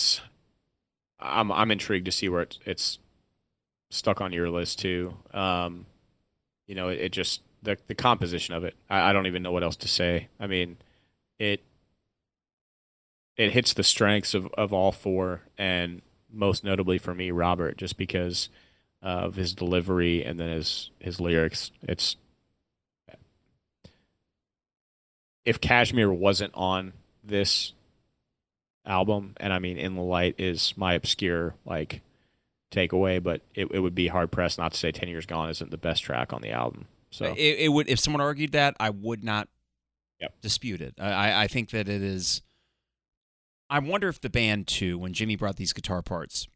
Speaker 2: I'm intrigued to see where it's stuck on your list too. It just the composition of it. I don't even know what else to say. I mean, it hits the strengths of all four, and most notably for me, Robert, just because of his delivery and then his lyrics. It's, if Kashmir wasn't on this album, and I mean, In the Light is my obscure like takeaway, but it would be hard pressed not to say 10 Years Gone isn't the best track on the album. So
Speaker 1: it would, if someone argued that, I would not dispute it. I think that it is. I wonder if the band too, when Jimmy brought these guitar parts,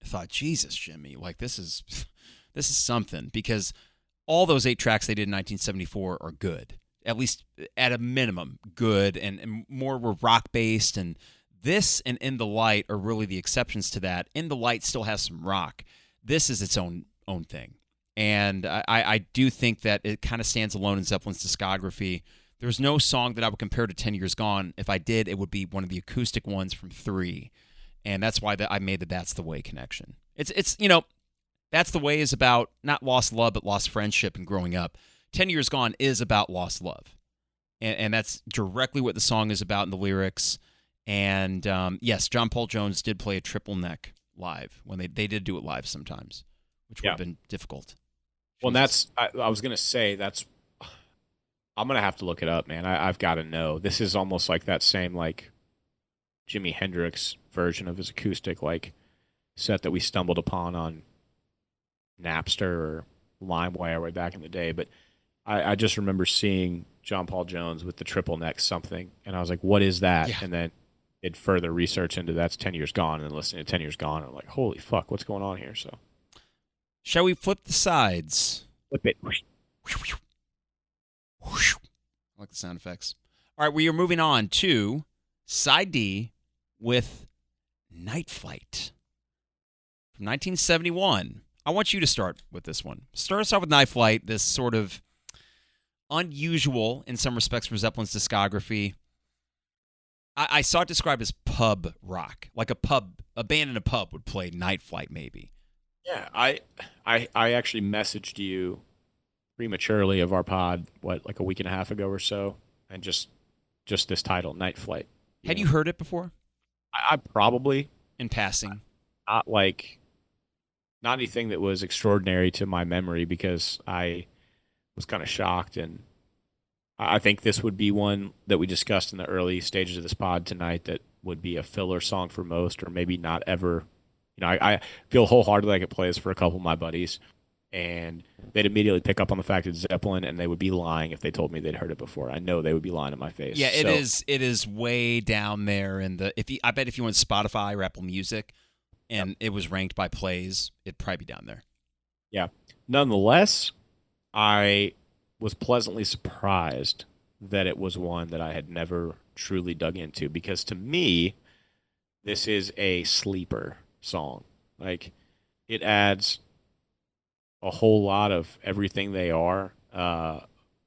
Speaker 1: thought, Jesus, Jimmy, like this is something, because all those 8 tracks they did in 1974 are good. At least at a minimum, good, and more were rock-based, and this and In the Light are really the exceptions to that. In the Light still has some rock. This is its own thing. And I do think that it kind of stands alone in Zeppelin's discography. There's no song that I would compare to 10 Years Gone. If I did, it would be one of the acoustic ones from 3. And that's why I made the That's the Way connection. It's That's the Way is about not lost love, but lost friendship and growing up. 10 Years Gone is about lost love. And that's directly what the song is about in the lyrics. And yes, John Paul Jones did play a triple neck live when they did do it live sometimes, which would have been difficult.
Speaker 2: Well, that's, I was going to say, I'm going to have to look it up, man. I've got to know. This is almost like that same like Jimi Hendrix version of his acoustic like set that we stumbled upon on Napster or LimeWire way back in the day. But I just remember seeing John Paul Jones with the triple neck something, and I was like, what is that? Yeah. And then did further research into that's 10 Years Gone, and then listening to 10 Years Gone, and I'm like, holy fuck, what's going on here? So,
Speaker 1: shall we flip the sides?
Speaker 2: Flip it.
Speaker 1: I like the sound effects. All right, we are moving on to side D with Night Flight from 1971. I want you to start with this one. Start us off with Night Flight, this sort of unusual, in some respects, for Zeppelin's discography. I saw it described as pub rock, like a band in a pub would play Night Flight, maybe.
Speaker 2: Yeah, I actually messaged you prematurely of our pod, like a week and a half ago or so, and just this title, Night Flight.
Speaker 1: Had you heard it before?
Speaker 2: I probably.
Speaker 1: In passing.
Speaker 2: Not anything that was extraordinary to my memory, because I was kind of shocked, and I think this would be one that we discussed in the early stages of this pod tonight that would be a filler song for most, or maybe not ever I feel wholeheartedly I could play this for a couple of my buddies, and they'd immediately pick up on the fact it's Zeppelin, and they would be lying if they told me they'd heard it before. I know they would be lying in my face.
Speaker 1: Yeah, it
Speaker 2: So
Speaker 1: is. It is way down there in the. I bet if you went Spotify or Apple Music, and it was ranked by plays, it'd probably be down there.
Speaker 2: yeah, nonetheless, I was pleasantly surprised that it was one that I had never truly dug into because to me, this is a sleeper song. Like it adds a whole lot of everything they are.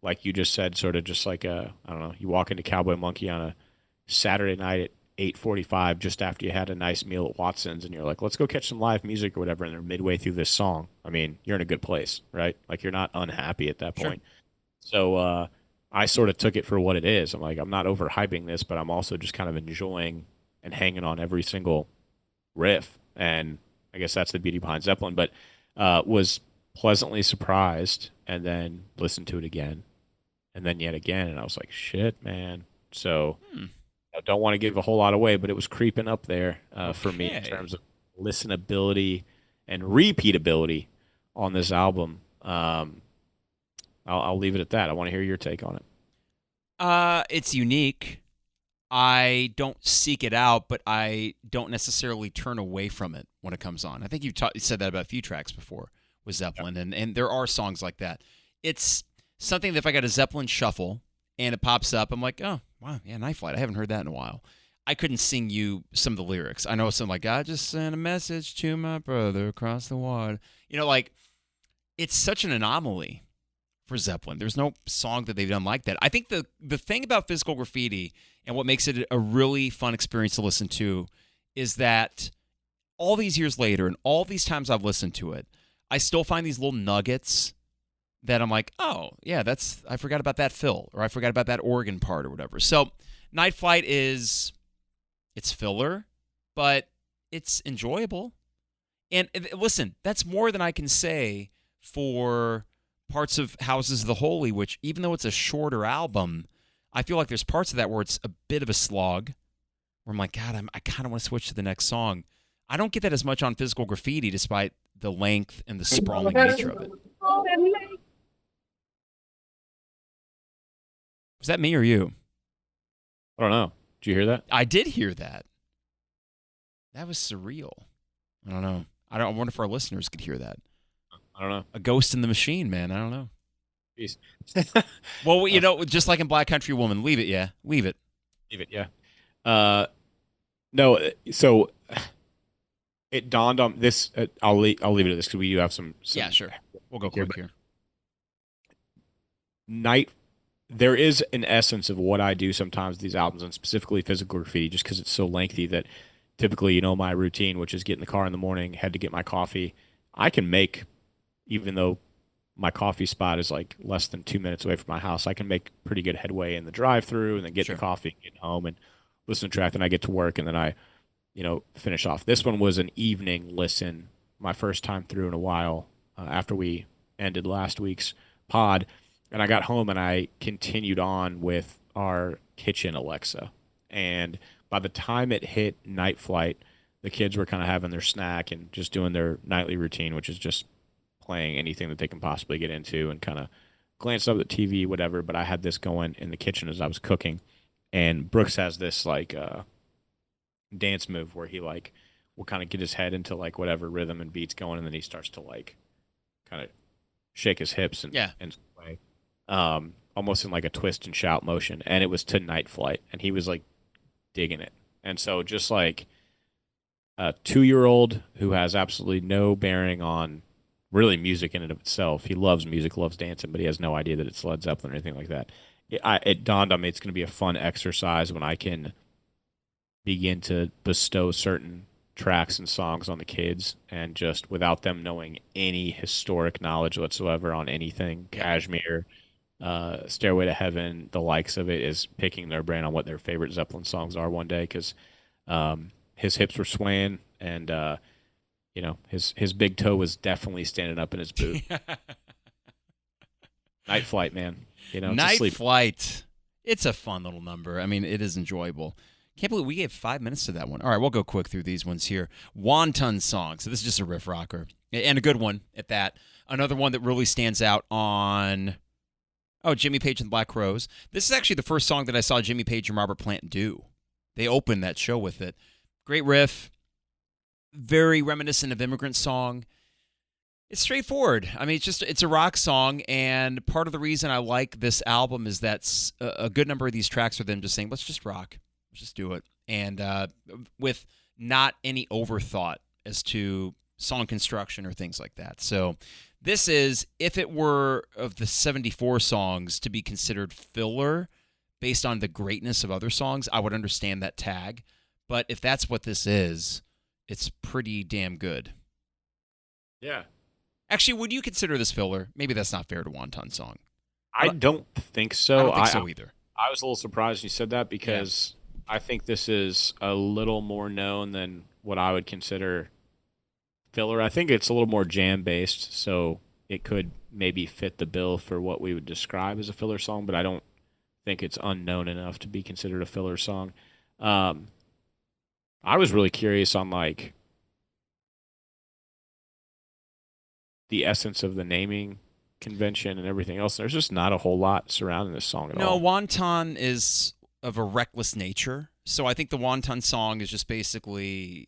Speaker 2: Like you just said, sort of just like I don't know, you walk into Cowboy Monkey on a Saturday night at 8:45 just after you had a nice meal at Watson's and you're like, let's go catch some live music or whatever, and they're midway through this song. I mean, you're in a good place, right? Like you're not unhappy at that
Speaker 1: Sure.
Speaker 2: point. So I sort of took it for what it is. I'm like, I'm not overhyping this, but I'm also just kind of enjoying and hanging on every single riff. And I guess that's the beauty behind Zeppelin. But was pleasantly surprised and then listened to it again and then yet again. And I was like, shit, man. So I don't want to give a whole lot away, but it was creeping up there for me in
Speaker 1: Okay.
Speaker 2: terms of listenability and repeatability on this album. I'll leave it at that. I want to hear your take on it.
Speaker 1: It's unique. I don't seek it out, but I don't necessarily turn away from it when it comes on. I think you said that about a few tracks before with Zeppelin, and there are songs like that. It's something that if I got a Zeppelin shuffle and it pops up, I'm like, oh, wow, yeah, Night Flight. I haven't heard that in a while. I couldn't sing you some of the lyrics. I know something like, I just sent a message to my brother across the water. Like, it's such an anomaly for Zeppelin. There's no song that they've done like that. I think the thing about Physical Graffiti and what makes it a really fun experience to listen to is that all these years later and all these times I've listened to it, I still find these little nuggets that I'm like, oh, yeah, I forgot about that fill, or I forgot about that organ part or whatever. So Night Flight it's filler, but it's enjoyable. And listen, that's more than I can say for parts of Houses of the Holy, which even though it's a shorter album, I feel like there's parts of that where it's a bit of a slog, where I'm like, God, I kind of want to switch to the next song. I don't get that as much on Physical Graffiti, despite the length and the sprawling nature of it. Was that me or you?
Speaker 2: I don't know. Did you hear that?
Speaker 1: I did hear that. That was surreal. I don't know. I wonder if our listeners could hear that.
Speaker 2: I don't know.
Speaker 1: A ghost in the machine, man. I don't know.
Speaker 2: Jeez.
Speaker 1: Well, just like in Black Country Woman, leave it, yeah. Leave it.
Speaker 2: Leave it, yeah. No, so it dawned on this. I'll leave it at this because we do have some.
Speaker 1: Yeah, sure. We'll go quick here.
Speaker 2: There is an essence of what I do sometimes with these albums, and specifically Physical Graffiti, just because it's so lengthy that typically, my routine, which is get in the car in the morning, head to get my coffee, I can make, even though my coffee spot is like less than 2 minutes away from my house, I can make pretty good headway in the drive-through and then get the coffee, get home and listen to track, and I get to work, and then I, finish off. This one was an evening listen, my first time through in a while after we ended last week's pod. And I got home and I continued on with our kitchen Alexa. And by the time it hit Night Flight, the kids were kind of having their snack and just doing their nightly routine, which is just playing anything that they can possibly get into and kind of glance up at the TV, whatever. But I had this going in the kitchen as I was cooking. And Brooks has this like dance move where he like will kind of get his head into like whatever rhythm and beats going, and then he starts to like kind of shake his hips and sway. Almost in like a twist and shout motion, and it was to Night Flight, and he was like digging it. And so just like a 2-year-old who has absolutely no bearing on really music in and of itself. He loves music, loves dancing, but he has no idea that it's Led Zeppelin or anything like that. It dawned on me it's going to be a fun exercise when I can begin to bestow certain tracks and songs on the kids, and just without them knowing any historic knowledge whatsoever on anything, Kashmir, Stairway to Heaven, the likes of it, is picking their brain on what their favorite Zeppelin songs are one day, because his hips were swaying, and his big toe was definitely standing up in his boot. Night Flight, man.
Speaker 1: Night Flight. It's a fun little number. I mean, it is enjoyable. Can't believe we gave 5 minutes to that one. All right, we'll go quick through these ones here. Wanton Song. So this is just a riff rocker. And a good one at that. Another one that really stands out on, Jimmy Page and the Black Crowes. This is actually the first song that I saw Jimmy Page and Robert Plant do. They opened that show with it. Great riff. Very reminiscent of Immigrant Song. It's straightforward. I mean, it's a rock song, and part of the reason I like this album is that a good number of these tracks are them just saying, let's just rock. Let's just do it. And with not any overthought as to song construction or things like that. So this is, if it were of the 74 songs to be considered filler based on the greatness of other songs, I would understand that tag. But if that's what this is, it's pretty damn good.
Speaker 2: Yeah.
Speaker 1: Actually, would you consider this filler? Maybe that's not fair to Wanton Song.
Speaker 2: I don't think so.
Speaker 1: I don't think so either.
Speaker 2: I was a little surprised you said that because I think this is a little more known than what I would consider filler. I think it's a little more jam-based, so it could maybe fit the bill for what we would describe as a filler song, but I don't think it's unknown enough to be considered a filler song. I was really curious on, like, the essence of the naming convention and everything else. There's just not a whole lot surrounding this song at all.
Speaker 1: No, Wanton is of a reckless nature. So I think the Wanton Song is just basically,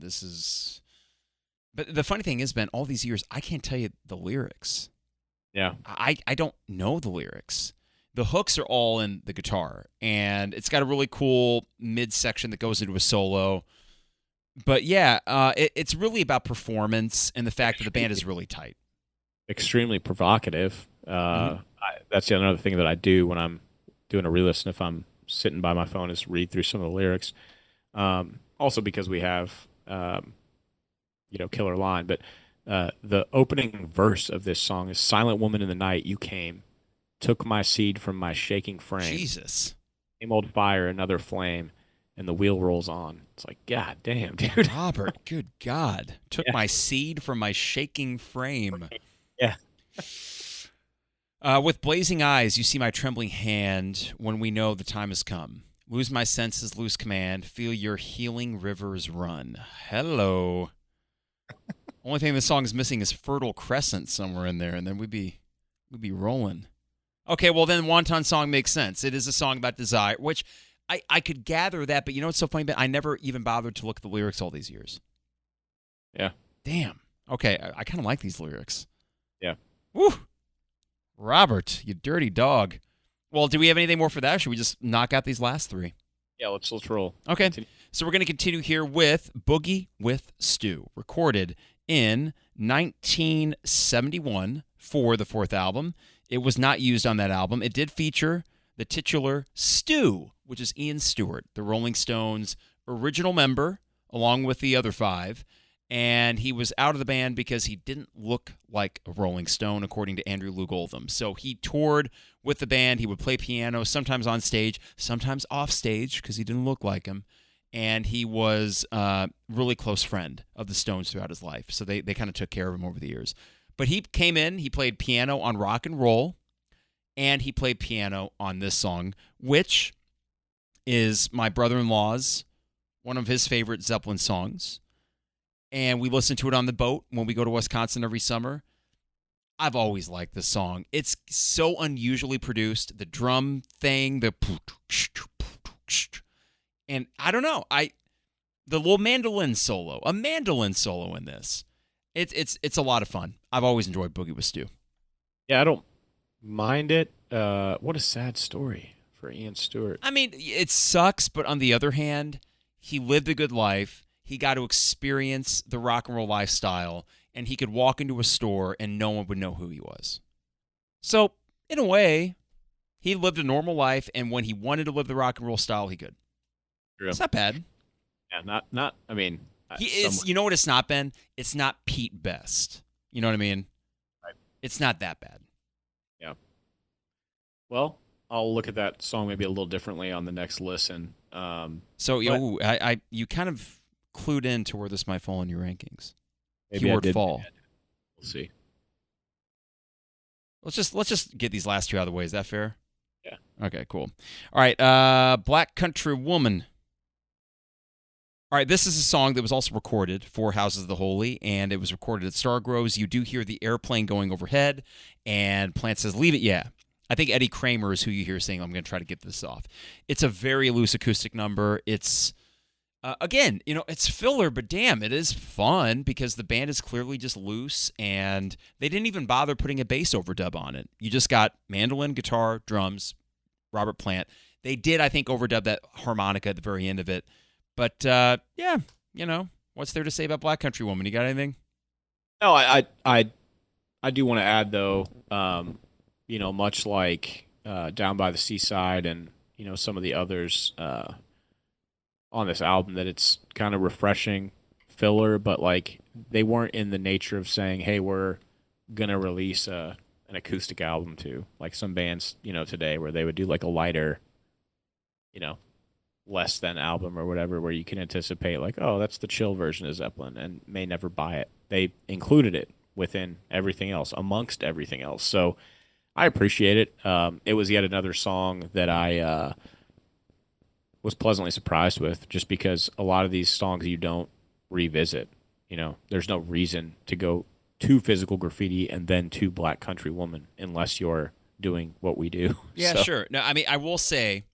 Speaker 1: this is... But the funny thing is, Ben, all these years, I can't tell you the lyrics.
Speaker 2: Yeah.
Speaker 1: I don't know the lyrics. The hooks are all in the guitar, and it's got a really cool midsection that goes into a solo. But yeah, it's really about performance and the fact that the band is really tight.
Speaker 2: Extremely provocative. That's the other thing that I do when I'm doing a re-listen if I'm sitting by my phone is read through some of the lyrics. Also because we have, killer line. But the opening verse of this song is, "Silent woman in the night, you came, took my seed from my shaking frame.
Speaker 1: Jesus.
Speaker 2: Same old fire, another flame. And the wheel rolls on." It's like, God damn, dude.
Speaker 1: Robert, good God. Took my seed from my shaking frame.
Speaker 2: Yeah.
Speaker 1: With blazing eyes, you see my trembling hand when we know the time has come. Lose my senses, lose command. Feel your healing rivers run. Hello. Only thing the song is missing is Fertile Crescent somewhere in there, and then we'd be rolling. Okay, well then Wanton Song makes sense. It is a song about desire, which... I could gather that, but you know what's so funny? I never even bothered to look at the lyrics all these years.
Speaker 2: Yeah.
Speaker 1: Damn. Okay, I kind of like these lyrics.
Speaker 2: Yeah.
Speaker 1: Woo! Robert, you dirty dog. Well, do we have anything more for that, or should we just knock out these last three?
Speaker 2: Yeah, let's roll.
Speaker 1: Okay, so we're going to continue here with Boogie With Stu, recorded in 1971 for the fourth album. It was not used on that album. It did feature the titular Stu, which is Ian Stewart, the Rolling Stones' original member, along with the other five. And he was out of the band because he didn't look like a Rolling Stone, according to Andrew Lou Goldham. So he toured with the band. He would play piano, sometimes on stage, sometimes off stage, because he didn't look like him. And he was a really close friend of the Stones throughout his life. So they kind of took care of him over the years. But he came in, he played piano on Rock and Roll, and he played piano on this song, which is my brother-in-law's, one of his favorite Zeppelin songs. And we listen to it on the boat when we go to Wisconsin every summer. I've always liked this song. It's so unusually produced. The drum thing, and I don't know, the little mandolin solo, a mandolin solo in this. It's a lot of fun. I've always enjoyed Boogie With Stu.
Speaker 2: Yeah, I don't mind it. What a sad story for Ian Stewart.
Speaker 1: I mean, it sucks, but on the other hand, he lived a good life. He got to experience the rock and roll lifestyle, and he could walk into a store and no one would know who he was. So, in a way, he lived a normal life, and when he wanted to live the rock and roll style, he could.
Speaker 2: True.
Speaker 1: It's not bad.
Speaker 2: Yeah, not. I mean,
Speaker 1: he is. You know what it's not, Ben? It's not Pete Best. You know what I mean?
Speaker 2: Right.
Speaker 1: It's not that bad.
Speaker 2: Yeah. Well, I'll look at that song maybe a little differently on the next listen.
Speaker 1: You kind of clued in to where this might fall in your rankings.
Speaker 2: Maybe
Speaker 1: Keyword fall.
Speaker 2: We'll see.
Speaker 1: Let's just get these last two out of the way. Is that fair?
Speaker 2: Yeah.
Speaker 1: Okay, cool. All right, Black Country Woman. All right, this is a song that was also recorded for Houses of the Holy, and it was recorded at Stargroves. You do hear the airplane going overhead, and Plant says, "Leave it, yeah." I think Eddie Kramer is who you hear saying, "I'm going to try to get this off." It's a very loose acoustic number. It's, again, it's filler, but damn, it is fun because the band is clearly just loose, and they didn't even bother putting a bass overdub on it. You just got mandolin, guitar, drums, Robert Plant. They did, I think, overdub that harmonica at the very end of it. But, yeah, what's there to say about Black Country Woman? You got anything?
Speaker 2: No, I do want to add, though, much like Down by the Seaside and, some of the others on this album, that it's kind of refreshing filler, but, like, they weren't in the nature of saying, hey, we're going to release an acoustic album, too. Like some bands, today where they would do, like, a lighter, less than album or whatever, where you can anticipate like, oh, that's the chill version of Zeppelin, and may never buy it. They included it within everything else, amongst everything else. So I appreciate it. It was yet another song that I was pleasantly surprised with, just because a lot of these songs you don't revisit. There's no reason to go to Physical Graffiti and then to Black Country Woman unless you're doing what we do.
Speaker 1: Yeah,
Speaker 2: so.
Speaker 1: Sure. No, I mean, I will say,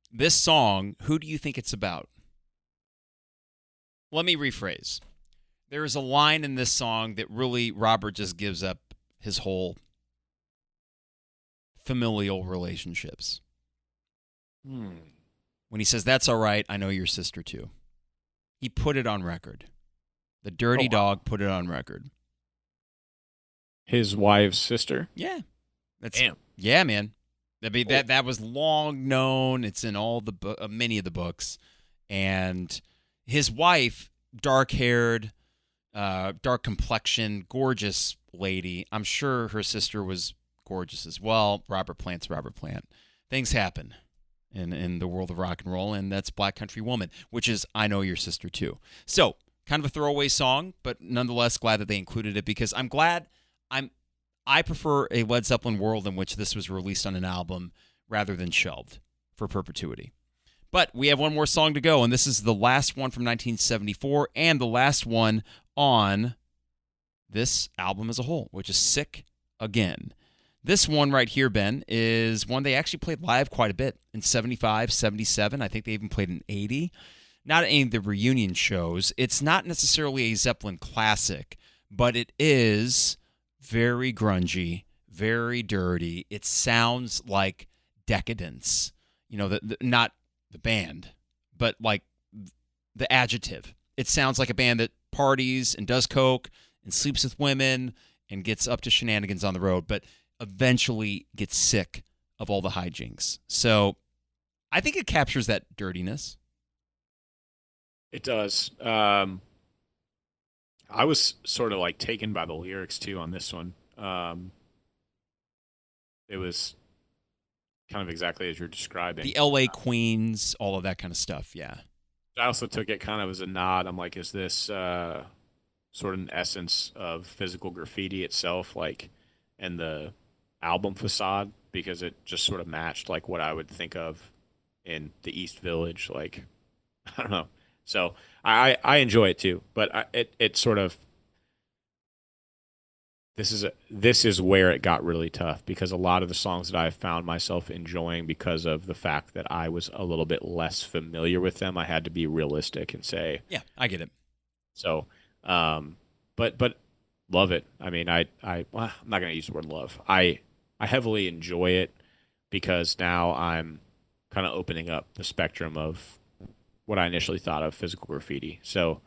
Speaker 1: this song, who do you think it's about? Let me rephrase. There is a line in this song that really Robert just gives up his whole familial relationships. When he says, "That's all right, I know your sister too." He put it on record. The dirty dog put it on record.
Speaker 2: His wife's sister?
Speaker 1: Yeah.
Speaker 2: Damn.
Speaker 1: Yeah, man. That was long known. It's in all the many of the books. And his wife, dark-haired, dark complexion, gorgeous lady. I'm sure her sister was gorgeous as well. Robert Plant's Robert Plant. Things happen in the world of rock and roll, and that's Black Country Woman, which is I Know Your Sister Too. So, kind of a throwaway song, but nonetheless glad that they included it, because I prefer a Led Zeppelin world in which this was released on an album rather than shelved for perpetuity. But we have one more song to go, and this is the last one from 1974 and the last one on this album as a whole, which is Sick Again. This one right here, Ben, is one they actually played live quite a bit in 75, 77. I think they even played in 80. Not at any of the reunion shows. It's not necessarily a Zeppelin classic, but it is very grungy, very dirty. It sounds like Decadence. Not the band, but like the adjective. It sounds like a band that parties and does coke and sleeps with women and gets up to shenanigans on the road, but eventually gets sick of all the hijinks. So I think it captures that dirtiness.
Speaker 2: It does. I was sort of like taken by the lyrics too on this one. It was kind of exactly as you're describing.
Speaker 1: The LA Queens, all of that kind of stuff, yeah.
Speaker 2: I also took it kind of as a nod. I'm like, is this sort of an essence of Physical Graffiti itself, like, and the album facade? Because it just sort of matched like what I would think of in the East Village, like, I don't know. So I enjoy it too, but it sort of, this is where it got really tough, because a lot of the songs that I found myself enjoying because of the fact that I was a little bit less familiar with them, I had to be realistic and say,
Speaker 1: yeah, I get it.
Speaker 2: So, but love it. I mean, well, I'm not going to use the word love. I heavily enjoy it because now I'm kind of opening up the spectrum of what I initially thought of Physical Graffiti. So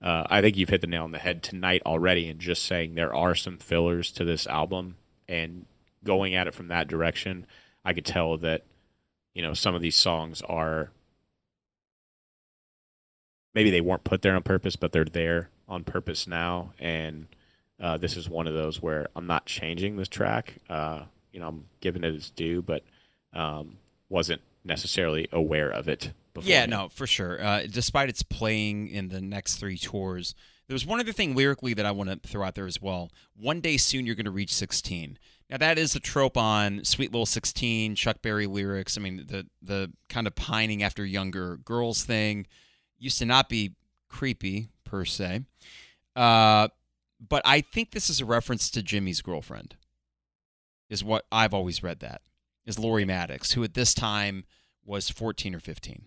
Speaker 2: I think you've hit the nail on the head tonight already in just saying there are some fillers to this album, and going at it from that direction, I could tell that, some of these songs are, maybe they weren't put there on purpose, but they're there on purpose now. And this is one of those where I'm not changing this track. I'm giving it its due, but wasn't necessarily aware of it before.
Speaker 1: Yeah, no, for sure. Despite its playing in the next three tours, there's one other thing lyrically that I want to throw out there as well. One day soon you're going to reach 16. Now, that is a trope on Sweet Little 16, Chuck Berry lyrics. I mean, the kind of pining after younger girls thing used to not be creepy per se. But I think this is a reference to Jimmy's girlfriend, is what I've always read that, is Lori Maddox, who at this time was 14 or 15.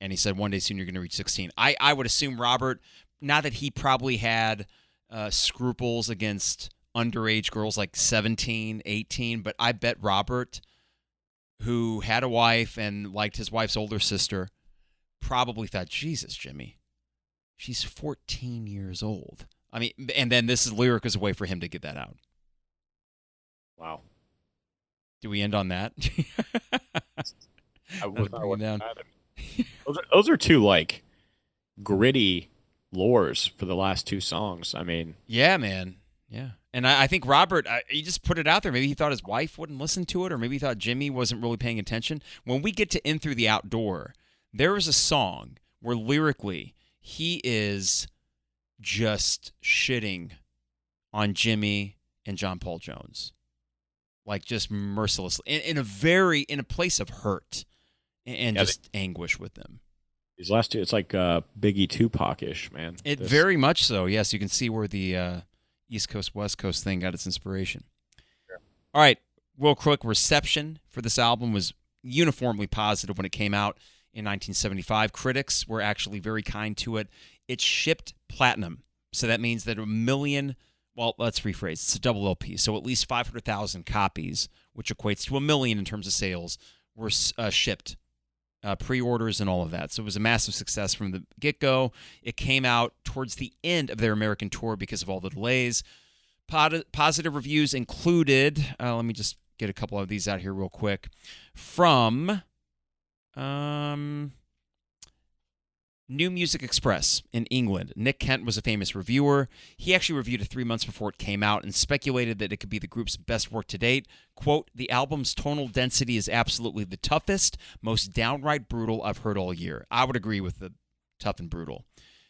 Speaker 1: And he said one day soon you're going to reach 16. I would assume Robert, not that he probably had scruples against underage girls like 17, 18, but I bet Robert, who had a wife and liked his wife's older sister, probably thought, Jesus, Jimmy, she's 14 years old. I mean, and then this lyric is a way for him to get that out.
Speaker 2: Wow.
Speaker 1: Do we end on that?
Speaker 2: I was not down. Those are two like gritty lores for the last two songs. I mean,
Speaker 1: yeah, man, yeah. And I think Robert, he just put it out there. Maybe he thought his wife wouldn't listen to it, or maybe he thought Jimmy wasn't really paying attention. When we get to In Through the Outdoor, there is a song where lyrically he is just shitting on Jimmy and John Paul Jones, like just mercilessly, in a place of hurt and just anguish with them.
Speaker 2: These last two, it's like Biggie Tupac-ish, man.
Speaker 1: Very much so. Yes, you can see where the East Coast West Coast thing got its inspiration. Sure. All right, real quick, reception for this album was uniformly positive when it came out in 1975. Critics were actually very kind to it. It shipped platinum, so that means that 1 million. Well, let's rephrase. It's a double LP, so at least 500,000 copies, which equates to 1 million in terms of sales, were shipped. Pre-orders and all of that. So it was a massive success from the get-go. It came out towards the end of their American tour because of all the delays. Positive reviews included, let me just get a couple of these out here real quick, from New Music Express in England. Nick Kent was a famous reviewer. He actually reviewed it 3 months before it came out and speculated that it could be the group's best work to date. Quote, the album's tonal density is absolutely the toughest, most downright brutal I've heard all year. I would agree with the tough and brutal.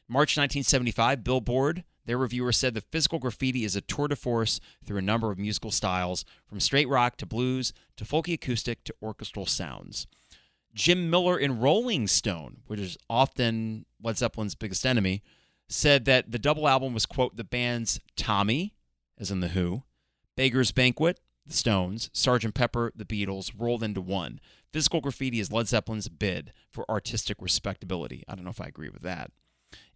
Speaker 1: March 1975, Billboard, their reviewer said the Physical Graffiti is a tour de force through a number of musical styles, from straight rock to blues to folky acoustic to orchestral sounds. Jim Miller in Rolling Stone, which is often Led Zeppelin's biggest enemy, said that the double album was, quote, the band's Tommy, as in The Who, Beggar's Banquet, The Stones, Sgt. Pepper, The Beatles, rolled into one. Physical Graffiti is Led Zeppelin's bid for artistic respectability. I don't know if I agree with that.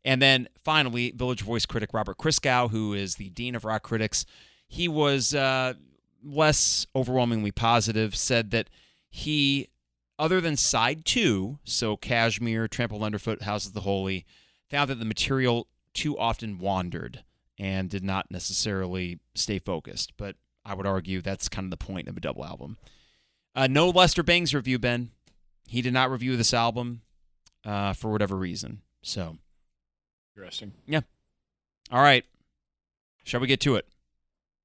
Speaker 1: And then, finally, Village Voice critic Robert Christgau, who is the dean of rock critics, he was less overwhelmingly positive, said that he, other than side 2, so Kashmir, Trampled Underfoot, House of the Holy, found that the material too often wandered and did not necessarily stay focused. But I would argue that's kind of the point of a double album. No Lester Bangs review, Ben. He did not review this album for whatever reason. So,
Speaker 2: interesting.
Speaker 1: Yeah. All right. Shall we get to it?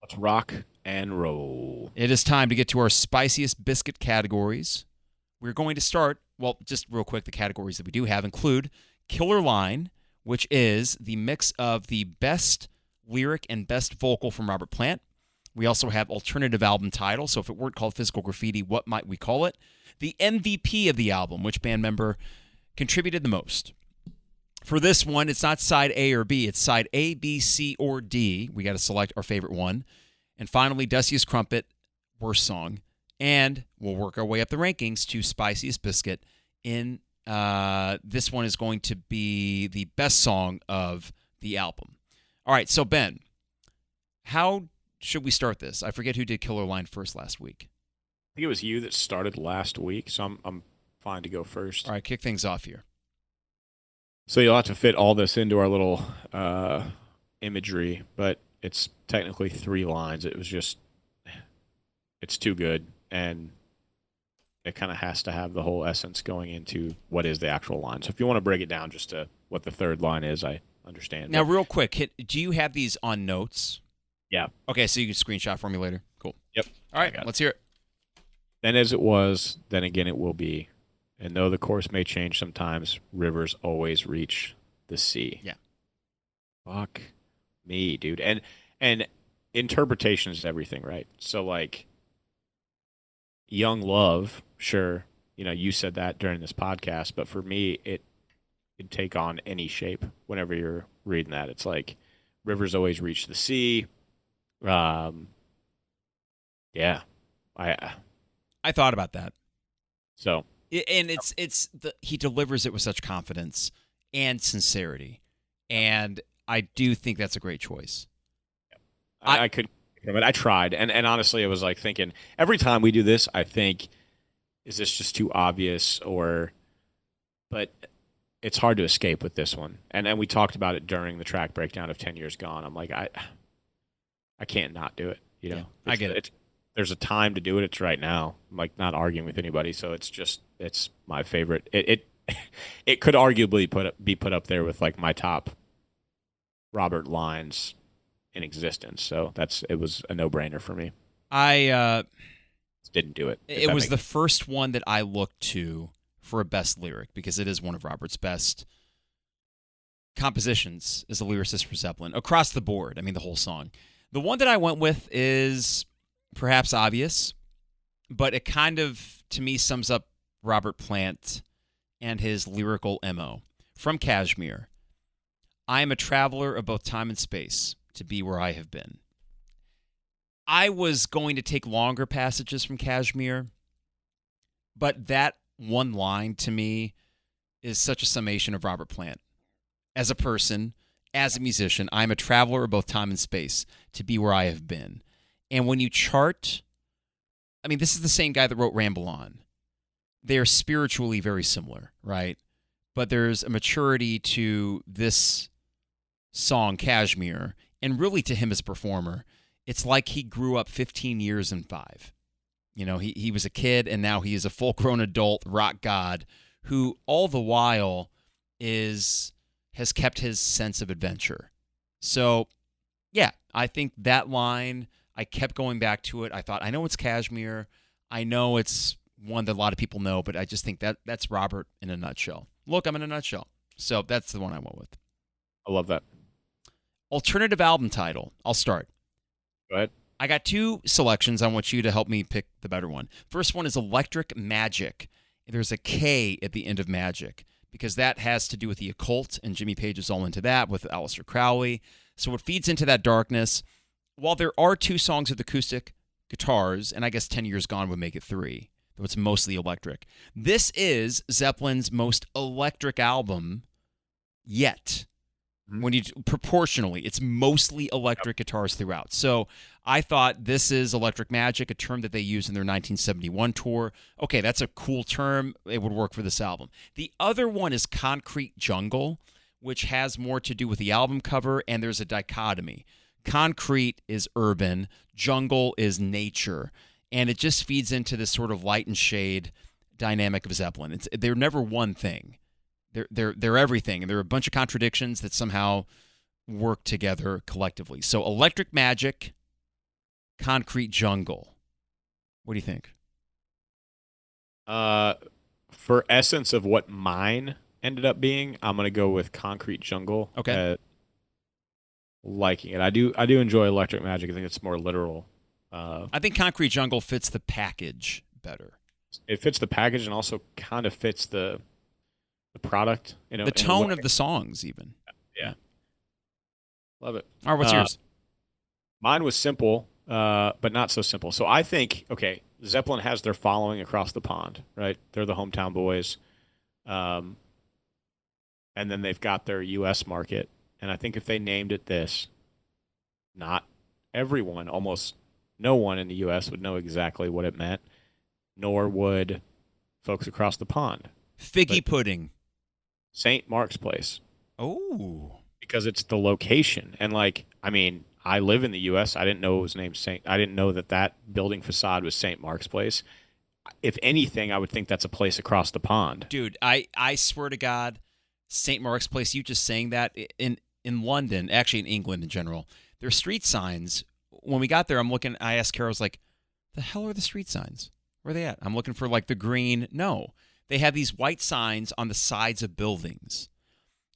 Speaker 2: Let's rock and roll.
Speaker 1: It is time to get to our spiciest biscuit categories. We're going to start, well, just real quick, the categories that we do have include Killer Line, which is the mix of the best lyric and best vocal from Robert Plant. We also have alternative album title, so if it weren't called Physical Graffiti, what might we call it? The MVP of the album, which band member contributed the most. For this one, it's not side A or B, it's side A, B, C, or D. We got to select our favorite one. And finally, Dustiest Crumpet, worst song. And we'll work our way up the rankings to Spiciest Biscuit. In this one is going to be the best song of the album. All right, so Ben, how should we start this? I forget who did Killer Line first last week.
Speaker 2: I think it was you that started last week, so I'm fine to go first.
Speaker 1: All right, kick things off here.
Speaker 2: So you'll have to fit all this into our little imagery, but it's technically 3 lines. It's too good. And it kind of has to have the whole essence going into what is the actual line. So if you want to break it down just to what the third line is, I understand.
Speaker 1: Now, real quick, do you have these on notes?
Speaker 2: Yeah.
Speaker 1: Okay, so you can screenshot for me later. Cool.
Speaker 2: Yep.
Speaker 1: All right, let's hear it.
Speaker 2: Then as it was, then again it will be. And though the course may change sometimes, rivers always reach the sea.
Speaker 1: Yeah.
Speaker 2: Fuck me, dude. And interpretation is everything, right? So, like, Young Love, sure, you said that during this podcast, but for me, it could take on any shape whenever you're reading that. It's like rivers always reach the sea. Um, yeah,
Speaker 1: I thought about that.
Speaker 2: so
Speaker 1: And he delivers it with such confidence and sincerity. And I do think that's a great choice.
Speaker 2: I could, I tried, and honestly, I was like thinking every time we do this, I think, is this just too obvious but it's hard to escape with this one. And we talked about it during the track breakdown of 10 Years Gone. I'm like, I can't not do it. You know,
Speaker 1: yeah, I get it.
Speaker 2: There's a time to do it. It's right now. I'm like not arguing with anybody. So it's my favorite. It could arguably be put up there with like my top Robert lines in existence. So it was a no-brainer for me.
Speaker 1: I
Speaker 2: didn't do it.
Speaker 1: It was the first one that I looked to for a best lyric because it is one of Robert's best compositions as a lyricist for Zeppelin across the board. I mean, the whole song. The one that I went with is perhaps obvious, but it kind of, to me, sums up Robert Plant and his lyrical MO. From Kashmir, I am a traveler of both time and space to be where I have been. I was going to take longer passages from Kashmir, but that one line to me is such a summation of Robert Plant. As a person, as a musician, I'm a traveler of both time and space to be where I have been. And when you chart, I mean, this is the same guy that wrote Ramble On. They're spiritually very similar, right? But there's a maturity to this song, Kashmir, and really to him as a performer. It's like he grew up 15 years in 5. You know, he was a kid, and now he is a full-grown adult rock god who all the while has kept his sense of adventure. So, yeah, I think that line, I kept going back to it. I thought, I know it's Kashmir. I know it's one that a lot of people know, but I just think that's Robert in a nutshell. Look, I'm in a nutshell. So that's the one I went with.
Speaker 2: I love that.
Speaker 1: Alternative album title. I'll start.
Speaker 2: Go ahead.
Speaker 1: I got 2 selections. I want you to help me pick the better one. First one is Electric Magic. There's a K at the end of Magic because that has to do with the occult, and Jimmy Page is all into that with Aleister Crowley. So it feeds into that darkness. While there are 2 songs with acoustic guitars, and I guess 10 Years Gone would make it 3, though it's mostly electric. This is Zeppelin's most electric album yet. When you proportionally, it's mostly electric guitars throughout. So I thought this is Electric Magic, a term that they used in their 1971 tour. Okay, that's a cool term. It would work for this album. The other one is Concrete Jungle, which has more to do with the album cover, and there's a dichotomy. Concrete is urban, jungle is nature, and it just feeds into this sort of light and shade dynamic of Zeppelin. They're never one thing. They're everything, and there are a bunch of contradictions that somehow work together collectively. So Electric Magic, Concrete Jungle. What do you think?
Speaker 2: For essence of what mine ended up being, I'm gonna go with Concrete Jungle.
Speaker 1: Okay.
Speaker 2: Liking it. I do enjoy Electric Magic. I think it's more literal.
Speaker 1: I think Concrete Jungle fits the package better.
Speaker 2: It fits the package and also kind of fits the product,
Speaker 1: the tone of the songs, even.
Speaker 2: Yeah, love it.
Speaker 1: All right, what's yours?
Speaker 2: Mine was simple, but not so simple. So I think, okay, Zeppelin has their following across the pond, right? They're the hometown boys, and then they've got their U.S. market. And I think if they named it this, not everyone, almost no one in the U.S. would know exactly what it meant, nor would folks across the pond.
Speaker 1: Figgy pudding.
Speaker 2: St. Mark's Place.
Speaker 1: Oh.
Speaker 2: Because it's the location. And, like, I mean, I live in the U.S. I didn't know it was named I didn't know that building facade was St. Mark's Place. If anything, I would think that's a place across the pond.
Speaker 1: Dude, I swear to God, St. Mark's Place, you just saying that, in London, actually in England in general, there are street signs. When we got there, I asked Carol, I was like, the hell are the street signs? Where are they at? I'm looking for, like, the green. No. They have these white signs on the sides of buildings.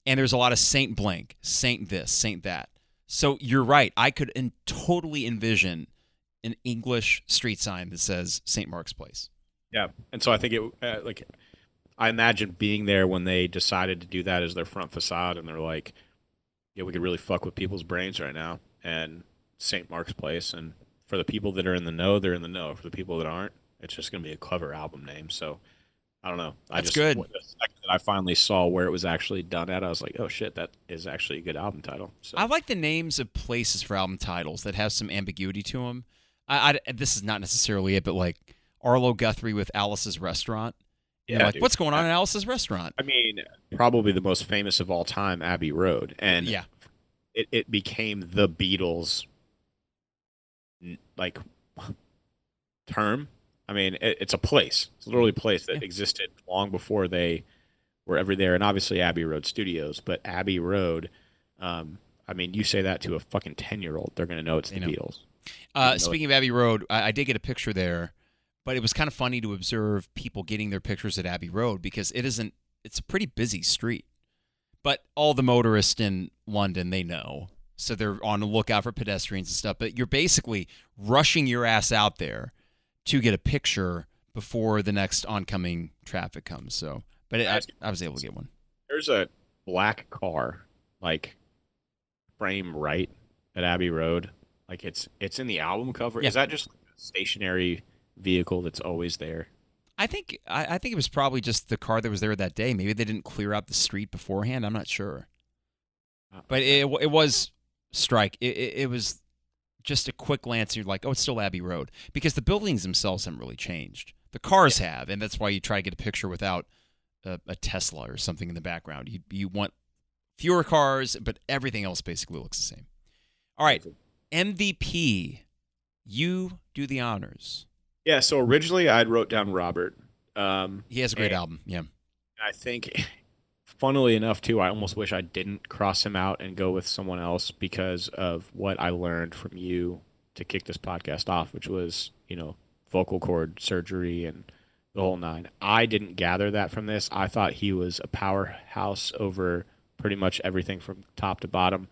Speaker 1: And there's a lot of Saint blank, Saint this, Saint that. So you're right. I could totally envision an English street sign that says St. Mark's Place.
Speaker 2: Yeah. And so I think I imagine being there when they decided to do that as their front facade, and they're like, yeah, we could really fuck with people's brains right now. And St. Mark's Place, and for the people that are in the know, they're in the know. For the people that aren't, it's just going to be a clever album name. So I don't know.
Speaker 1: That's good.
Speaker 2: The second that I finally saw where it was actually done at, I was like, oh shit, that is actually a good album title. So
Speaker 1: I like the names of places for album titles that have some ambiguity to them. This is not necessarily it, but like Arlo Guthrie with Alice's Restaurant.
Speaker 2: yeah,
Speaker 1: Like,
Speaker 2: dude.
Speaker 1: what's going on at Alice's Restaurant?
Speaker 2: I mean, probably the most famous of all time, Abbey Road, and
Speaker 1: Yeah.
Speaker 2: it became the Beatles like term. I mean, it's a place. It's literally a place that existed long before they were ever there, and obviously Abbey Road Studios. But Abbey Road, I mean, you say that to a fucking 10-year-old, they're gonna know it's the Beatles.
Speaker 1: Speaking of Abbey Road, I did get a picture there, but it was kind of funny to observe people getting their pictures at Abbey Road because it's a pretty busy street. But all the motorists in London, they know. So they're on the lookout for pedestrians and stuff. But you're basically rushing your ass out there to get a picture before the next oncoming traffic comes. So, but I was able to get one.
Speaker 2: There's a black car, like frame right at Abbey Road. Like it's in the album cover.
Speaker 1: Yeah.
Speaker 2: Is that just a stationary vehicle that's always there?
Speaker 1: I think it was probably just the car that was there that day. Maybe they didn't clear out the street beforehand. I'm not sure. But it was strike. It was just a quick glance. And you're like, oh, it's still Abbey Road because the buildings themselves haven't really changed. The cars have, and that's why you try to get a picture without a Tesla or something in the background. You want fewer cars, but everything else basically looks the same. All right, MVP, you do the honors.
Speaker 2: Yeah, so originally I'd wrote down Robert.
Speaker 1: He has a great album. Yeah.
Speaker 2: I think, funnily enough, too, I almost wish I didn't cross him out and go with someone else because of what I learned from you to kick this podcast off, which was, vocal cord surgery and the whole nine. I didn't gather that from this. I thought he was a powerhouse over pretty much everything from top to bottom.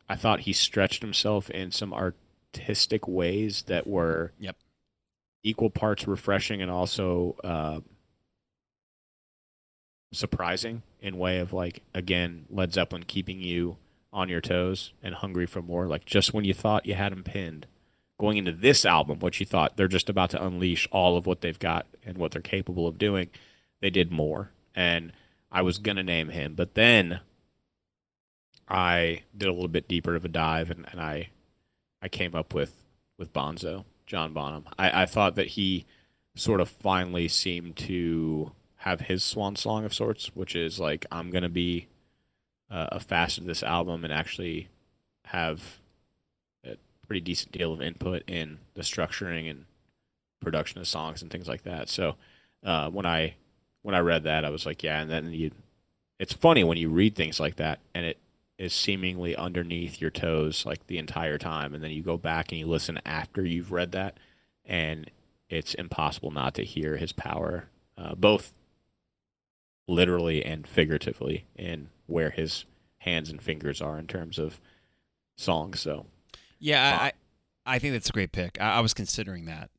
Speaker 2: I thought he stretched himself in some artistic ways that were equal parts refreshing and also surprising in way of, like, again, Led Zeppelin keeping you on your toes and hungry for more. Like, just when you thought you had him pinned, going into this album, what you thought they're just about to unleash all of what they've got and what they're capable of doing, they did more. And I was going to name him, but then I did a little bit deeper of a dive, and I came up with Bonzo, John Bonham. I thought that he sort of finally seemed to have his swan song of sorts, which is like, I'm going to be a facet of this album and actually have a pretty decent deal of input in the structuring and production of songs and things like that. So when I read that, I was like, yeah. And then it's funny when you read things like that and it is seemingly underneath your toes like the entire time, and then you go back and you listen after you've read that, and it's impossible not to hear his power, both literally and figuratively, in where his hands and fingers are in terms of songs. So
Speaker 1: yeah, I think that's a great pick. I was considering that,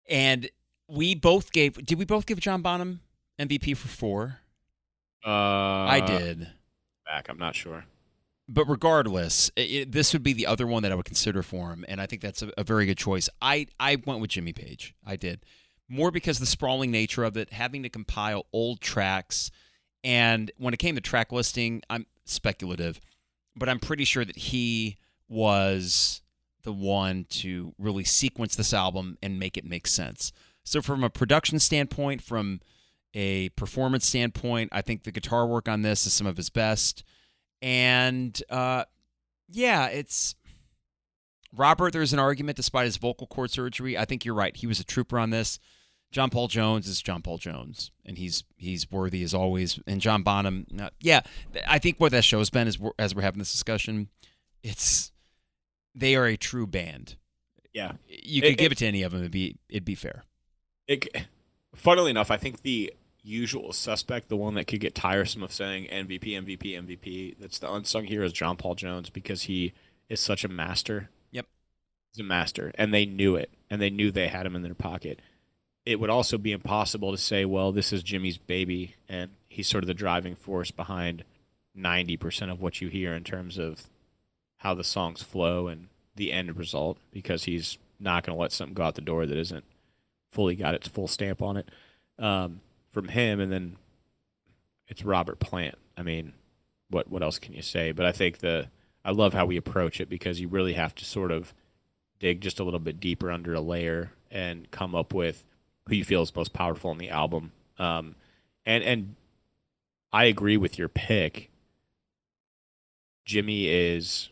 Speaker 1: and did we both give John Bonham MVP for 4? I did.
Speaker 2: Back, I'm not sure.
Speaker 1: But regardless, this would be the other one that I would consider for him, and I think that's a very good choice. I went with Jimmy Page. I did. More because the sprawling nature of it, having to compile old tracks, and when it came to track listing, I'm speculative, but I'm pretty sure that he was the one to really sequence this album and make it make sense. So from a production standpoint, from a performance standpoint, I think the guitar work on this is some of his best. And, it's Robert, there's an argument despite his vocal cord surgery. I think you're right. He was a trooper on this. John Paul Jones is John Paul Jones, and he's worthy as always. And John Bonham, I think what that show's been is, as we're having this discussion, they are a true band.
Speaker 2: Yeah.
Speaker 1: You could give it to any of them. It'd be fair.
Speaker 2: Funnily enough, I think the usual suspect, the one that could get tiresome of saying MVP, MVP, MVP, that's the unsung hero, is John Paul Jones, because he is such a master.
Speaker 1: Yep.
Speaker 2: He's a master, and they knew it, and they knew they had him in their pocket. it would also be impossible to say, well, this is Jimmy's baby, and he's sort of the driving force behind 90% of what you hear in terms of how the songs flow and the end result, because he's not going to let something go out the door that isn't fully got its full stamp on it from him. And then it's Robert Plant. I mean, what else can you say? But I think I love how we approach it, because you really have to sort of dig just a little bit deeper under a layer and come up with who you feel is most powerful in the album. And I agree with your pick. Jimmy is,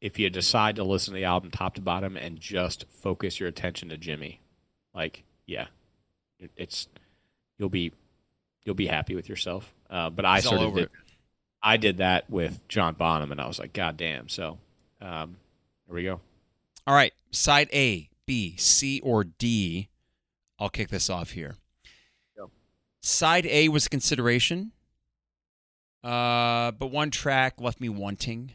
Speaker 2: if you decide to listen to the album top to bottom and just focus your attention to Jimmy, like, yeah, it's you'll be happy with yourself. But I did that with John Bonham, and I was like, God damn. So here we go.
Speaker 1: All right, side A, B, C, or D. I'll kick this off here.
Speaker 2: Go.
Speaker 1: Side A was a consideration, but one track left me wanting.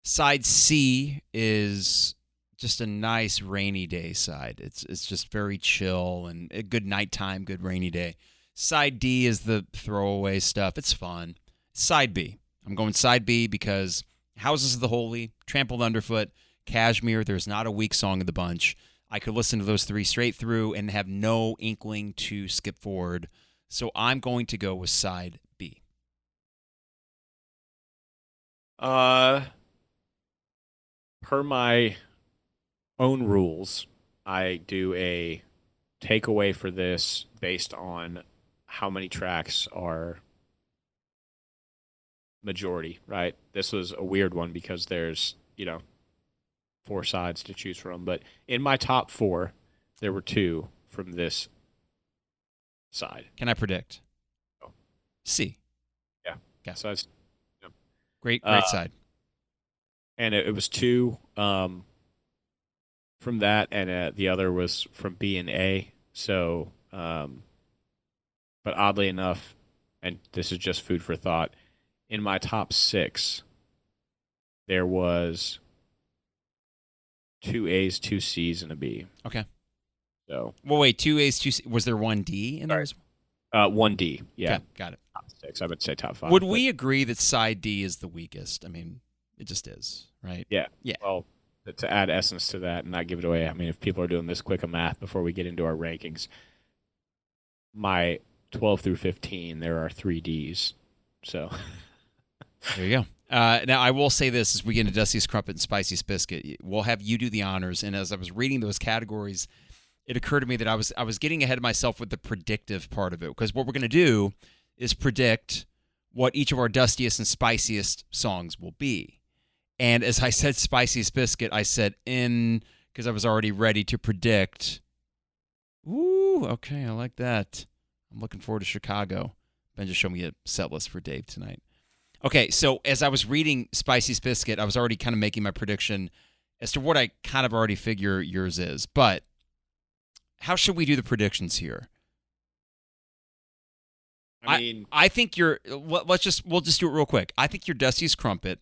Speaker 1: Side C is just a nice rainy day side. It's just very chill and a good nighttime, good rainy day. Side D is the throwaway stuff. It's fun. Side B. I'm going side B because Houses of the Holy, Trampled Underfoot, Kashmir, there's not a weak song in the bunch. I could listen to those three straight through and have no inkling to skip forward. So I'm going to go with side B.
Speaker 2: Per my own rules, I do a takeaway for this based on how many tracks are majority, right? This was a weird one because there's, 4 sides to choose from. But in my top 4, there were 2 from this side.
Speaker 1: Can I predict?
Speaker 2: Oh.
Speaker 1: C.
Speaker 2: Yeah.
Speaker 1: Yeah.
Speaker 2: So that's
Speaker 1: great side.
Speaker 2: And it was 2 from that, and the other was from B and A. So, but oddly enough, and this is just food for thought, in my top 6, there was 2 A's, 2 C's, and a B.
Speaker 1: Okay.
Speaker 2: So.
Speaker 1: Well, wait, 2 A's, 2 C's. Was there 1 D in there as
Speaker 2: well? 1 D, yeah.
Speaker 1: Okay, got it.
Speaker 2: Top 6, I would say top 5.
Speaker 1: Would we agree that side D is the weakest? I mean, it just is, right?
Speaker 2: Yeah.
Speaker 1: Yeah.
Speaker 2: Well, to add essence to that and not give it away, I mean, if people are doing this quick of math before we get into our rankings, my 12 through 15, there are 3 Ds. So.
Speaker 1: There you go. Now, I will say this as we get into Dustiest, Crumpet, and Spiciest Biscuit. We'll have you do the honors. And as I was reading those categories, it occurred to me that I was getting ahead of myself with the predictive part of it. Because what we're going to do is predict what each of our Dustiest and Spiciest songs will be. And as I said Spiciest Biscuit, I said because I was already ready to predict. Ooh, okay, I like that. I'm looking forward to Chicago. Ben just showed me a set list for Dave tonight. Okay, so as I was reading Spiciest Biscuit, I was already kind of making my prediction as to what I kind of already figure yours is. But how should we do the predictions here? I think we'll just do it real quick. I think your Dustiest Crumpet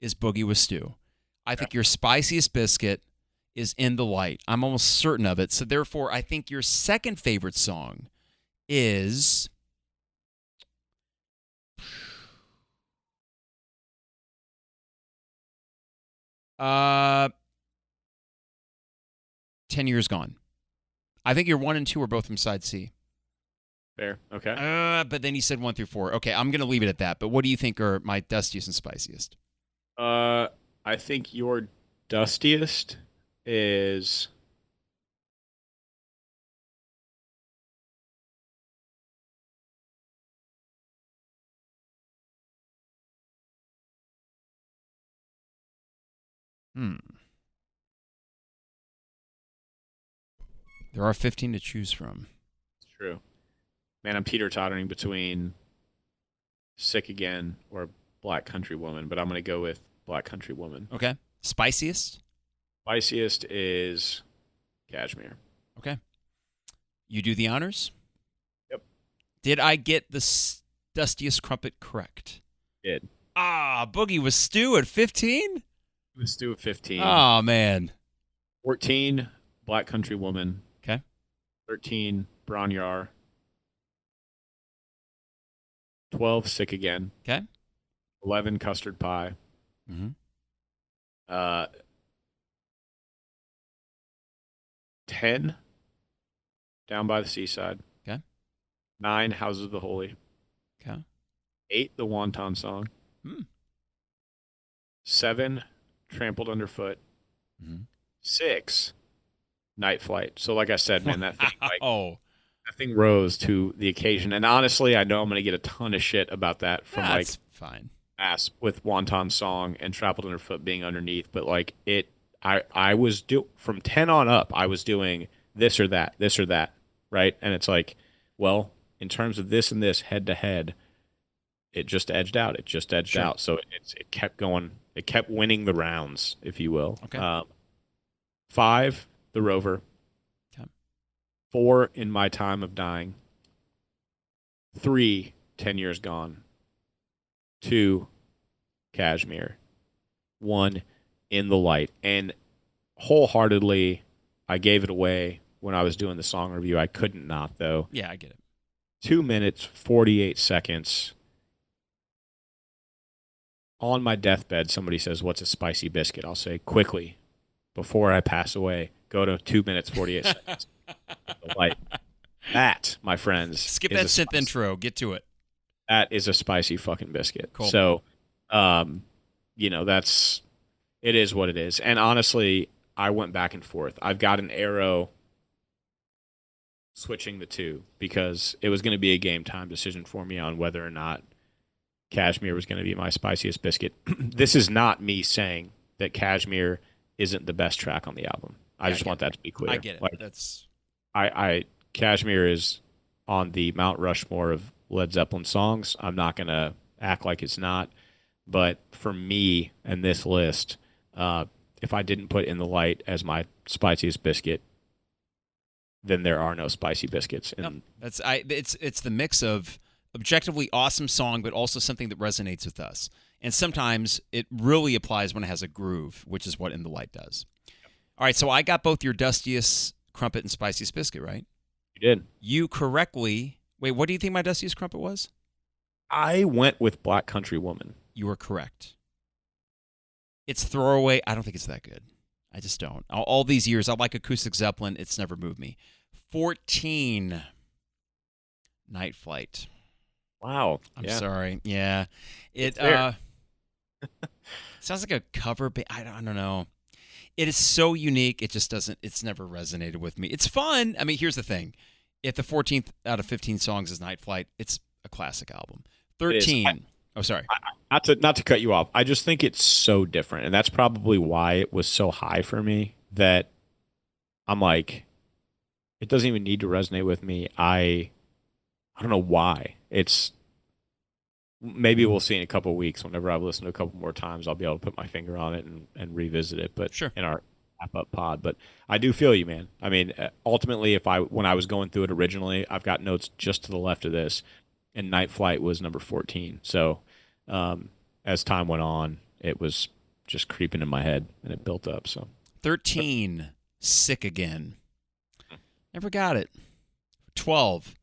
Speaker 1: is Boogie With Stu. I think your Spiciest Biscuit is In the Light. I'm almost certain of it. So therefore, I think your second favorite song is 10 Years Gone. I think your 1 and 2 are both from side C.
Speaker 2: Fair. Okay.
Speaker 1: But then you said 1 through 4. Okay, I'm going to leave it at that. But what do you think are my Dustiest and Spiciest?
Speaker 2: I think your Dustiest is
Speaker 1: There are 15 to choose from.
Speaker 2: It's true. Man, I'm teeter-tottering between Sick Again or Black Country Woman, but I'm going to go with Black Country Woman.
Speaker 1: Okay. Spiciest?
Speaker 2: Spiciest is Kashmir.
Speaker 1: Okay. You do the honors?
Speaker 2: Yep.
Speaker 1: Did I get the Dustiest Crumpet correct?
Speaker 2: Did.
Speaker 1: Boogie With Stu at 15?
Speaker 2: Let's do it 15.
Speaker 1: Oh, man.
Speaker 2: 14, Black Country Woman.
Speaker 1: Okay.
Speaker 2: 13, Bron-Yr-Aur. 12, Sick Again.
Speaker 1: Okay.
Speaker 2: 11, Custard Pie.
Speaker 1: Mm-hmm.
Speaker 2: 10, Down by the Seaside.
Speaker 1: Okay.
Speaker 2: 9, Houses of the Holy.
Speaker 1: Okay.
Speaker 2: 8, the Wanton Song. 7, Trampled Underfoot.
Speaker 1: Mm-hmm.
Speaker 2: 6, Night Flight. So like I said, man, that thing that thing rose to the occasion. And honestly, I know I'm going to get a ton of shit about that from
Speaker 1: That's fine.
Speaker 2: ass with Wanton Song and Trampled Underfoot being underneath, but like I was from 10 on up, I was doing this or that, right? And it's like, well, in terms of this and this head to head, it just edged out. It just edged out. So it kept going. It kept winning the rounds, if you will.
Speaker 1: Okay.
Speaker 2: 5, the Rover.
Speaker 1: Okay.
Speaker 2: 4, In My Time of Dying. 3, 10 Years Gone. 2, Kashmir. 1, In the Light. And wholeheartedly, I gave it away when I was doing the song review. I couldn't not, though.
Speaker 1: Yeah, I get it.
Speaker 2: 2 minutes, 48 seconds. On my deathbed, somebody says, "What's a spicy biscuit?" I'll say, quickly, before I pass away, go to 2 minutes, 48 seconds. Like that, my friends.
Speaker 1: Skip that synth intro. Get to it.
Speaker 2: That is a spicy fucking biscuit.
Speaker 1: Cool.
Speaker 2: So, it is what it is. And honestly, I went back and forth. I've got an arrow switching the two because it was going to be a game time decision for me on whether or not Kashmir was going to be my spiciest biscuit. This is not me saying that Kashmir isn't the best track on the album. I just want that to be clear.
Speaker 1: I get it.
Speaker 2: Like,
Speaker 1: That's
Speaker 2: Kashmir is on the Mount Rushmore of Led Zeppelin songs. I'm not going to act like it's not. But for me and this list, if I didn't put In the Light as my spiciest biscuit, then there are no spicy biscuits. And
Speaker 1: it's the mix of objectively awesome song, but also something that resonates with us. And sometimes it really applies when it has a groove, which is what In the Light does. All right, so I got both your Dustiest, Crumpet, and Spiciest Biscuit, right?
Speaker 2: You did.
Speaker 1: You correctly... Wait, what do you think my Dustiest Crumpet was?
Speaker 2: I went with Black Country Woman.
Speaker 1: You were correct. It's throwaway. I don't think it's that good. I just don't. All these years, I like acoustic Zeppelin. It's never moved me. 14, Night Flight.
Speaker 2: Wow.
Speaker 1: I'm sorry. Yeah. It sounds like a cover, but I don't know. It is so unique. It just doesn't, it's never resonated with me. It's fun. I mean, here's the thing. If the 14th out of 15 songs is Night Flight, it's a classic album. 13. Sorry.
Speaker 2: Not to cut you off. I just think it's so different. And that's probably why it was so high for me that I'm like, it doesn't even need to resonate with me. I don't know why. Maybe we'll see in a couple of weeks. Whenever I've listened to a couple more times, I'll be able to put my finger on it and revisit it. But
Speaker 1: sure.
Speaker 2: In our wrap-up pod. But I do feel you, man. I mean, ultimately, when I was going through it originally, I've got notes just to the left of this, and Night Flight was number 14. So as time went on, it was just creeping in my head, and it built up. So
Speaker 1: 13, Sick Again. Never got it. 12,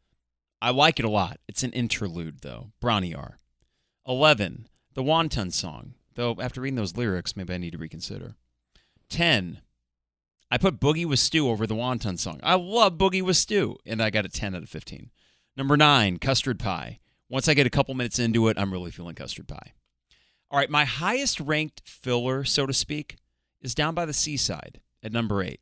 Speaker 1: I like it a lot. It's an interlude, though. Bron-Yr-Aur. 11, the Wanton Song. Though after reading those lyrics, maybe I need to reconsider. 10, I put Boogie With Stu over the Wanton Song. I love Boogie With Stu, and I got a 10 out of 15. Number 9, Custard Pie. Once I get a couple minutes into it, I'm really feeling Custard Pie. All right, my highest ranked filler, so to speak, is Down by the Seaside at number 8.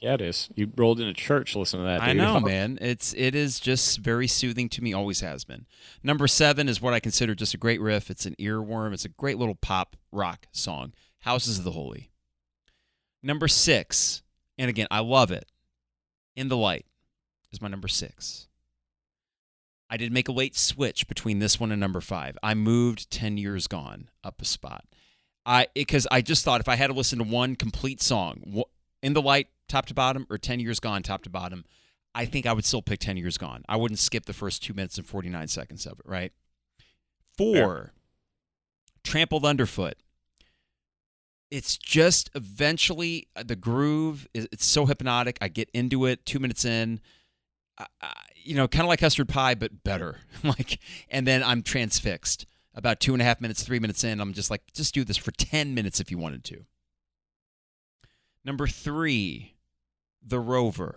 Speaker 2: Yeah, it is. You rolled into church listening to that, dude.
Speaker 1: I know, man. It is just very soothing to me, always has been. Number 7 is what I consider just a great riff. It's an earworm. It's a great little pop rock song, Houses of the Holy. Number 6, and again, I love it, In the Light is my number 6. I did make a late switch between this one and number 5. I moved 10 Years Gone up a spot. Because I just thought if I had to listen to one complete song, In the Light, top to bottom, or 10 Years Gone, top to bottom, I think I would still pick 10 Years Gone. I wouldn't skip the first 2 minutes and 49 seconds of it, right? 4, Trampled Underfoot. it's just eventually the groove it's so hypnotic. I get into it 2 minutes in, kind of like Custard Pie, but better. And then I'm transfixed. About 2.5 minutes, 3 minutes in, I'm just like, just do this for 10 minutes if you wanted to. Number 3, the Rover.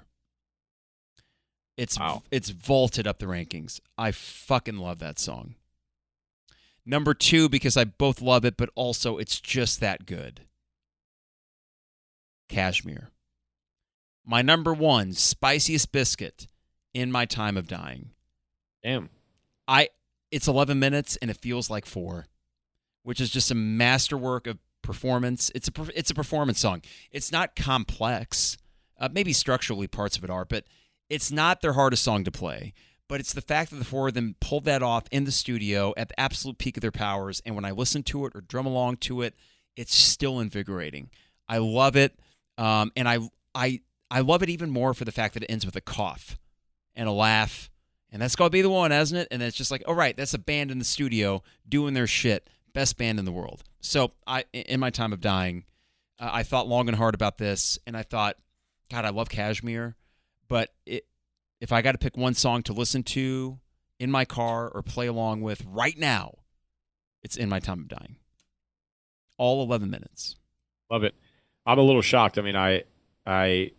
Speaker 1: It's vaulted up the rankings. I fucking love that song. Number 2, because I both love it, but also it's just that good. Kashmir. My number 1, Spiciest Biscuit, In My Time of Dying.
Speaker 2: Damn.
Speaker 1: It's 11 minutes and it feels like 4, which is just a masterwork of performance. It's a performance song. It's not complex. Maybe structurally parts of it are, but it's not their hardest song to play. But it's the fact that the 4 of them pulled that off in the studio at the absolute peak of their powers. And when I listen to it or drum along to it, it's still invigorating. I love it. And I love it even more for the fact that it ends with a cough and a laugh. And that's got to be the one, hasn't it? And it's just like, all right, that's a band in the studio doing their shit. Best band in the world. So in my time of dying, I thought long and hard about this. And I thought, God, I love Kashmir. But if I got to pick one song to listen to in my car or play along with right now, it's In My Time of Dying. All 11 minutes.
Speaker 2: Love it. I'm a little shocked. I mean, I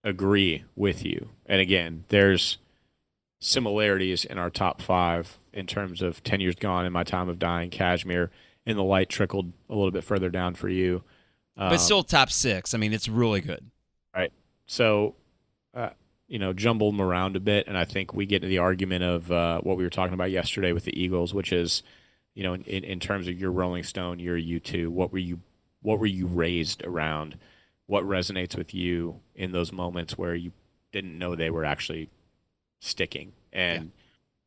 Speaker 2: agree with you. And again, there's similarities in our top 5 in terms of 10 Years Gone, In My Time of Dying, Kashmir, and The Light trickled a little bit further down for you.
Speaker 1: But still top 6. I mean, it's really good.
Speaker 2: Right. So, jumble them around a bit, and I think we get to the argument of what we were talking about yesterday with the Eagles, which is, in terms of your Rolling Stone, your U2, what were you raised around? What resonates with you in those moments where you didn't know they were actually sticking? And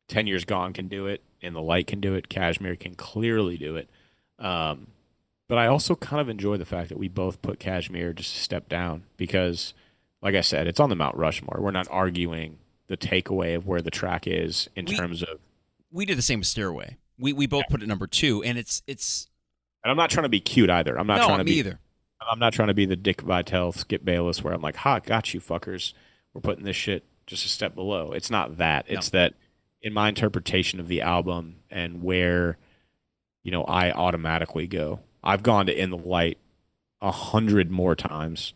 Speaker 2: 10 Years Gone can do it, and The Light can do it. Kashmir can clearly do it. But I also kind of enjoy the fact that we both put Kashmir just a step down because, like I said, it's on the Mount Rushmore. We're not arguing the takeaway of where the track is in terms of.
Speaker 1: We did the same with Stairway. We both put it number 2, and it's.
Speaker 2: And I'm not trying to be cute either. I'm not
Speaker 1: no,
Speaker 2: trying to
Speaker 1: me
Speaker 2: be
Speaker 1: either.
Speaker 2: I'm not trying to be the Dick Vitale, Skip Bayless, where I'm like, "Ha, got you, fuckers. We're putting this shit just a step below." It's not that. It's that in my interpretation of the album and where, I automatically go. I've gone to In the Light 100 more times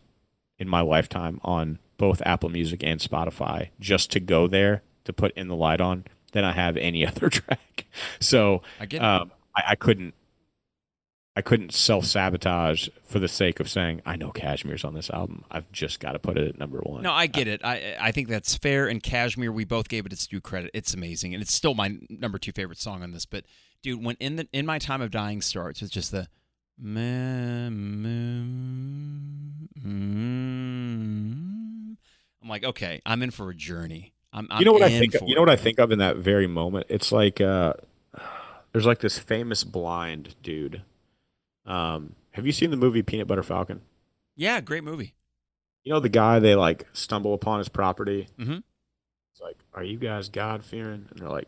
Speaker 2: in my lifetime on both Apple Music and Spotify just to go there to put In the Light on than I have any other track. So
Speaker 1: I get it.
Speaker 2: I couldn't self-sabotage for the sake of saying, I know Kashmir's on this album. I've just got to put it at number 1.
Speaker 1: No, I get it. I think that's fair. And Kashmir, we both gave it its due credit. It's amazing. And it's still my number 2 favorite song on this. But, dude, when In My Time of Dying starts, it's just the... I'm like, okay, I'm in for a journey.
Speaker 2: You know what I think? You know what I think of in that very moment? It's like there's like this famous blind dude. Have you seen the movie Peanut Butter Falcon?
Speaker 1: Yeah, great movie.
Speaker 2: You know the guy they like stumble upon his property.
Speaker 1: Mm-hmm.
Speaker 2: It's like, are you guys God fearing? And they're like,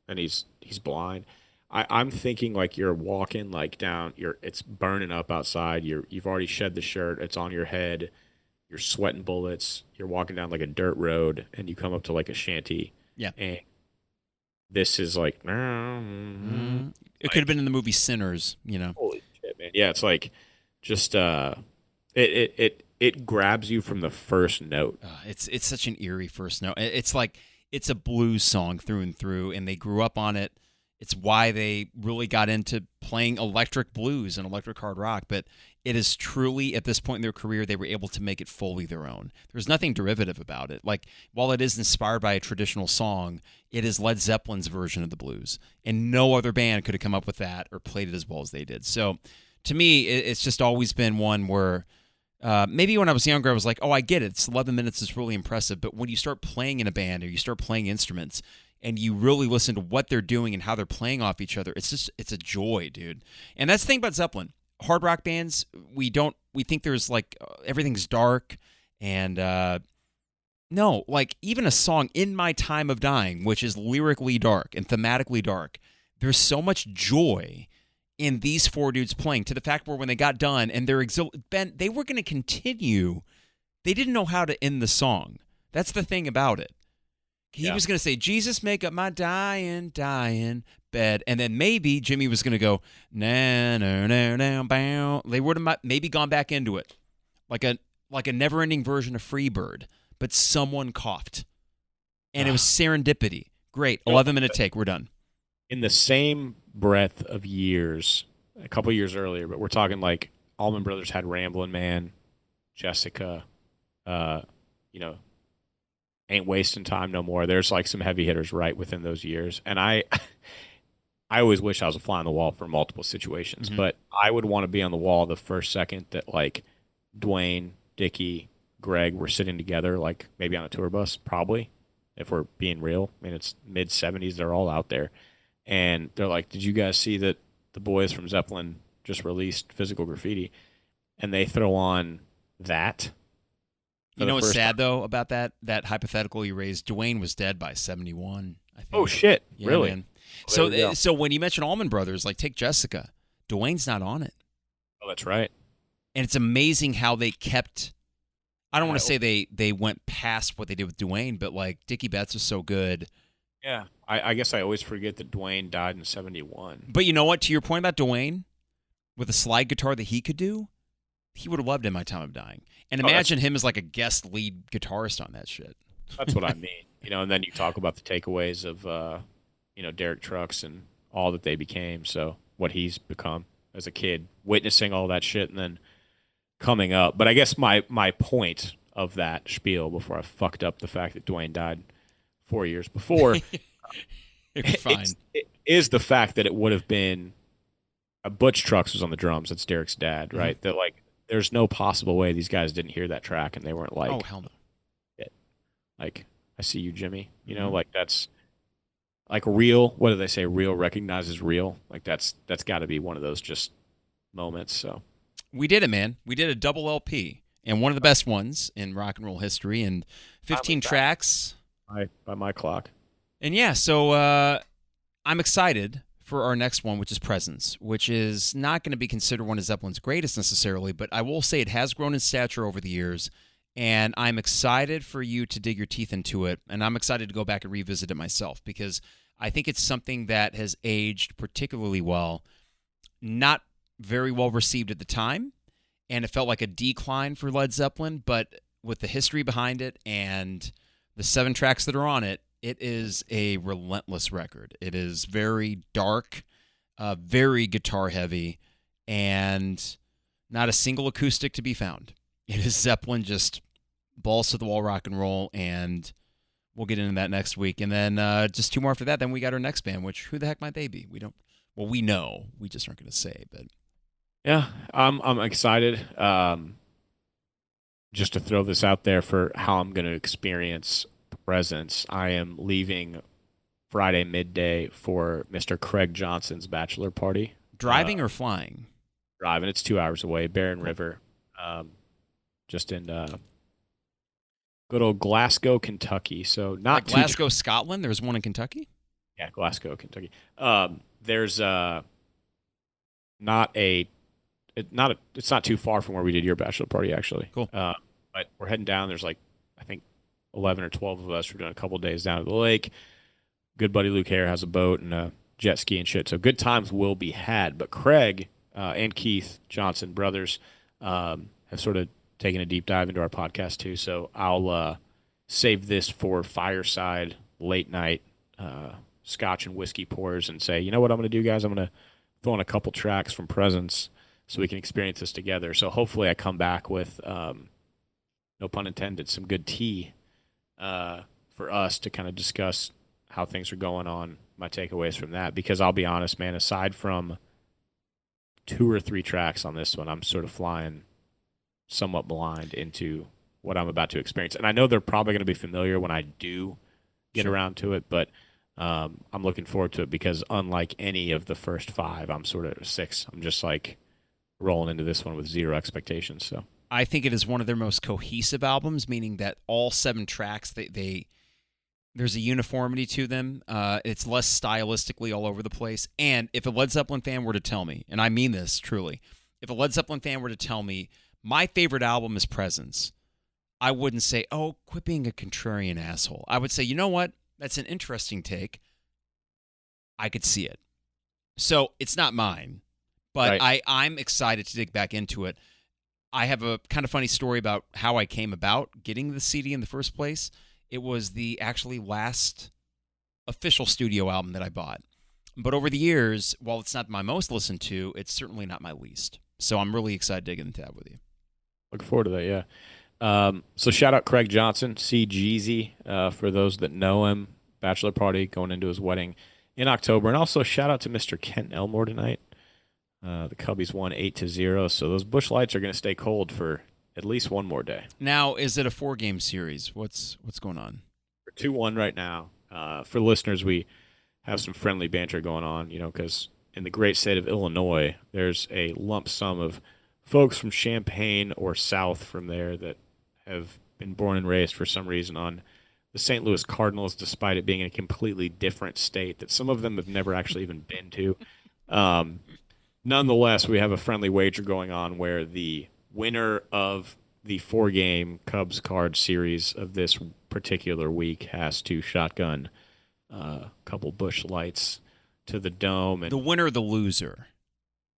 Speaker 2: and he's blind. I'm thinking like you're walking like down. It's burning up outside. You've already shed the shirt. It's on your head. You're sweating bullets. You're walking down like a dirt road, and you come up to like a shanty. Yeah. And this is like,
Speaker 1: it could have been in the movie Sinners,
Speaker 2: Holy shit, man! Yeah, it's like just it grabs you from the first note.
Speaker 1: It's such an eerie first note. It's like it's a blues song through and through, and they grew up on it. It's why they really got into playing electric blues and electric hard rock. But it is truly, at this point in their career, they were able to make it fully their own. There's nothing derivative about it. Like, while it is inspired by a traditional song, it is Led Zeppelin's version of the blues. And no other band could have come up with that or played it as well as they did. So, to me, it's just always been one where maybe when I was younger, I was like, oh, I get it. It's 11 minutes. It's really impressive. But when you start playing in a band or you start playing instruments, and you really listen to what they're doing and how they're playing off each other, it's a joy, dude. And that's the thing about Zeppelin. Hard rock bands, we think there's like everything's dark and no, like even a song In My Time of Dying, which is lyrically dark and thematically dark, there's so much joy in these four dudes playing, to the fact where when they got done and they're Ben, they were going to continue. They didn't know how to end the song. That's the thing about it. He was going to say, Jesus, make up my dying bed. And then maybe Jimmy was going to go, na, na, na, na, bow. They would have maybe gone back into it. Like a never-ending version of Freebird. But someone coughed. And it was serendipity. Great. 11-minute take. We're done.
Speaker 2: In the same breath of years, a couple years earlier, but we're talking like Allman Brothers had Ramblin' Man, Jessica, Ain't Wasting Time No More. There's like some heavy hitters right within those years. And I always wish I was a fly on the wall for multiple situations, but I would want to be on the wall the first second that like Dwayne, Dickie, Greg were sitting together, like maybe on a tour bus, probably, if we're being real. I mean, it's mid-'70s. They're all out there. And they're like, did you guys see that the boys from Zeppelin just released Physical Graffiti? And they throw on that.
Speaker 1: You know what's sad, though, about that hypothetical you raised? Dwayne was dead by 71, I think.
Speaker 2: Oh, shit.
Speaker 1: Yeah,
Speaker 2: really?
Speaker 1: Man. So when you mention Allman Brothers, like take Jessica, Dwayne's not on it.
Speaker 2: Oh, that's right.
Speaker 1: And it's amazing how they kept, I don't want to say they went past what they did with Dwayne, but like Dickie Betts was so good.
Speaker 2: Yeah. I guess I always forget that Dwayne died in 71.
Speaker 1: But you know what? To your point about Dwayne, with a slide guitar that he could do, he would have loved In My Time of Dying. And imagine him as like a guest lead guitarist on that shit.
Speaker 2: That's what I mean. And then you talk about the takeaways of, Derek Trucks and all that they became. So what he's become as a kid, witnessing all that shit and then coming up. But I guess my point of that spiel before I fucked up the fact that Dwayne died 4 years before it is the fact that it would have been Butch Trucks was on the drums. That's Derek's dad, right? That like there's no possible way these guys didn't hear that track and they weren't like,
Speaker 1: oh hell no,
Speaker 2: like I see you, Jimmy. Like that's like real. What do they say? Real recognizes real. Like that's got to be one of those just moments. So
Speaker 1: we did it, man. We did a double LP and one of the best ones in rock and roll history, and 15 tracks
Speaker 2: by my clock.
Speaker 1: And yeah, so I'm excited for our next one, which is Presence, which is not going to be considered one of Zeppelin's greatest necessarily, but I will say it has grown in stature over the years, and I'm excited for you to dig your teeth into it, and I'm excited to go back and revisit it myself, because I think it's something that has aged particularly well, not very well received at the time, and it felt like a decline for Led Zeppelin, but with the history behind it and the 7 tracks that are on it, it is a relentless record. It is very dark, very guitar heavy, and not a single acoustic to be found. It is Zeppelin, just balls to the wall rock and roll, and we'll get into that next week. And then just 2 more after that, then we got our next band, which who the heck might they be? We don't. Well, we know. We just aren't going to say. But
Speaker 2: yeah, I'm excited. Just to throw this out there for how I'm going to experience Presence, I am leaving Friday midday for Mr. Craig Johnson's bachelor party.
Speaker 1: Driving or flying?
Speaker 2: Driving. It's 2 hours away. Barron River, just in good old Glasgow, Kentucky. So not
Speaker 1: like Glasgow, Scotland. There's one in Kentucky.
Speaker 2: Yeah, Glasgow, Kentucky. There's it's not too far from where we did your bachelor party, actually.
Speaker 1: Cool.
Speaker 2: But we're heading down. There's like, I think 11 or 12 of us. We're doing a couple days down at the lake. Good buddy Luke Hare has a boat and a jet ski and shit. So good times will be had. But Craig and Keith Johnson, brothers, have sort of taken a deep dive into our podcast too. So I'll save this for fireside, late night, scotch and whiskey pours and say, you know what I'm going to do, guys? I'm going to throw in a couple tracks from Presence so we can experience this together. So hopefully I come back with, no pun intended, some good tea for us to kind of discuss how things are going on, my takeaways from that. Because I'll be honest, man, aside from 2 or 3 tracks on this one, I'm sort of flying somewhat blind into what I'm about to experience. And I know they're probably going to be familiar when I do get around to it, but I'm looking forward to it because unlike any of the first 5, I'm sort of at a 6. I'm just like rolling into this one with 0 expectations. So I
Speaker 1: think it is one of their most cohesive albums, meaning that all 7 tracks, There's a uniformity to them. It's less stylistically all over the place. And if a Led Zeppelin fan were to tell me, and I mean this truly, if a Led Zeppelin fan were to tell me my favorite album is Presence, I wouldn't say, oh, quit being a contrarian asshole. I would say, you know what? That's an interesting take. I could see it. So it's not mine, but
Speaker 2: Right.
Speaker 1: I'm excited to dig back into it. I have a kind of funny story about how I came about getting the CD in the first place. It was the actually last official studio album that I bought. But over the years, while it's not my most listened to, it's certainly not my least. So I'm really excited to get into that with you.
Speaker 2: Looking forward to that, yeah. So shout out Craig Johnson, C. Jeezy, for those that know him. Bachelor party going into his wedding in October. And also shout out to Mr. Kent Elmore tonight. The Cubbies won 8-0, so those Busch Lights are going to stay cold for at least one more day.
Speaker 1: Now, is it a 4-game series? What's going on?
Speaker 2: We're 2-1 right now. For listeners, we have some friendly banter going on, because in the great state of Illinois, there's a lump sum of folks from Champaign or south from there that have been born and raised for some reason on the St. Louis Cardinals, despite it being in a completely different state that some of them have never actually even been to. Nonetheless, we have a friendly wager going on where the winner of the 4-game Cubs card series of this particular week has to shotgun a couple Busch Lights to the dome. And
Speaker 1: The winner or the loser?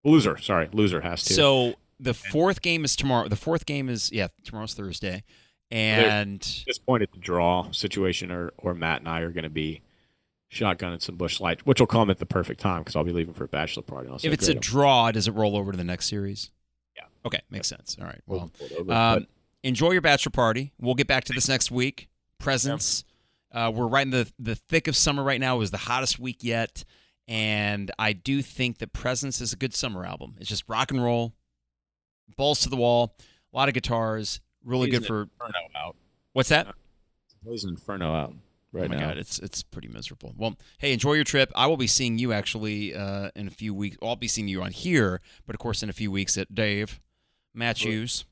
Speaker 2: Loser has to.
Speaker 1: So the 4th game is tomorrow. The 4th game is, tomorrow's Thursday. And
Speaker 2: at this point, it's a draw situation, or Matt and I are going to be shotgunning some Busch Lights, which will come at the perfect time because I'll be leaving for a bachelor party. And I'll say,
Speaker 1: if it's a draw, does it roll over to the next series?
Speaker 2: Yeah.
Speaker 1: Okay, makes sense. All right. Well,
Speaker 2: but
Speaker 1: enjoy your bachelor party. We'll get back to this next week. Presents. We're right in the thick of summer right now. It was the hottest week yet. And I do think that Presence is a good summer album. It's just rock and roll, balls to the wall, a lot of guitars, really good for...
Speaker 2: Inferno out.
Speaker 1: What's that?
Speaker 2: There's an Inferno out right
Speaker 1: oh my
Speaker 2: now.
Speaker 1: God, it's pretty miserable. Well, hey, enjoy your trip. I will be seeing you actually in a few weeks. Well, I'll be seeing you on here, but of course in a few weeks at Dave Matthews.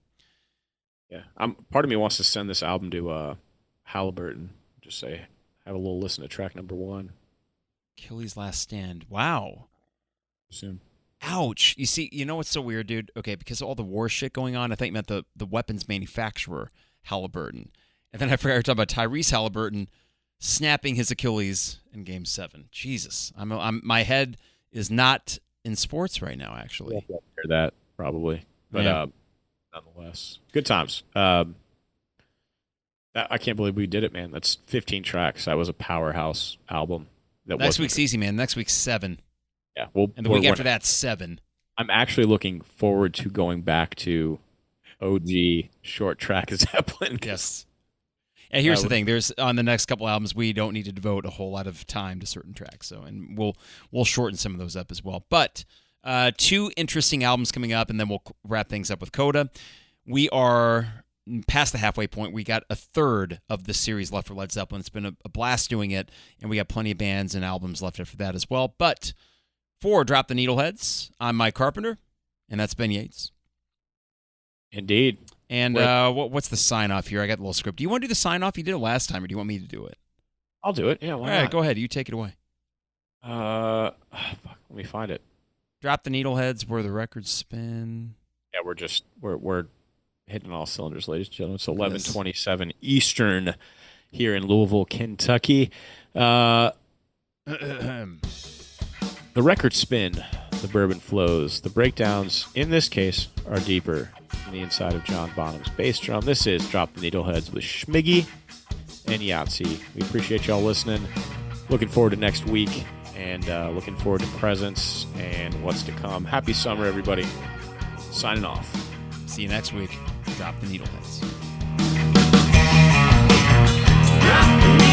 Speaker 2: Yeah, part of me wants to send this album to Halliburton. Just say, have a little listen to track number 1.
Speaker 1: Achilles' Last Stand. Wow.
Speaker 2: Soon.
Speaker 1: Ouch. You know what's so weird, dude? Okay, because of all the war shit going on, I think meant the weapons manufacturer, Halliburton. And then I forgot to talk about Tyrese Halliburton snapping his Achilles in Game 7. Jesus. My head is not in sports right now, actually.
Speaker 2: We'll hear that, probably. But
Speaker 1: Yeah.
Speaker 2: Nonetheless, good times. I can't believe we did it, man. That's 15 tracks. That was a powerhouse album.
Speaker 1: Next week's easy, man. Next week's 7.
Speaker 2: Yeah,
Speaker 1: And the week after that, 7.
Speaker 2: I'm actually looking forward to going back to OG short track Zeppelin.
Speaker 1: Yes. And here's the thing: there's on the next couple albums, we don't need to devote a whole lot of time to certain tracks, and we'll shorten some of those up as well. But 2 interesting albums coming up, and then we'll wrap things up with Coda. We are past the halfway point. We got a third of the series left for Led Zeppelin. It's been a blast doing it, and we got plenty of bands and albums left after that as well. But for Drop the Needleheads, I'm Mike Carpenter, and that's Ben Yates.
Speaker 2: Indeed.
Speaker 1: And what's the sign-off here? I got the little script. Do you want to do the sign-off? You did it last time, or do you want me to do it?
Speaker 2: I'll do it. Yeah, why
Speaker 1: All right,
Speaker 2: not?
Speaker 1: go ahead. You take it away.
Speaker 2: Fuck, let me find it.
Speaker 1: Drop the Needleheads where the records spin.
Speaker 2: Yeah, we're hitting all cylinders, ladies and gentlemen. It's 11:27 Eastern here in Louisville, Kentucky. The records spin, the bourbon flows. The breakdowns, in this case, are deeper than the inside of John Bonham's bass drum. This is Drop the Needleheads with Schmiggy and Yahtzee. We appreciate y'all listening. Looking forward to next week, and looking forward to presents and what's to come. Happy summer, everybody. Signing off.
Speaker 1: See you next week. Drop the Needleheads.
Speaker 3: Drop the